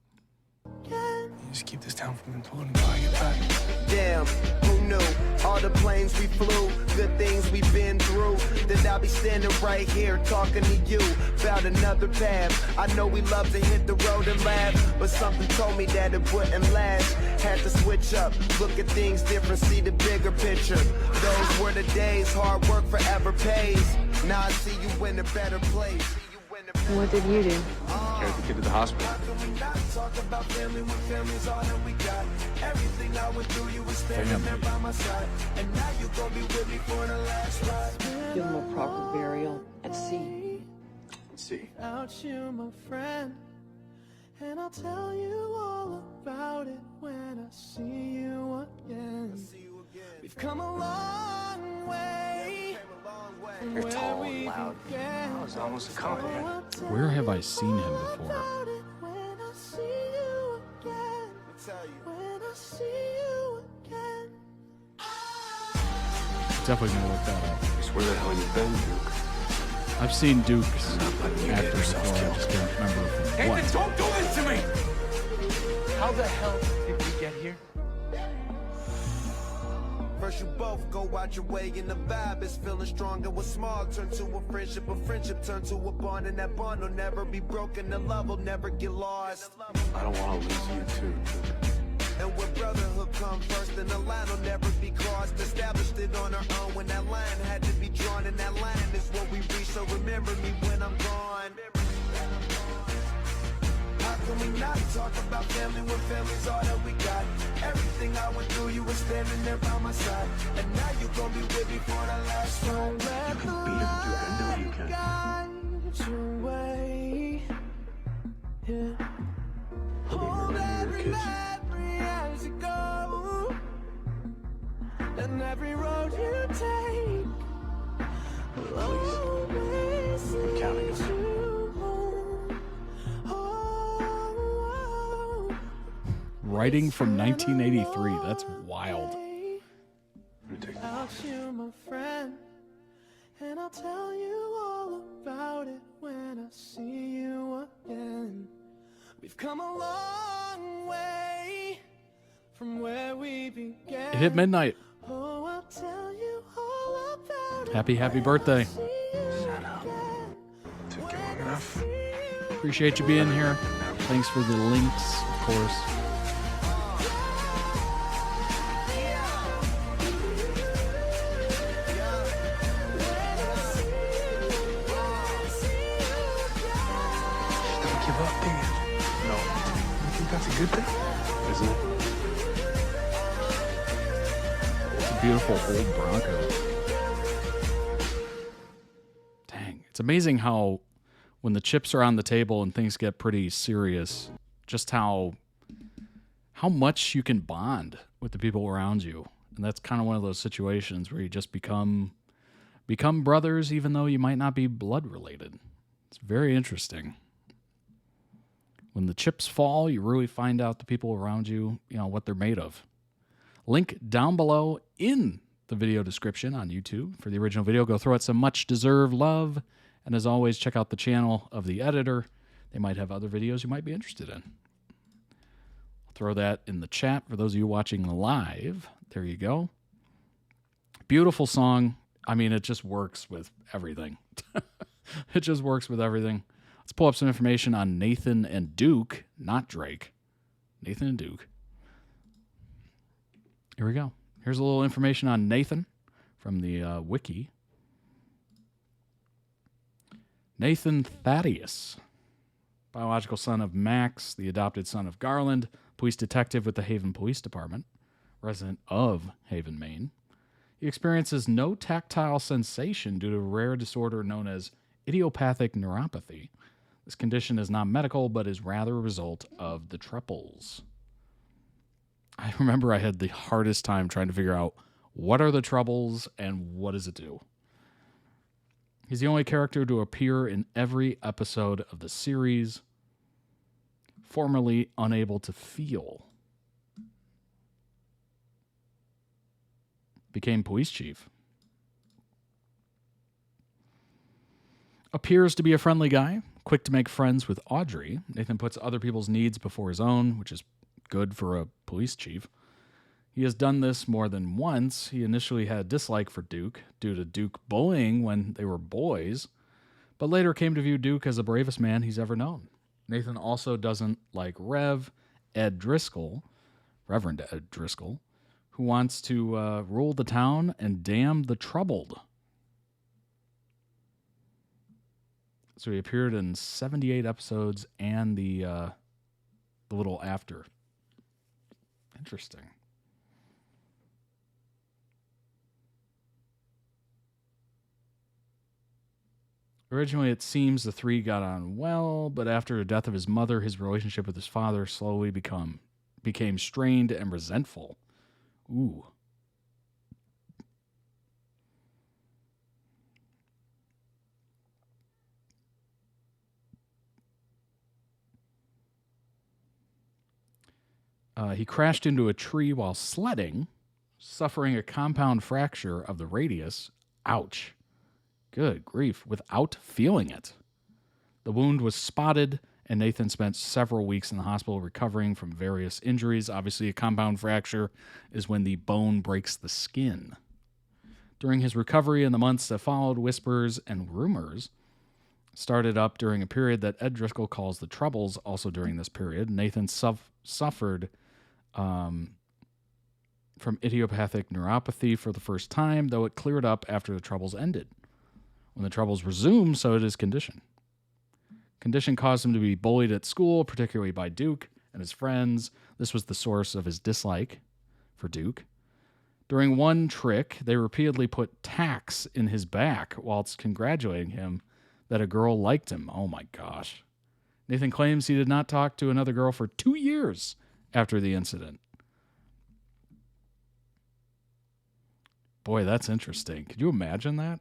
Just keep this town from imploding until I get back. Damn, who knew? All the planes we flew, good things we've been through. That I'll be standing right here talking to you about another path. I know we love to hit the road and laugh, but something told me that it wouldn't last. Had to switch up, look at things different, see the bigger picture. Those were the days, hard work forever pays. Now I see you in a better place. What did you do? Carried the kid to the hospital. Give him a proper burial at sea. See. Without you, my friend. And I'll tell you all about it when I see you again. We've come a long way. You're tall and loud. That was almost a compliment. Where have I seen him before? Definitely gonna look that up. Just where the hell you been, Duke? I've seen Duke's actors before. I just can't remember from what. Don't do this to me! How the hell did we get here? First you both go out your way and the vibe is feeling strong, and what's small turn to a friendship turn to a bond, and that bond will never be broken, the love will never get lost. I don't want to lose you too. And when brotherhood come first, then the line will never be crossed. Established it on our own when that line had to be drawn, and that line is what we reach, so remember me when I'm gone. How can we not talk about family when family's all that we got? Everything I went through, you were standing there by my side, and now you gon' be with me for the last one. You can beat him, Duke. I know you can. Guide your way, yeah. Hold every memory as you go, and every road you take will always lead you home. Oh, Writing from 1983. That's wild. without you, my friend, and I'll tell you all about it when I see you again. We've come a long way from where we began. It hit midnight. Oh, I'll tell you all about it. Happy birthday. Shut up. Took you long enough. Appreciate you being here. Thanks for the links, of course. Don't give up, do you? No. You think that's a good thing? Isn't it? It's a beautiful old Bronco. Dang. It's amazing how when the chips are on the table and things get pretty serious, just how much you can bond with the people around you. And that's kind of one of those situations where you just become brothers even though you might not be blood related. It's very interesting. When the chips fall, you really find out the people around you, what they're made of. Link down below in the video description on YouTube for the original video. Go throw it some much-deserved love. And as always, check out the channel of the editor. They might have other videos you might be interested in. I'll throw that in the chat for those of you watching live. There you go. Beautiful song. I mean, it just works with everything. It just works with everything. Let's pull up some information on Nathan and Duke, not Drake. Nathan and Duke. Here we go. Here's a little information on Nathan from the wiki. Nathan Thaddeus, biological son of Max, the adopted son of Garland, police detective with the Haven Police Department, resident of Haven, Maine. He experiences no tactile sensation due to a rare disorder known as idiopathic neuropathy. This condition is not medical, but is rather a result of the triples. I remember I had the hardest time trying to figure out what are the troubles and what does it do. He's the only character to appear in every episode of the series, formerly unable to feel. Became police chief. Appears to be a friendly guy, quick to make friends with Audrey. Nathan puts other people's needs before his own, which is good for a police chief. He has done this more than once. He initially had a dislike for Duke due to Duke bullying when they were boys, but later came to view Duke as the bravest man he's ever known. Nathan also doesn't like Reverend Ed Driscoll, who wants to rule the town and damn the troubled. So he appeared in 78 episodes and the little after. Interesting. Originally, it seems the three got on well, but after the death of his mother, his relationship with his father slowly became strained and resentful. Ooh. He crashed into a tree while sledding, suffering a compound fracture of the radius. Ouch. Good grief, without feeling it. The wound was spotted, and Nathan spent several weeks in the hospital recovering from various injuries. Obviously, a compound fracture is when the bone breaks the skin. During his recovery in the months that followed, whispers and rumors started up during a period that Ed Driscoll calls the Troubles. Also during this period, Nathan suffered from idiopathic neuropathy for the first time, though it cleared up after the Troubles ended. When the Troubles resumed, so did his condition. Condition caused him to be bullied at school, particularly by Duke and his friends. This was the source of his dislike for Duke. During one trick, they repeatedly put tacks in his back whilst congratulating him that a girl liked him. Oh my gosh. Nathan claims he did not talk to another girl for 2 years after the incident. Boy, that's interesting. Could you imagine that?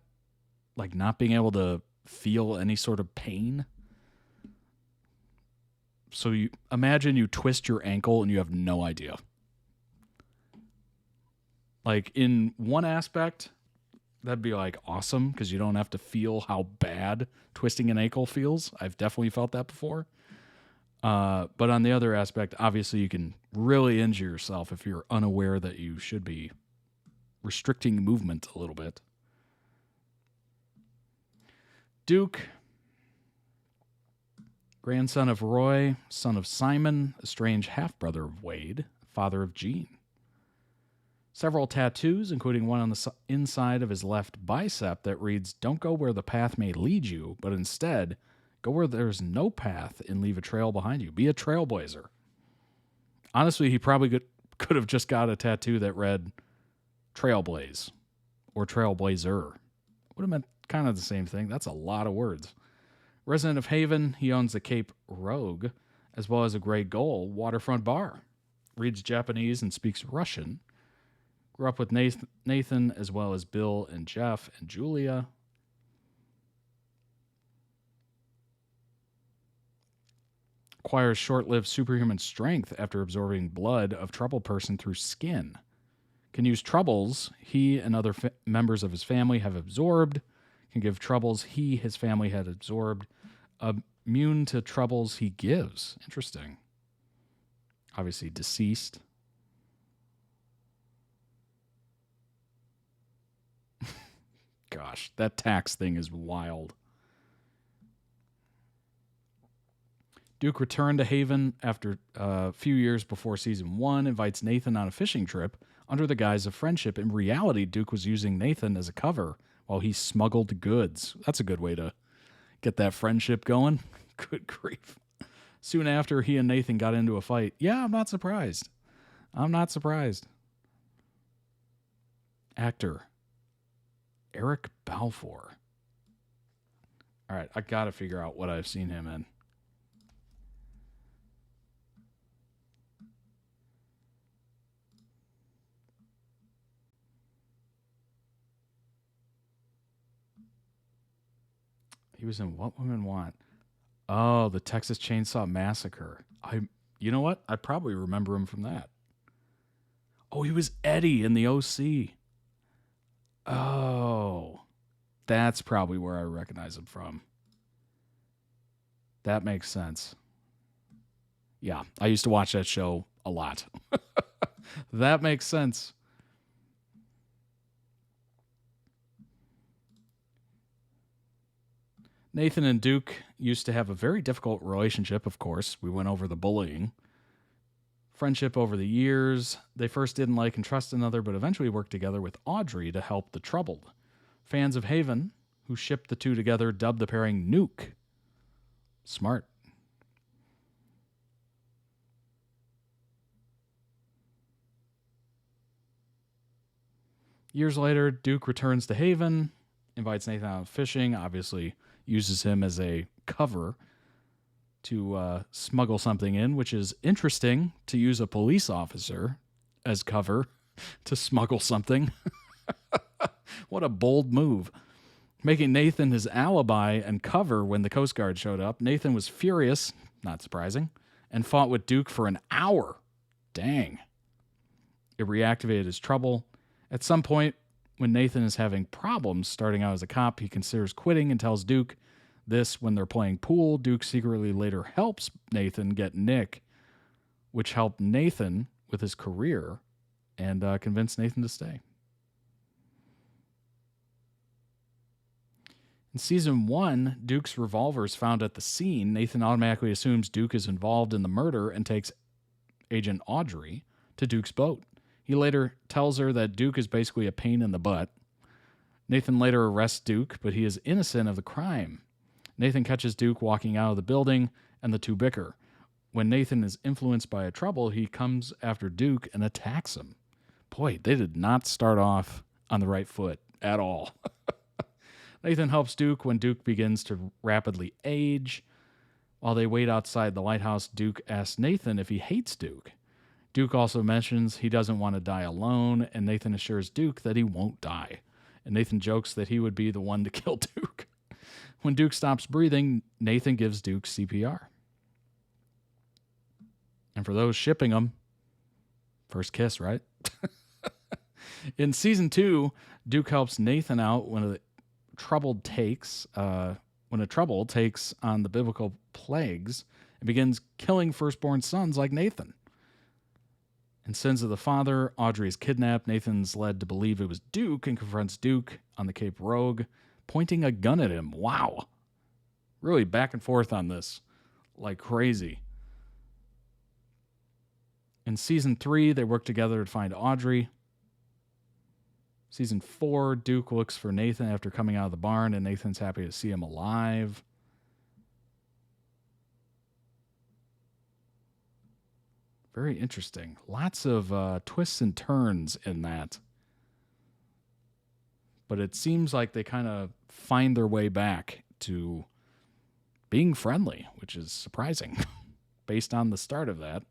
Like not being able to feel any sort of pain? So you imagine you twist your ankle and you have no idea. Like in one aspect, that'd be like awesome because you don't have to feel how bad twisting an ankle feels. I've definitely felt that before. But on the other aspect, obviously you can really injure yourself if you're unaware that you should be restricting movement a little bit. Duke, grandson of Roy, son of Simon, estranged half-brother of Wade, father of Jean. Several tattoos, including one on the inside of his left bicep that reads, "Don't go where the path may lead you, but instead, go where there's no path and leave a trail behind you. Be a trailblazer." Honestly, he probably could have just got a tattoo that read Trailblaze or Trailblazer. Would have meant kind of the same thing. That's a lot of words. Resident of Haven, he owns the Cape Rogue, as well as a Grey Gull waterfront bar. Reads Japanese and speaks Russian. Grew up with Nathan, as well as Bill and Jeff and Julia. Acquires short-lived superhuman strength after absorbing blood of troubled person through skin. Can use troubles he and other members of his family have absorbed. Can give troubles his family had absorbed. Immune to troubles he gives. Interesting. Obviously deceased. Gosh, that tax thing is wild. Duke returned to Haven after a few years before season 1, invites Nathan on a fishing trip Under the guise of friendship, in reality, Duke was using Nathan as a cover while he smuggled goods. That's a good way to get that friendship going. Good grief. Soon after, he and Nathan got into a fight. Yeah, I'm not surprised. I'm not surprised. Actor Eric Balfour. All right, I got to figure out what I've seen him in. He was in What Women Want. Oh, the Texas Chainsaw Massacre. You know what? I probably remember him from that. Oh, he was Eddie in the OC. Oh, that's probably where I recognize him from. That makes sense. Yeah, I used to watch that show a lot. That makes sense. Nathan and Duke used to have a very difficult relationship, of course. We went over the bullying. Friendship over the years. They first didn't like and trust another, but eventually worked together with Audrey to help the troubled. Fans of Haven, who shipped the two together, dubbed the pairing Nuke. Smart. Years later, Duke returns to Haven, invites Nathan out fishing, obviously uses him as a cover to smuggle something in, which is interesting to use a police officer as cover to smuggle something. What a bold move. Making Nathan his alibi and cover when the Coast Guard showed up. Nathan was furious, not surprising, and fought with Duke for an hour. Dang. It reactivated his trouble. At some point, when Nathan is having problems starting out as a cop, he considers quitting and tells Duke this when they're playing pool. Duke secretly later helps Nathan get Nick, which helped Nathan with his career and convinced Nathan to stay. In season 1, Duke's revolver is found at the scene. Nathan automatically assumes Duke is involved in the murder and takes Agent Audrey to Duke's boat. He later tells her that Duke is basically a pain in the butt. Nathan later arrests Duke, but he is innocent of the crime. Nathan catches Duke walking out of the building, and the two bicker. When Nathan is influenced by a trouble, he comes after Duke and attacks him. Boy, they did not start off on the right foot at all. Nathan helps Duke when Duke begins to rapidly age. While they wait outside the lighthouse, Duke asks Nathan if he hates Duke. Duke also mentions he doesn't want to die alone, and Nathan assures Duke that he won't die. And Nathan jokes that he would be the one to kill Duke. When Duke stops breathing, Nathan gives Duke CPR. And for those shipping them, first kiss, right? In season 2, Duke helps Nathan out when a trouble takes on the biblical plagues and begins killing firstborn sons like Nathan. In Sins of the Father, Audrey is kidnapped. Nathan's led to believe it was Duke and confronts Duke on the Cape Rogue, pointing a gun at him. Wow. Really back and forth on this like crazy. In season 3, they work together to find Audrey. Season 4, Duke looks for Nathan after coming out of the barn, and Nathan's happy to see him alive. Very interesting. Lots of twists and turns in that. But it seems like they kind of find their way back to being friendly, which is surprising based on the start of that.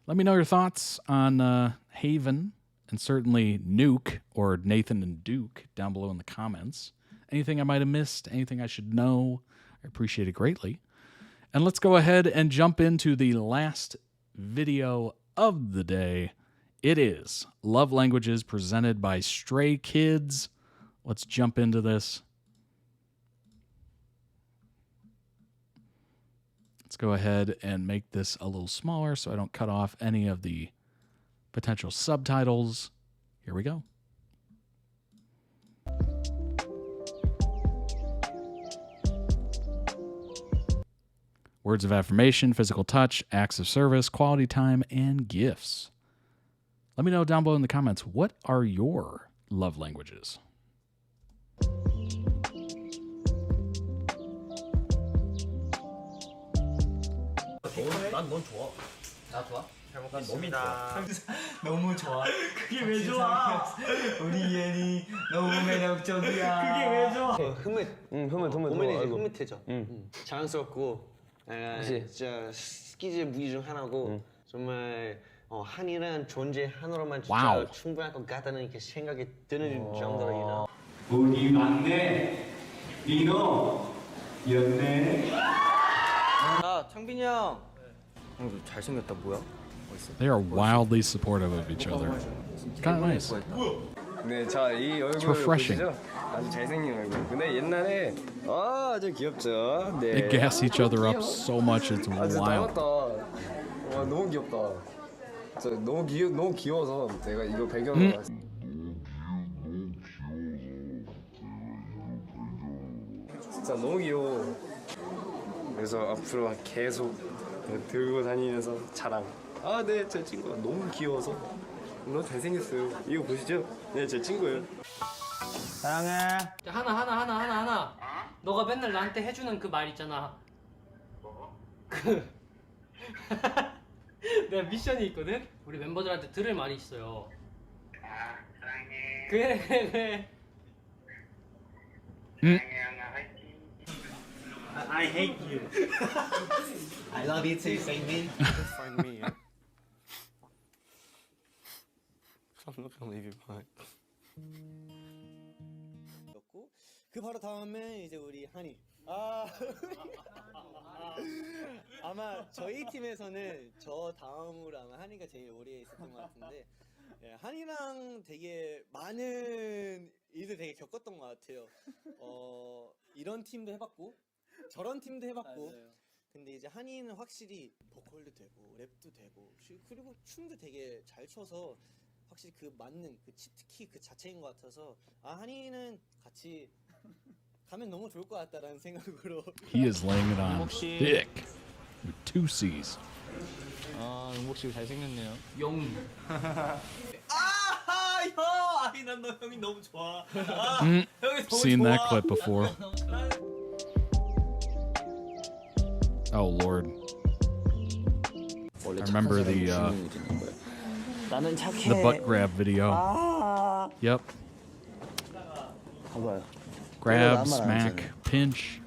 Let me know your thoughts on Haven and certainly Nuke or Nathan and Duke down below in the comments. Anything I might have missed, anything I should know, I appreciate it greatly. And let's go ahead and jump into the last video of the day. It is Love Languages presented by Stray Kids. Let's jump into this. Let's go ahead and make this a little smaller so I don't cut off any of the potential subtitles. Here we go. Words of affirmation, physical touch, acts of service, quality time, and gifts. Let me know down below in the comments, what are your love languages? 난 넌 좋아. 나 좋아? 잘 먹겠습니다. 너무 좋아. 그게 왜 좋아? 우리 예니 너무 매력적이야. 그게 왜 좋아? 흐뭇. 보면 이제 흐뭇해져. 자랑스럽고 진짜 스키즈 무기 중 하나고 정말 한이란 존재 하나로만 진짜 와우. 충분할 것 같다는 이렇게 생각이 드는 정도로 우리 막내 민호 연애. 아, 창빈이 형. 형도 잘생겼다 뭐야? They are wildly supportive of each other. Kind of nice. 네, 자, 이 얼굴 refreshing. 보시죠? 아주 잘생긴 얼굴. 근데 옛날에 아주 귀엽죠. 네. They gas each other up so much, it's 아주 wild. 닮았다. 와, 너무 귀엽다. 진짜 너무 귀여워서 내가 이거 배경으로 진짜 너무 귀여워. 그래서 앞으로 계속 들고 다니면서 자랑. 아, 네, 제 친구가 너무 귀여워서 너무 잘생겼어요. 이거 보시죠? 네, 제 친구예요. 사랑해. 자, 하나. 너가 맨날 나한테 해주는 그 말 있잖아. 내가 미션이 있거든? 우리 멤버들한테 들을 말이 있어요. 사랑해. 그래. I hate you. I love you too, Saint. Find me. I'm not gonna leave you behind. 그 바로 다음에 이제 우리 한이. 아마 저희 팀에서는 저 다음으로 아마 한이가 제일 오래 있었던 것 같은데 한이랑 되게 많은 일들 되게 겪었던 것 같아요. 이런 팀도 해봤고 저런 팀도 해봤고 근데 이제 한이는 확실히 보컬도 되고 랩도 되고 그리고 춤도 되게 잘 춰서 확실히 그 맞는 그 치트키 그 자체인 것 같아서 한이는 같이 가면 너무 좋을 것 같다라는 생각으로. He is laying it on thick with 2 C's. 용복 씨 잘생겼네요. 용. 형! 아니 난 너 형이 너무 좋아. Mm, 형이 너무 seen that 좋아. clip before. Oh Lord. I remember the 나는 착해. the butt grab video. Yep. 봐봐요. Grab, smack, pinch,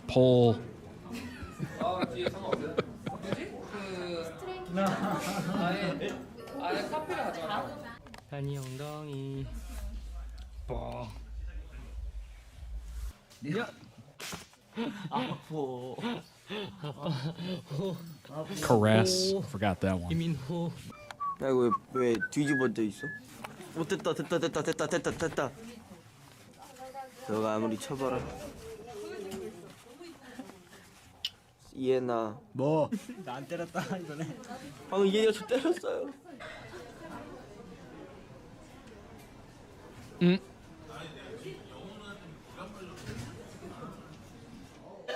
pull. 뒤에 상관없어요? 뭐지? 아예 카페를 가져왔다. 한이 엉덩이. 야. 아프. Caress. Forgot that one. 이민호. 야 이거 왜 뒤집어져 있어? 됐다. 너가 아무리 쳐봐라. 이해나. 뭐? 나 안 때렸다 이번에. 방금 이해가 저 때렸어요.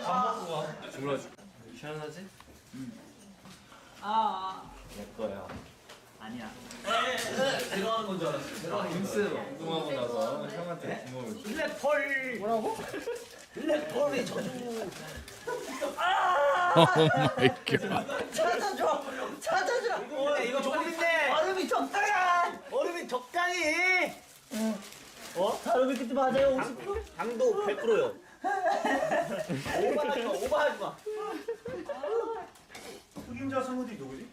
밥 먹고 와. 주물러줘. 시원하지? 내 거야. 아니야. 들어가는 건 줄 알았어. 들어가는 윙스 운동하고 나서 형한테 구멍을. 블랙펄. 뭐라고? 블랙펄이 저주. Oh my god. 찾아줘. 이거 조금인데. 얼음이 적당히. 얼음이 그때 맞아요. 50%? 당도 100%요. 오버하지 마. 흑임자 스무디 누구지?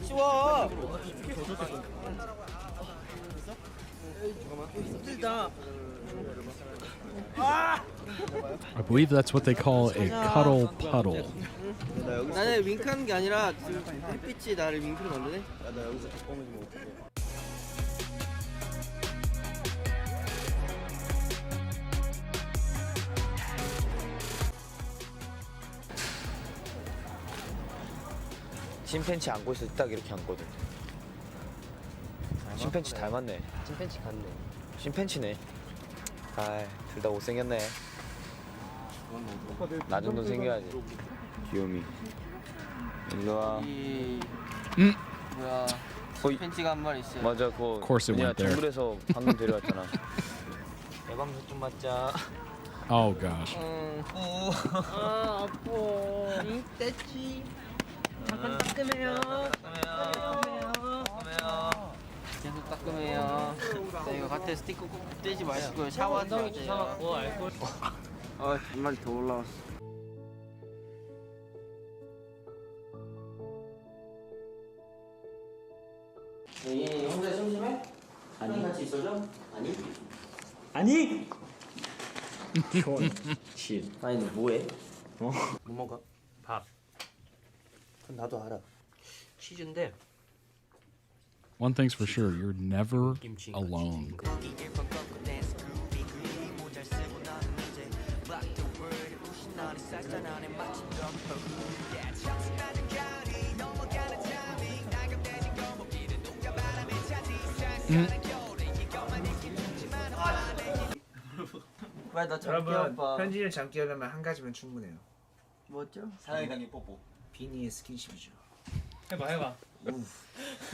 치워. 힘들다. I believe that's what they call a cuddle puddle. 나는 윙크하는 게 아니라 햇빛이 나를 윙크를 만드네. 나 여기서 덕봉하지 못해. 진 팬츠 안고 있을 때 딱 이렇게 앉거든. 찐팬치 닮았네. 찐팬치 같네. 찐팬치네. 아이, 둘 다 못생겼네. 나 정도 생겨야지. 귀요미. 일로 와. 뭐야? 찐팬치가 한 마리 있어요. 맞아, 그거. course it 그냥 went there. 정글에서 방금 데려왔잖아. 예방도 좀 맞자. Oh gosh. 아, 아파. 떼치. 잠깐 따끔해요. 계속 따끔해요. 자, 이거 겉에 스티커 꼭 떼지 마시고요. 샤워하지 마세요. 알콜. 한 마리 더 올라왔어. 얘 혼자 심심해? 아니. 같이 있어줘? 아니. 아니! 실. 아니 너 뭐해? 뭐 먹어? 밥. 그럼 나도 알아. 치즈인데. One thing's for sure, you're never alone. 여러분 편지를 잘 끼우려면 한 가지면 충분해요. 뭐죠? 사랑해당기 뽀뽀. 비니의 스킨십이죠. 해봐.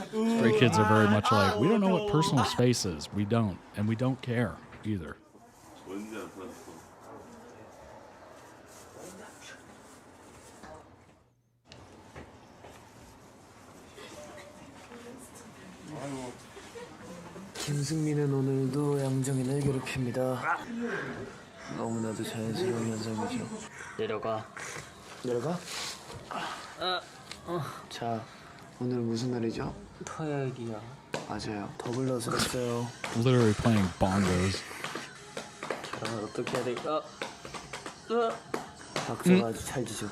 Stray kids are very much like, we don't know what personal space is. We don't. And we don't care either. 김승민은 오늘도 양정인을 괴롭힙니다. 너무나도 자연스러운 현상이죠. 내려가. 내려가? 자, 오늘 무슨 날이죠? 토요일이야. 맞아요. 더블넛을 했어요. Literally playing bongos. 그러면 어떻게 해야 될까? 박자가 아주 찰지죠.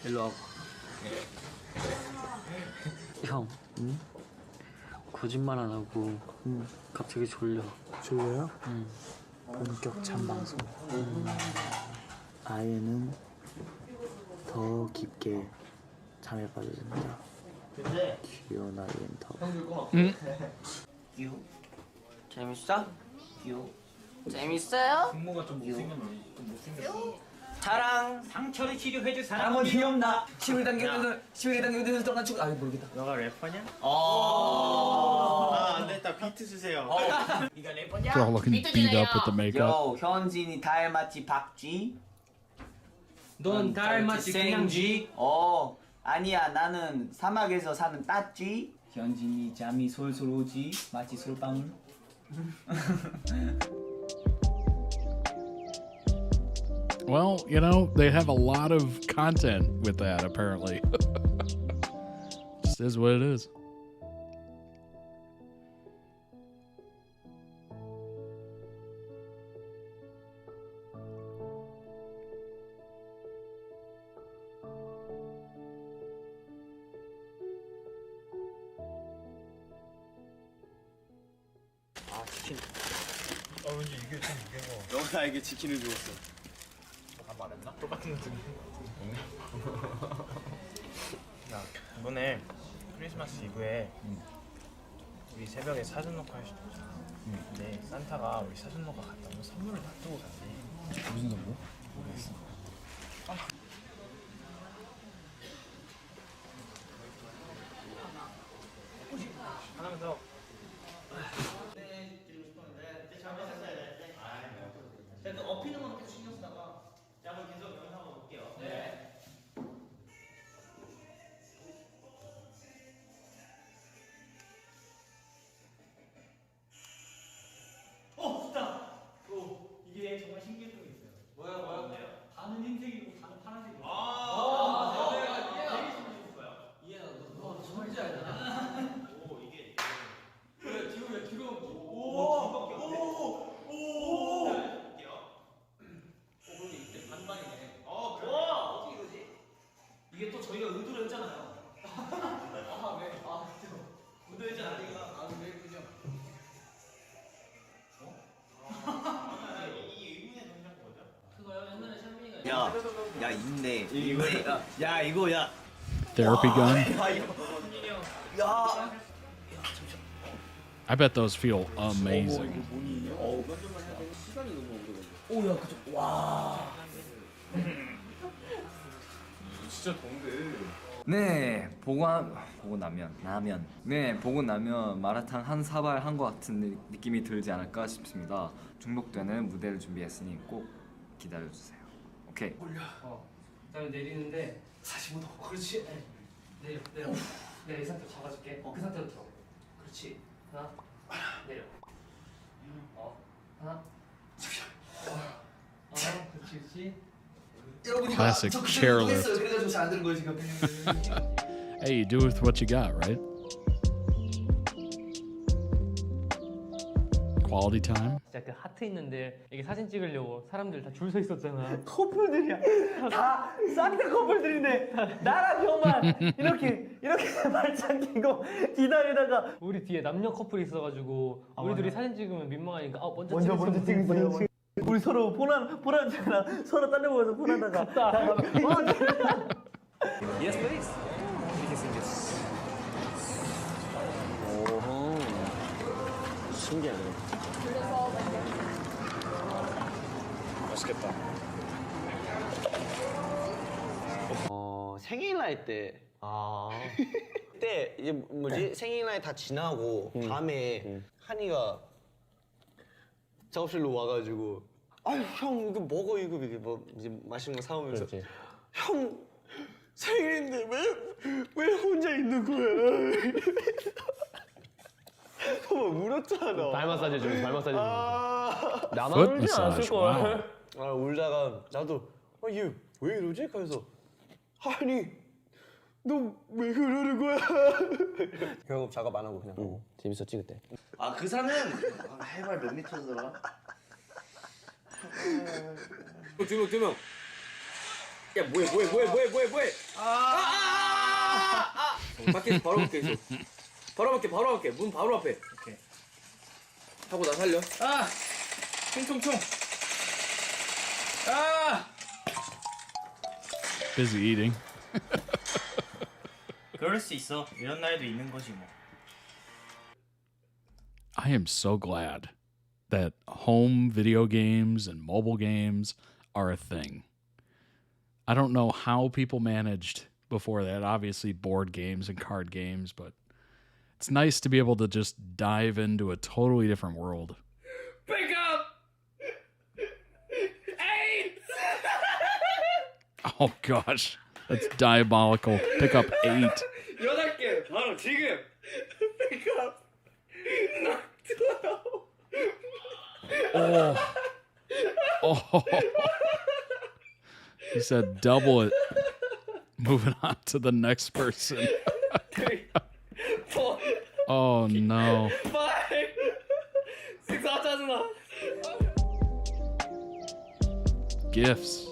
일로 와봐. 형. 응? 거짓말 안 하고 갑자기 졸려. 졸려요? 본격 잠방송. 아이는 더 깊게 잠에 빠져듭니다. 귀여운 아이엔 더. 귀여워? 재밌어? 귀여워. 재밌어요? 부모가 좀 못생겼어. 사랑 상처를 치료해줄 사람은 귀엽나? 10일 당기면서 동안 죽. 아이 모르겠다. 너가 래퍼냐? 안 됐다. 비트 주세요. 네가 래퍼냐? They're all looking beat up with the makeup. 요 현진이 닮았지 박쥐? 넌 닮았지 그냥쥐? 아니야 나는 사막에서 사는 따쥐. 현진이 잠이 솔솔 오지 마치 솔방울. Well, you know, they have a lot of content with that, apparently. Just is what it is. 치킨. 왠지 이게 좀 이게 너가 나에게 치킨을 주었어. 말했나? 똑같은 느낌. 야, 이번에 크리스마스 이브에 우리 새벽에 사전 녹화할 수도 있잖아. 근데 산타가 우리 사전 녹화 갔다 오면 선물을 놔두고 갔네. 무슨 선물? 모르겠어. 하나만 더. 일단 업히는 거는 계속 신경 쓰다가 яб을 계속 영상으로 볼게요. 네. 좋다. 이게 정말 신기했던 게 있어요. 뭐요? 반은 흰색이고 반은 파란색이고. 되게 신기했어요. 이해나 너 정말 잘 알잖아. 오 이게. 그래 뒤로 오. 이게 또 저희가 의도를 했잖아요. 아 왜? 아 진짜 의도했잖아. 아 왜 그죠? 이게 의문의 동작 뭐죠? 그거요. 옛날에 샴페인가. 야 있네. 이거 야. Therapy gun. 야. I bet those feel amazing. 오야 그죠. 와. 진짜 더운데. 네, 보고 나면 마라탕 한 사발 한 것 같은 느낌이 들지 않을까 싶습니다. 중독되는 무대를 준비했으니 꼭 기다려주세요. 오케이. 그다음에 내리는데 45도. 그렇지. 내려. 내가 이 상태로 잡아줄게. 그 상태로 들어. 그렇지. 하나. 내려. 하나. 그렇지. Classic chairlift. 그래가지고 잘 안 되는 거예요 지금. Hey, you do with what you got, right? Quality time. 진짜 그 하트 있는데 이게 사진 찍으려고 사람들 다 줄 서 있었잖아. 커플들이야. 다 싹 다 커플들인데 나랑 형만 이렇게 발짱 끼고 기다리다가 우리 뒤에 남녀 커플이 있어가지고 우리 둘이 사진 찍으면 민망하니까 먼저 찍으세요. 우리 서로 폰하잖아. 서로 딴 데 보면서 폰하다가 Yes, please. 이렇게 생겼어. 오호. 신기하네. 맛있겠다. 생일날 때. 그때 이제 뭐지 생일날 다 지나고 밤에 한이가 작업실로 와가지고 아유 형 이거 먹어 이거 뭐 이제 맛있는 거 사오면서 형 생일인데 왜 혼자 있는 거야? 막 울었잖아. 발 마사지 좀. 나만 Foot 울지 않았을 massage, 거야. wow. 울다가 나도 얘 왜 이러지? 그래서 아니 너 왜 그러는 거야? 결국 작업 안 하고 그냥 재밌었지 그때. 그 산은 해발 몇 미터더라? 두 명. 야 뭐해? 밖에서 바로 밖에 있어. 바로 밖에. 문 바로 앞에. 오케이. 하고 나 살려. 총총총. Busy eating. 그럴 수 있어. 이런 날도 있는 거지 뭐. I am so glad that home video games and mobile games are a thing. I don't know how people managed before that. Obviously, board games and card games, but it's nice to be able to just dive into a totally different world. Pick up. 8. Oh gosh, that's diabolical. Pick up 8. 8개 바로 지금. Pick up. Oh. He said double it. Moving on to the next person. 3, 4, Oh no. 5, 6. 짜증나. Gifts.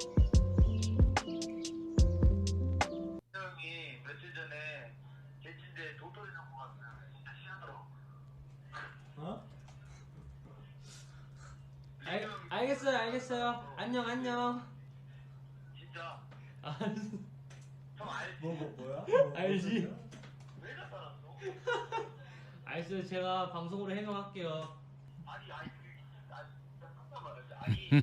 알겠어요. 안녕. 진짜. 뭐야? 알지? 왜 갖다 놨어? 알겠어요. 제가 방송으로 해명할게요. 아니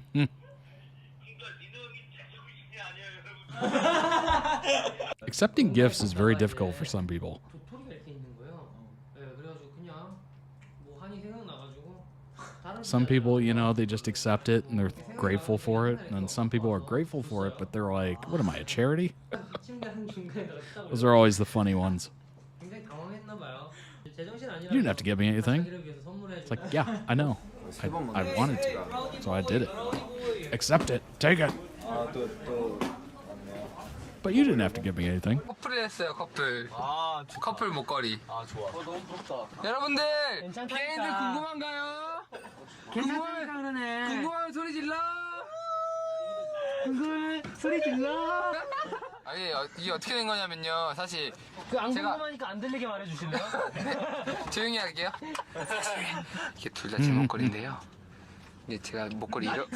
Accepting gifts is very difficult for some people. 도토리가 이렇게 있는 거예요. 네, 그래가지고 그냥 뭐 한이 생각나가지고. Some people, you know, they just accept it and they're grateful for it. And then some people are grateful for it, but they're like, what am I, a charity? Those are always the funny ones. 굉장히 당황했나 봐요. 제정신 아니라. You didn't have to give me anything. It's like, yeah, I know. I wanted to, so I did it. Accept it. Take it. But you didn't have to give me anything. 커플이 했어요, 커플. 커플 목걸이. 좋아. 너무 부럽다. 여러분들, 개인들 궁금한가요? 궁금하면 소리 질러. 아니, 이게 어떻게 된 거냐면요. 사실 안 궁금하니까 안 들리게 말해주실래요? 조용히 할게요. 이게 둘 다 제 목걸이인데요. 이제 제가 목걸이 들려요?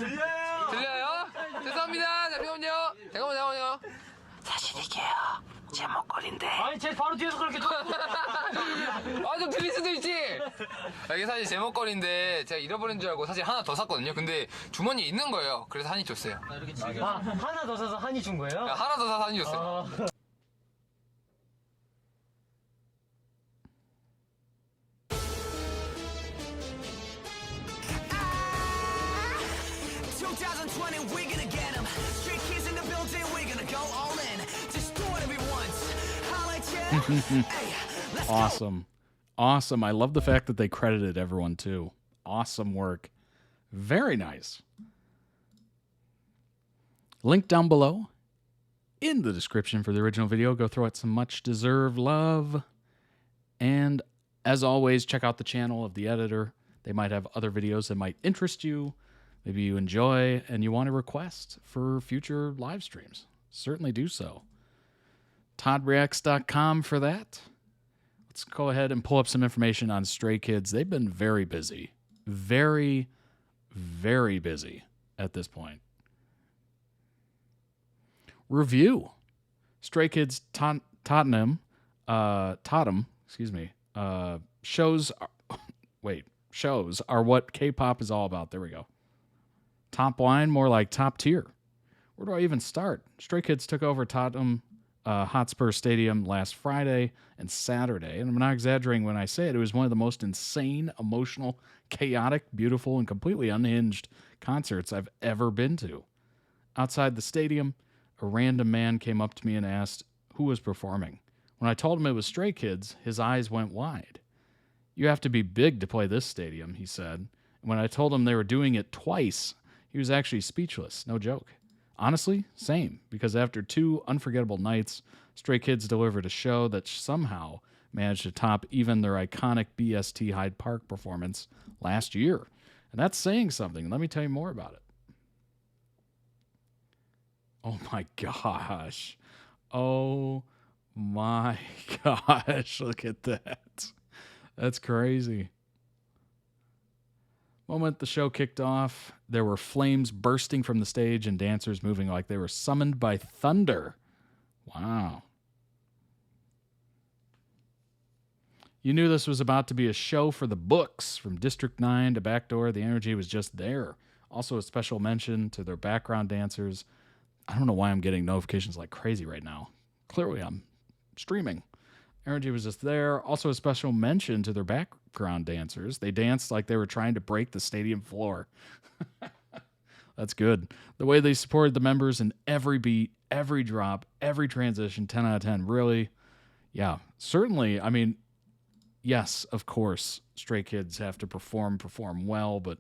죄송합니다. 잠깐만요. 사실 이게요. 제목걸인데. 아니 쟤 바로 뒤에서 그렇게 좀 들릴 수도 있지. 이게 사실 제목걸인데 제가 잃어버린 줄 알고 사실 하나 더 샀거든요. 근데 주머니에 있는 거예요. 그래서 한이 줬어요. 하나 더 사서 한이 준 거예요? 하나 더 사서 한이 줬어요. Awesome. Awesome. I love the fact that they credited everyone too. Awesome work. Very nice. Link down below in the description for the original video. Go throw it some much deserved love. And as always, check out the channel of the editor. They might have other videos that might interest you. Maybe you enjoy and you want to request for future live streams. Certainly do so. ToddReacts.com for that. Let's go ahead and pull up some information on Stray Kids. They've been very busy. Very, very busy at this point. Review. Stray Kids Tottenham, shows are what K-pop is all about. There we go. Top line, more like top tier. Where do I even start? Stray Kids took over Tottenham Hotspur Stadium last Friday and Saturday, and I'm not exaggerating when I say it. It was one of the most insane, emotional, chaotic, beautiful, and completely unhinged concerts I've ever been to. Outside the stadium, a random man came up to me and asked who was performing. When I told him it was Stray Kids, his eyes went wide. "You have to be big to play this stadium," he said. And when I told him they were doing it twice, he was actually speechless. No joke. Honestly, same, because after 2 unforgettable nights, Stray Kids delivered a show that somehow managed to top even their iconic BST Hyde Park performance last year. And that's saying something. Let me tell you more about it. Oh my gosh. Oh my gosh. Look at that. That's crazy. Moment the show kicked off, there were flames bursting from the stage and dancers moving like they were summoned by thunder. Wow. You knew this was about to be a show for the books. From District 9 to Backdoor, the energy was just there. Also a special mention to their background dancers. I don't know why I'm getting notifications like crazy right now. Clearly I'm streaming. Energy was just there. Also a special mention to their background dancers. They danced like they were trying to break the stadium floor. That's good. The way they supported the members in every beat, every drop, every transition, 10 out of 10. Really, yeah, certainly. I mean, yes, of course, Stray Kids have to perform well, but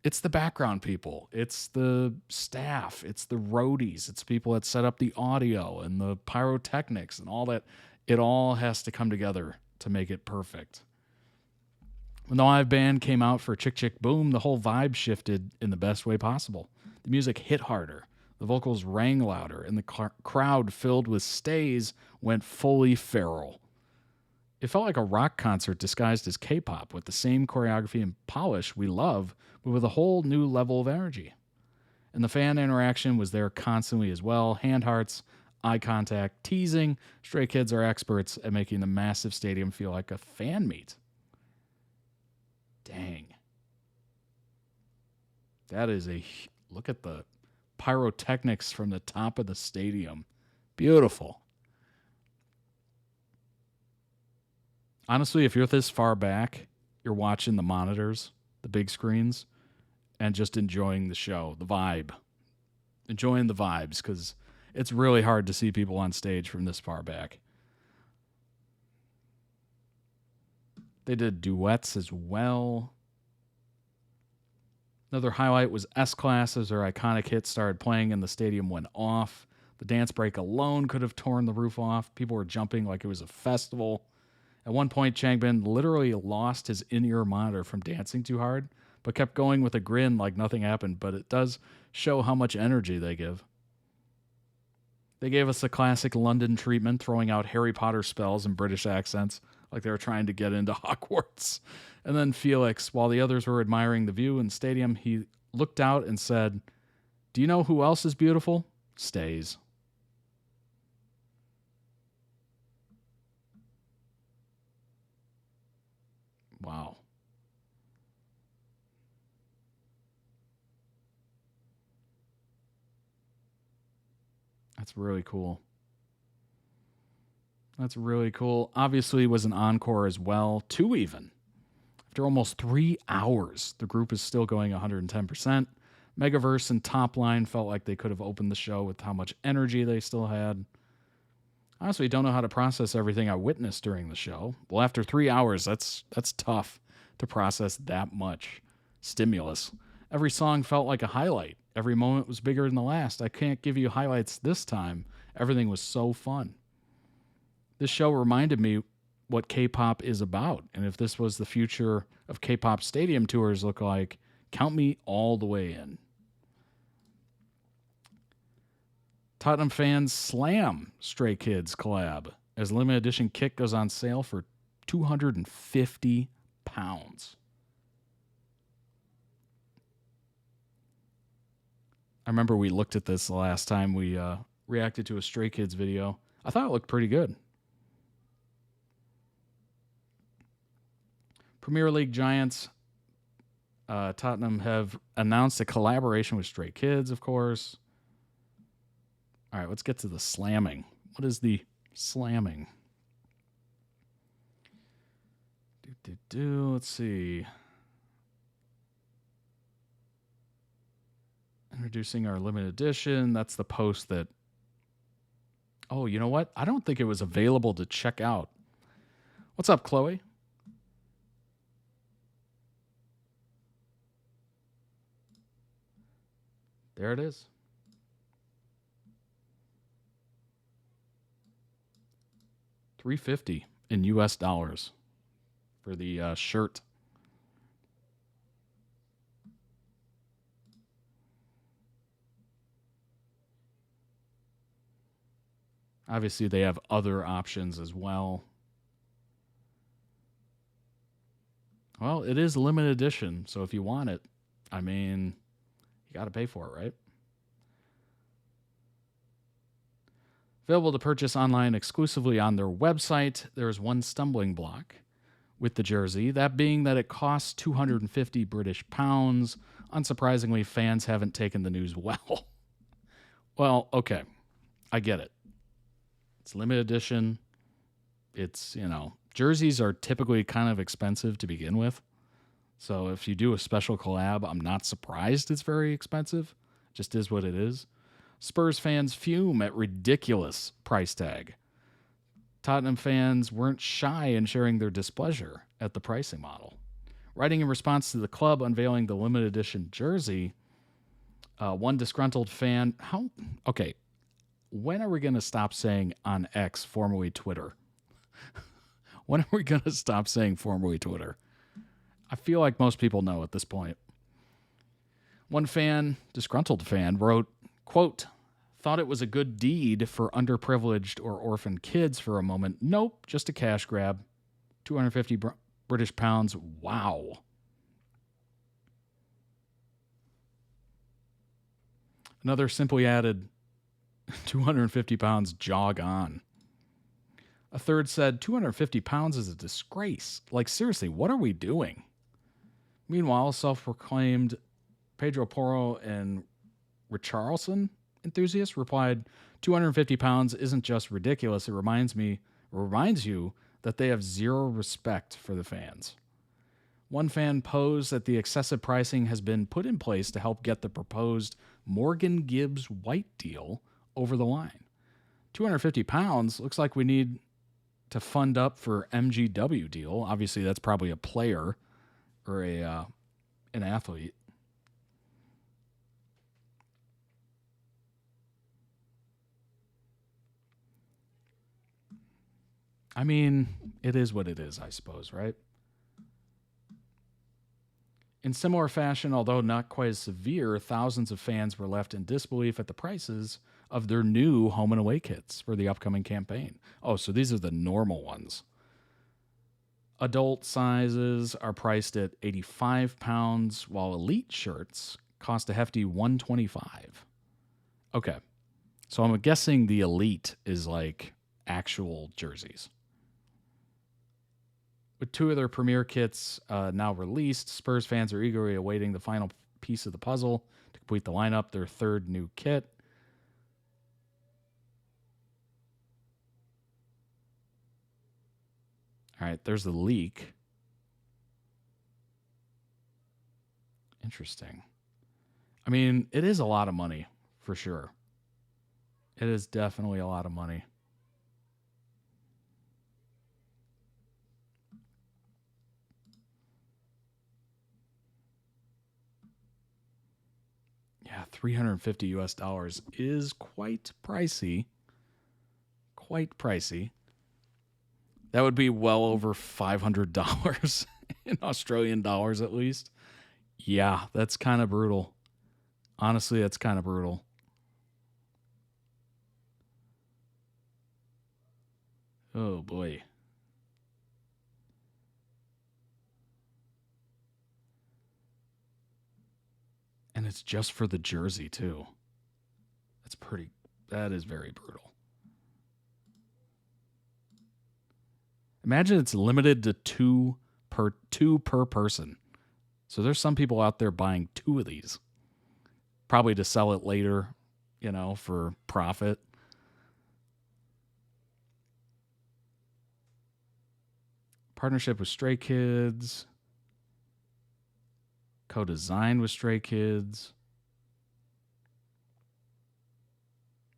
it's the background people. It's the staff. It's the roadies. It's people that set up the audio and the pyrotechnics and all that. It all has to come together to make it perfect. When the live band came out for Chick Chick Boom, the whole vibe shifted in the best way possible. The music hit harder, the vocals rang louder, and the crowd filled with stays went fully feral. It felt like a rock concert disguised as K-pop with the same choreography and polish we love, but with a whole new level of energy. And the fan interaction was there constantly as well. Hand hearts, eye contact, teasing. Stray Kids are experts at making the massive stadium feel like a fan meet. Dang. That is look at the pyrotechnics from the top of the stadium. Beautiful. Honestly, if you're this far back, you're watching the monitors, the big screens, and just enjoying the show, the vibe. Enjoying the vibes, because it's really hard to see people on stage from this far back. They did duets as well. Another highlight was S-Class as their iconic hit started playing and the stadium went off. The dance break alone could have torn the roof off. People were jumping like it was a festival. At one point, Changbin literally lost his in-ear monitor from dancing too hard, but kept going with a grin like nothing happened. But it does show how much energy they give. They gave us the classic London treatment, throwing out Harry Potter spells and British accents like they were trying to get into Hogwarts. And then Felix, while the others were admiring the view in the stadium, he looked out and said, "Do you know who else is beautiful? Stays." That's really cool. That's really cool. Obviously, it was an encore as well, 2 even. After almost 3 hours, the group is still going 110%. Megaverse and Top Line felt like they could have opened the show with how much energy they still had. Honestly, don't know how to process everything I witnessed during the show. Well, after 3 hours, that's tough to process that much stimulus. Every song felt like a highlight. Every moment was bigger than the last. I can't give you highlights this time. Everything was so fun. This show reminded me what K-pop is about. And if this was the future of K-pop stadium tours look like, count me all the way in. Tottenham fans slam Stray Kids collab as limited edition kit goes on sale for £250. I remember we looked at this the last time we reacted to a Stray Kids video. I thought it looked pretty good. Premier League giants Tottenham have announced a collaboration with Stray Kids, of course. All right, let's get to the slamming. What is the slamming? Let's see. Introducing our limited edition. That's the post that... Oh, you know what? I don't think it was available to check out. What's up, Chloe? There it is. $350 in US dollars for the shirt. Obviously, they have other options as well. Well, it is limited edition, so if you want it, I mean, you got to pay for it, right? Available to purchase online exclusively on their website. There is one stumbling block with the jersey, that being that it costs 250 British pounds. Unsurprisingly, fans haven't taken the news well. Well, okay, I get it. It's limited edition. It's, jerseys are typically kind of expensive to begin with. So if you do a special collab, I'm not surprised it's very expensive. It just is what it is. Spurs fans fume at ridiculous price tag. Tottenham fans weren't shy in sharing their displeasure at the pricing model. Writing in response to the club unveiling the limited edition jersey, one disgruntled fan... Okay, when are we going to stop saying on X, formerly Twitter? When are we going to stop saying formerly Twitter? I feel like most people know at this point. One fan, disgruntled fan, wrote, quote, "Thought it was a good deed for underprivileged or orphaned kids for a moment. Nope, just a cash grab. 250 British pounds. Wow." Another simply added, 250 pounds, jog on. A third said, 250 pounds is a disgrace. Like, seriously, what are we doing? Meanwhile, self-proclaimed Pedro Porro and Richarlison enthusiast replied, 250 pounds isn't just ridiculous. It reminds you that they have zero respect for the fans. One fan posed that the excessive pricing has been put in place to help get the proposed Morgan Gibbs White deal over the line. 250 pounds looks like we need to fund up for MGW deal. Obviously, that's probably a player or an athlete. I mean, it is what it is, I suppose, right? In similar fashion, although not quite as severe, thousands of fans were left in disbelief at the prices of their new home and away kits for the upcoming campaign. Oh, so these are the normal ones. Adult sizes are priced at £85, while elite shirts cost a hefty $125. Okay, so I'm guessing the elite is like actual jerseys. With two of their premier kits now released, Spurs fans are eagerly awaiting the final piece of the puzzle to complete the lineup, their third new kit. All right, there's the leak. Interesting. I mean, it is a lot of money, for sure. It is definitely a lot of money. Yeah, $350 US is quite pricey. Quite pricey. That would be well over $500 in Australian dollars at least. Yeah, that's kind of brutal. Honestly, that's kind of brutal. Oh boy. And it's just for the jersey too. That is very brutal. Imagine it's limited to two per person. So there's some people out there buying 2 of these. Probably to sell it later, for profit. Partnership with Stray Kids. Co-designed with Stray Kids.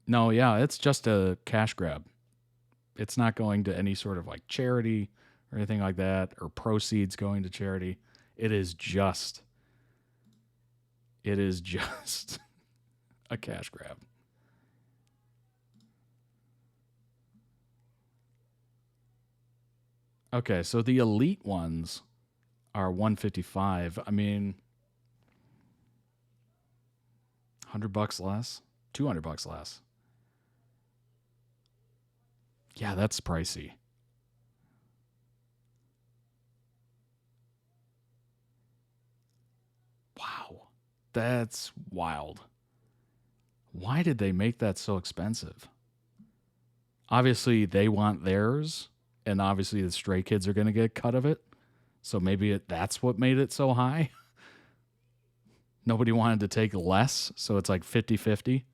No, yeah, it's just a cash grab. It's not going to any sort of like charity or anything like that, or proceeds going to charity. It is just a cash grab. Okay, so the elite ones are $155. I mean, $100 less, $200 less. Yeah, that's pricey. Wow, that's wild. Why did they make that so expensive? Obviously, they want theirs, and obviously the Stray Kids are going to get a cut of it. So maybe that's what made it so high. Nobody wanted to take less, so it's like 50-50.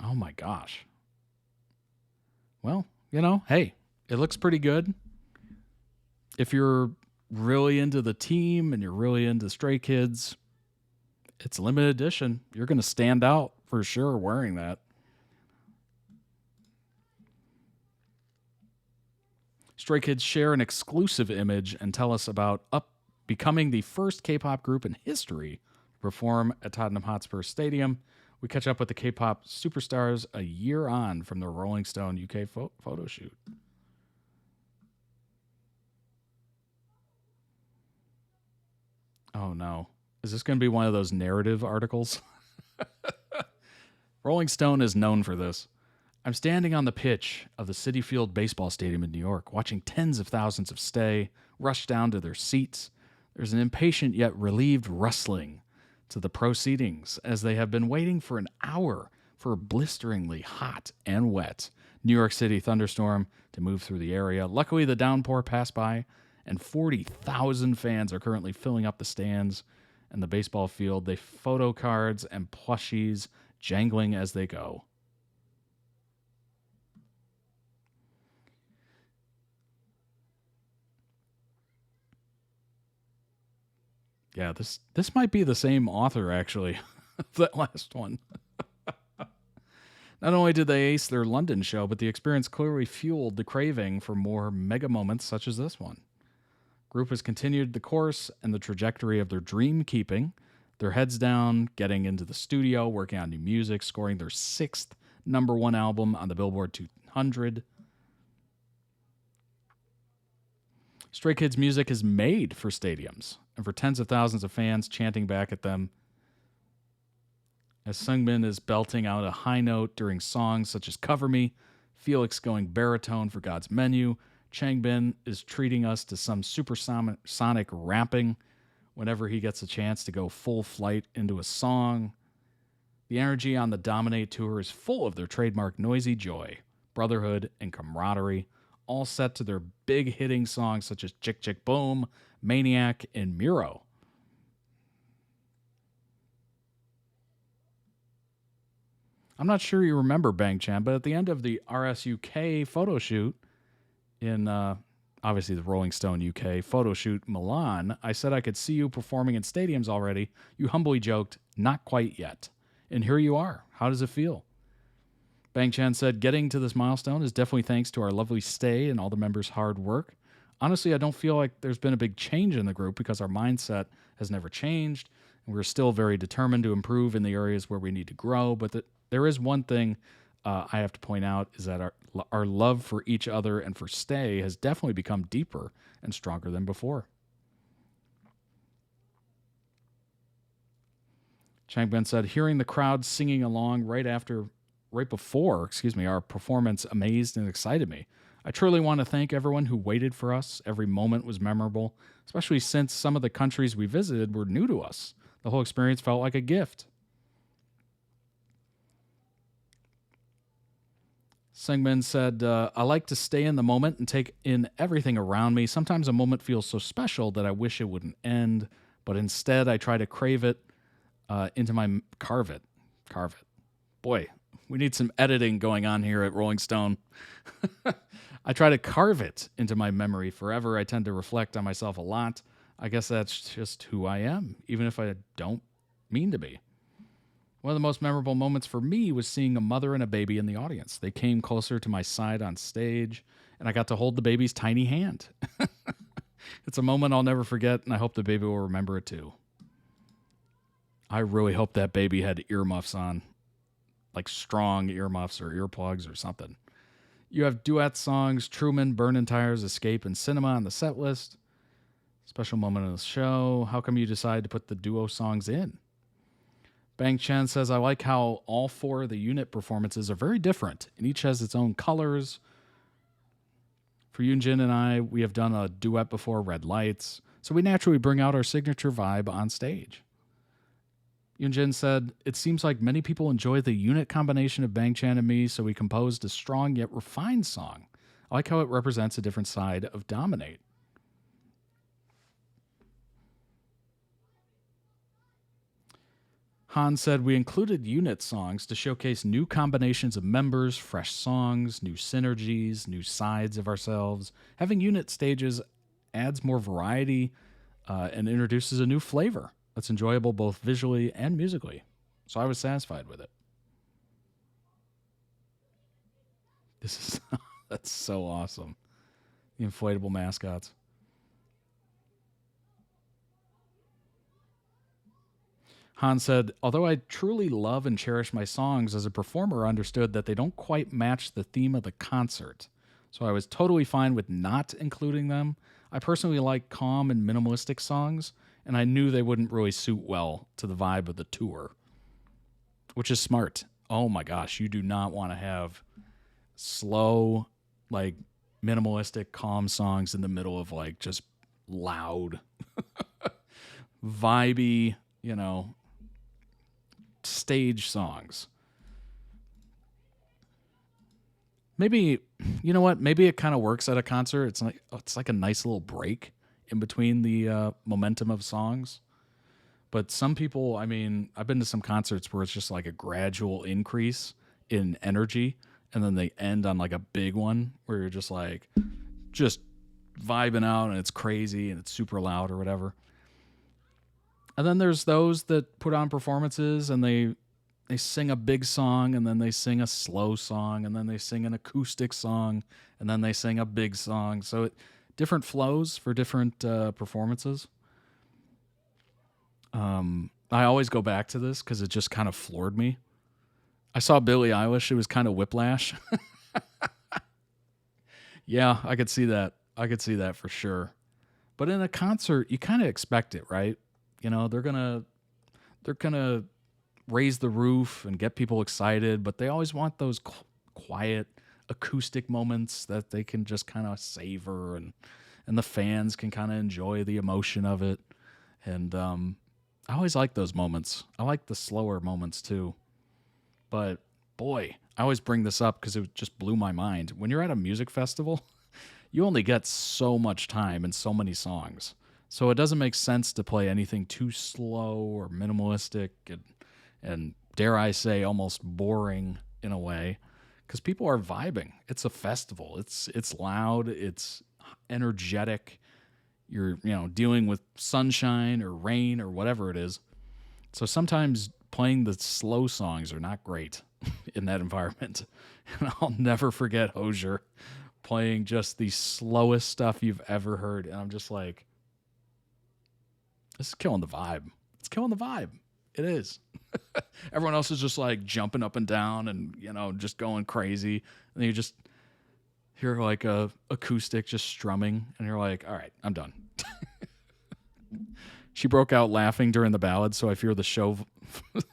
Oh my gosh. Well, hey, it looks pretty good. If you're really into the team and you're really into Stray Kids, it's limited edition. You're going to stand out for sure wearing that. Stray Kids share an exclusive image and tell us about becoming the first K-pop group in history to perform at Tottenham Hotspur Stadium. We catch up with the K-pop superstars a year on from the Rolling Stone UK photo shoot. Oh no. Is this going to be one of those narrative articles? Rolling Stone is known for this. I'm standing on the pitch of the Citi Field baseball stadium in New York, watching tens of thousands of stay rush down to their seats. There's an impatient yet relieved rustling to the proceedings as they have been waiting for an hour for a blisteringly hot and wet New York City thunderstorm to move through the area. Luckily, the downpour passed by, and 40,000 fans are currently filling up the stands and the baseball field. They photo cards and plushies jangling as they go. Yeah, this might be the same author, actually, that last one. Not only did they ace their London show, but the experience clearly fueled the craving for more mega moments such as this one. Group has continued the course and the trajectory of their dream keeping, their heads down, getting into the studio, working on new music, scoring their 6th #1 album on the Billboard 200. Stray Kids music is made for stadiums and for tens of thousands of fans chanting back at them. As Seungmin is belting out a high note during songs such as Cover Me, Felix going baritone for God's Menu, Changbin is treating us to some supersonic rapping whenever he gets a chance to go full flight into a song. The energy on the Dominate tour is full of their trademark noisy joy, brotherhood, and camaraderie, all set to their big hitting songs such as Chick Chick Boom, Maniac, and Miro. I'm not sure you remember Bang Chan, but at the end of the RSUK photo shoot, in obviously the Rolling Stone UK photo shoot Milan, I said I could see you performing in stadiums already. You humbly joked, not quite yet. And here you are. How does it feel? Bang Chan said, getting to this milestone is definitely thanks to our lovely stay and all the members' hard work. Honestly, I don't feel like there's been a big change in the group because our mindset has never changed. And we're still very determined to improve in the areas where we need to grow. But there is one thing I have to point out is that our love for each other and for stay has definitely become deeper and stronger than before. Changben said, hearing the crowd singing along right before our performance amazed and excited me. I truly want to thank everyone who waited for us. Every moment was memorable, especially since some of the countries we visited were new to us. The whole experience felt like a gift. Sengmin said, I like to stay in the moment and take in everything around me. Sometimes a moment feels so special that I wish it wouldn't end, but instead I try to carve it. Boy, we need some editing going on here at Rolling Stone. I try to carve it into my memory forever. I tend to reflect on myself a lot. I guess that's just who I am, even if I don't mean to be. One of the most memorable moments for me was seeing a mother and a baby in the audience. They came closer to my side on stage, and I got to hold the baby's tiny hand. It's a moment I'll never forget, and I hope the baby will remember it too. I really hope that baby had earmuffs on, like strong earmuffs or earplugs or something. You have duet songs, Truman, Burnin' Tires, Escape, and Cinema on the set list. Special moment of the show. How come you decided to put the duo songs in? Bang Chen says, I like how all four of the unit performances are very different, and each has its own colors. For Yoonjin and I, we have done a duet before, Red Lights, so we naturally bring out our signature vibe on stage. Yoonjin said, it seems like many people enjoy the unit combination of Bang Chan and me, so we composed a strong yet refined song. I like how it represents a different side of Dominate. Han said, we included unit songs to showcase new combinations of members, fresh songs, new synergies, new sides of ourselves. Having unit stages adds more variety and introduces a new flavor that's enjoyable both visually and musically. So I was satisfied with it. That's so awesome. The inflatable mascots. Han said, although I truly love and cherish my songs, as a performer, I understood that they don't quite match the theme of the concert. So I was totally fine with not including them. I personally like calm and minimalistic songs, and I knew they wouldn't really suit well to the vibe of the tour, which is smart. Oh my gosh, you do not want to have slow, like minimalistic, calm songs in the middle of like just loud, vibey, stage songs. Maybe, you know what? Maybe it kind of works at a concert. It's like a nice little break in between the momentum of songs. But some people, I mean, I've been to some concerts where it's just like a gradual increase in energy, and then they end on like a big one where you're just like, just vibing out and it's crazy and it's super loud or whatever. And then there's those that put on performances and they sing a big song, and then they sing a slow song, and then they sing an acoustic song, and then they sing a big song. So different flows for different performances. I always go back to this because it just kind of floored me. I saw Billie Eilish. It was kind of whiplash. Yeah, I could see that. I could see that for sure. But in a concert, you kind of expect it, right? They're gonna raise the roof and get people excited, but they always want those quiet acoustic moments that they can just kind of savor, and the fans can kind of enjoy the emotion of it. And I always like those moments. I like the slower moments too. But boy, I always bring this up because it just blew my mind. When you're at a music festival, you only get so much time and so many songs. So it doesn't make sense to play anything too slow or minimalistic and dare I say almost boring in a way, because people are vibing. It's a festival. It's loud. It's energetic. You're dealing with sunshine or rain or whatever it is. So sometimes playing the slow songs are not great in that environment. And I'll never forget Hozier playing just the slowest stuff you've ever heard. And I'm just like, this is killing the vibe. It's killing the vibe. It is. Everyone else is just like jumping up and down and, just going crazy. And then you just hear like a acoustic just strumming. And you're like, all right, I'm done. She broke out laughing during the ballad, so I fear the show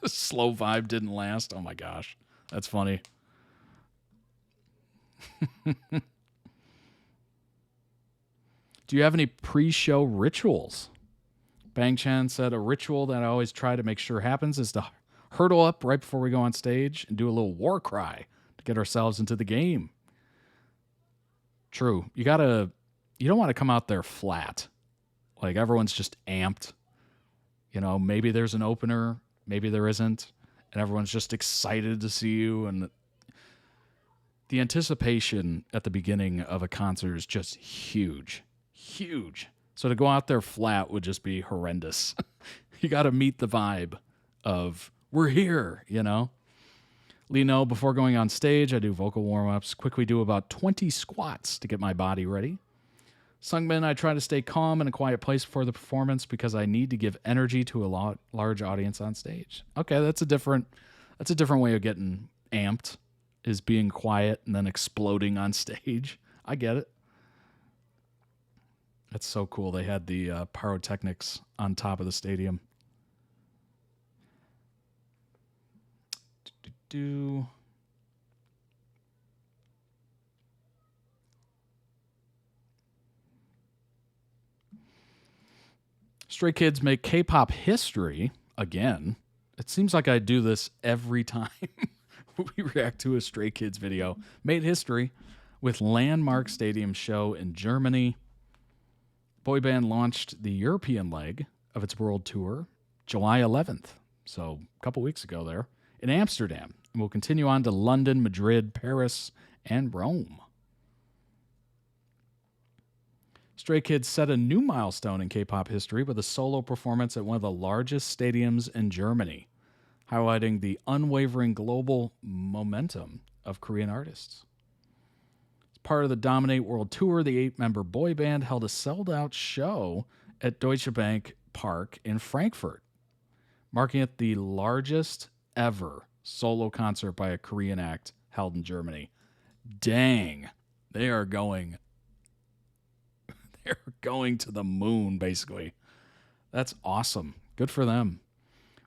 slow vibe didn't last. Oh my gosh. That's funny. Do you have any pre-show rituals? Bang Chan said, a ritual that I always try to make sure happens is to hurdle up right before we go on stage and do a little war cry to get ourselves into the game. True. You don't want to come out there flat. Like everyone's just amped. Maybe there's an opener, maybe there isn't, and everyone's just excited to see you. And the anticipation at the beginning of a concert is just huge. Huge. So to go out there flat would just be horrendous. You got to meet the vibe of, we're here, Lino, before going on stage, I do vocal warm-ups, quickly do about 20 squats to get my body ready. Sungmin, I try to stay calm in a quiet place before the performance because I need to give energy to a large audience on stage. Okay, that's a different way of getting amped, is being quiet and then exploding on stage. I get it. That's so cool. They had the pyrotechnics on top of the stadium. Stray Kids make K-pop history again. It seems like I do this every time we react to a Stray Kids video. Made history with landmark stadium show in Germany. Boy band launched the European leg of its world tour July 11th, so a couple weeks ago there, in Amsterdam, and will continue on to London, Madrid, Paris, and Rome. Stray Kids set a new milestone in K-pop history with a solo performance at one of the largest stadiums in Germany, highlighting the unwavering global momentum of Korean artists. As part of the Dominate World Tour, the 8-member boy band held a sold-out show at Deutsche Bank Park in Frankfurt, marking it the largest ever solo concert by a Korean act held in Germany. Dang, they are going to the moon, basically. That's awesome. Good for them.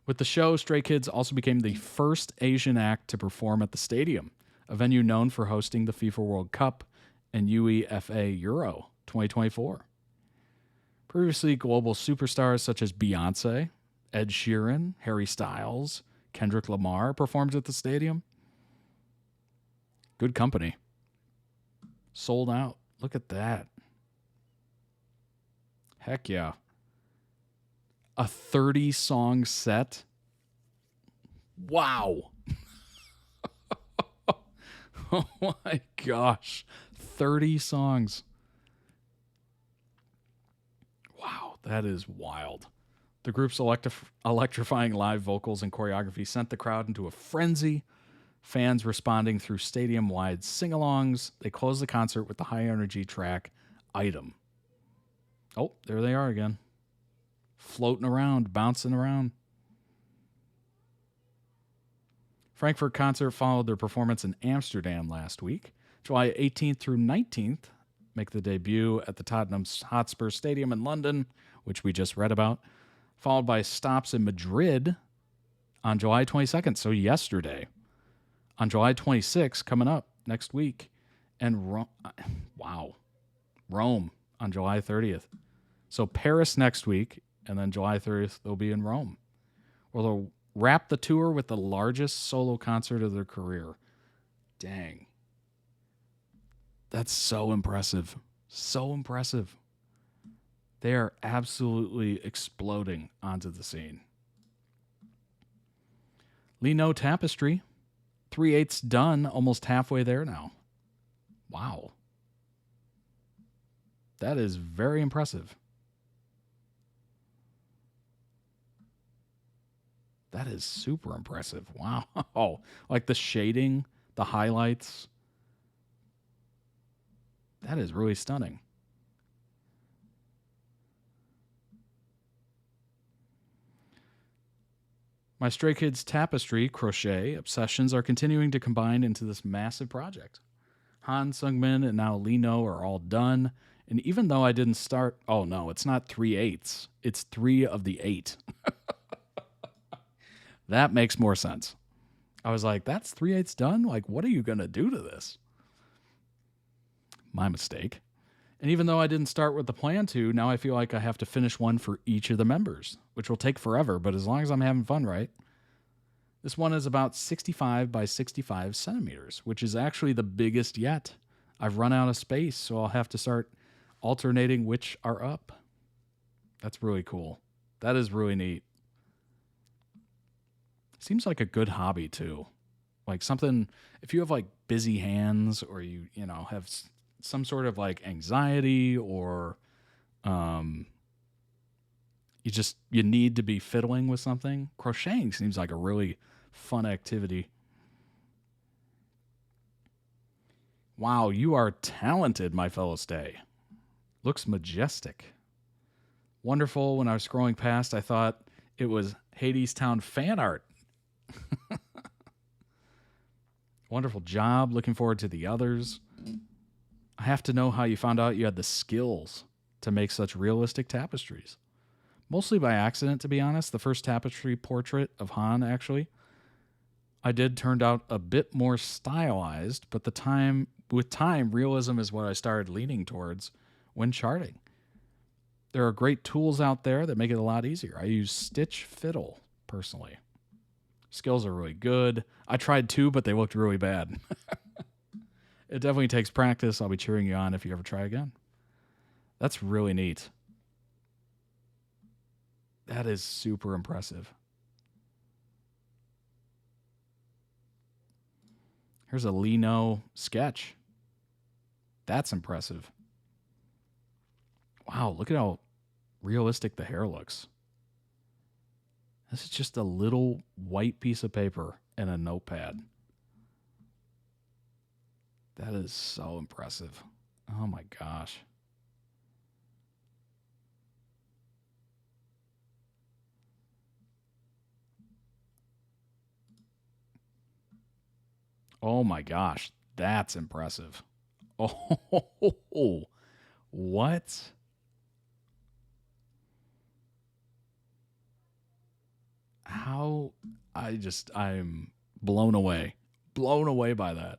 With the show, Stray Kids also became the first Asian act to perform at the stadium, a venue known for hosting the FIFA World Cup and UEFA Euro 2024. Previously, global superstars such as Beyonce, Ed Sheeran, Harry Styles, Kendrick Lamar performed at the stadium. Good company. Sold out. Look at that. Heck yeah. A 30-song set? Wow. Oh my gosh. 30 songs. Wow, that is wild. The group's electrifying live vocals and choreography sent the crowd into a frenzy. Fans responding through stadium-wide sing-alongs. They closed the concert with the high-energy track, Item. Oh, there they are again. Floating around, bouncing around. Frankfurt concert followed their performance in Amsterdam last week. July 18th through 19th make the debut at the Tottenham Hotspur Stadium in London, which we just read about, followed by stops in Madrid on July 22nd, so yesterday. On July 26th, coming up next week, and Rome on July 30th. So Paris next week, and then July 30th, they'll be in Rome, where they'll wrap the tour with the largest solo concert of their career. Dang. That's so impressive. So impressive. They are absolutely exploding onto the scene. Lino Tapestry 3/8 done, almost halfway there now. Wow. That is very impressive. That is super impressive. Wow. Like the shading, the highlights. That is really stunning. My Stray Kids tapestry, crochet, obsessions are continuing to combine into this massive project. Han, Sungmin, and now Lino are all done. And even though I didn't start... Oh, no, it's not 3/8. It's 3 of the 8. That makes more sense. I was like, that's 3/8 done? Like, what are you going to do to this? My mistake. And even though I didn't start with the plan to, now I feel like I have to finish one for each of the members, which will take forever, but as long as I'm having fun, right? This one is about 65 by 65 centimeters, which is actually the biggest yet. I've run out of space, so I'll have to start alternating which are up. That's really cool. That is really neat. Seems like a good hobby, too. Like something, if you have like busy hands or you know, have some sort of like anxiety or you need to be fiddling with something, crocheting seems like a really fun activity. Wow, you are talented, my fellow stay. Looks majestic. Wonderful. When I was scrolling past, I thought it was Hadestown fan art. Wonderful job. Looking forward to the others. I have to know how you found out you had the skills to make such realistic tapestries. Mostly by accident, to be honest. The first tapestry portrait of Han, actually, I did turned out a bit more stylized, but with time, realism is what I started leaning towards when charting. There are great tools out there that make it a lot easier. I use Stitch Fiddle, personally. Skills are really good. I tried 2, but they looked really bad. It definitely takes practice. I'll be cheering you on if you ever try again. That's really neat. That is super impressive. Here's a Lino sketch. That's impressive. Wow, look at how realistic the hair looks. This is just a little white piece of paper and a notepad. That is so impressive. Oh my gosh. Oh my gosh. That's impressive. Oh, what? How? I'm blown away. Blown away by that.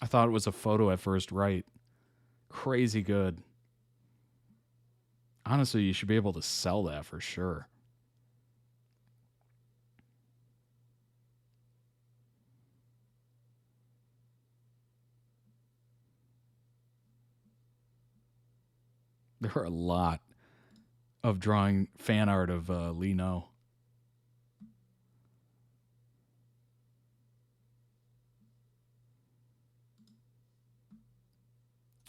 I thought it was a photo at first, right? Crazy good. Honestly, you should be able to sell that for sure. There are a lot of drawing fan art of Lino.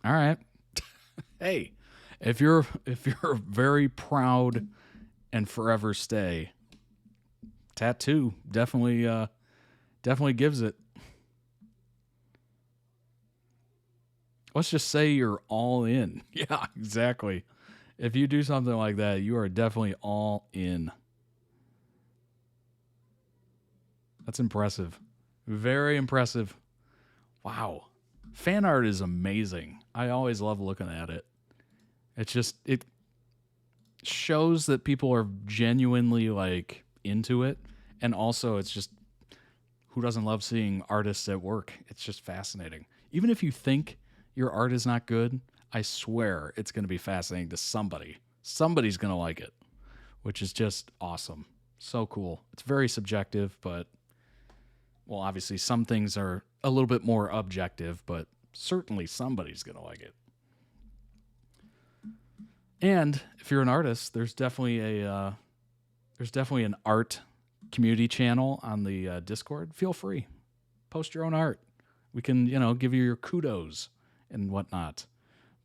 All right. Hey, if you're very proud and forever stay, tattoo definitely gives it. Let's just say you're all in. Yeah, exactly. If you do something like that, you are definitely all in. That's impressive. Very impressive. Wow. Fan art is amazing. I always love looking at it. It shows that people are genuinely like into it. And also it's just, who doesn't love seeing artists at work? It's just fascinating. Even if you think your art is not good, I swear it's going to be fascinating to somebody. Somebody's going to like it, which is just awesome. So cool. It's very subjective, but, well, obviously some things are a little bit more objective, but certainly somebody's going to like it. And if you're an artist, there's definitely there's definitely an art community channel on the Discord. Feel free. Post your own art. We can, give you your kudos and whatnot.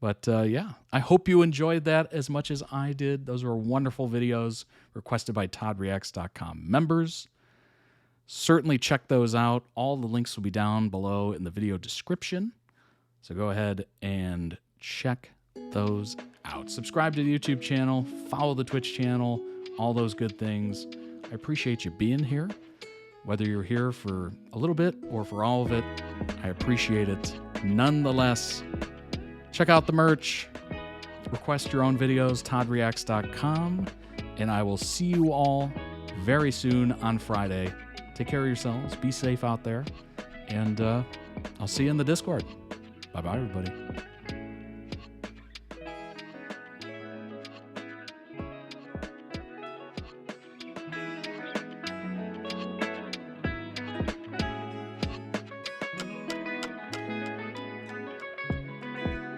But yeah, I hope you enjoyed that as much as I did. Those were wonderful videos requested by ToddReacts.com members. Certainly check those out. All the links will be down below in the video description. So go ahead and check those out. Subscribe to the YouTube channel, follow the Twitch channel, all those good things. I appreciate you being here. Whether you're here for a little bit or for all of it, I appreciate it nonetheless. Check out the merch. Request your own videos, ToddReacts.com. And I will see you all very soon on Friday. Take care of yourselves. Be safe out there. And I'll see you in the Discord. Bye-bye, everybody.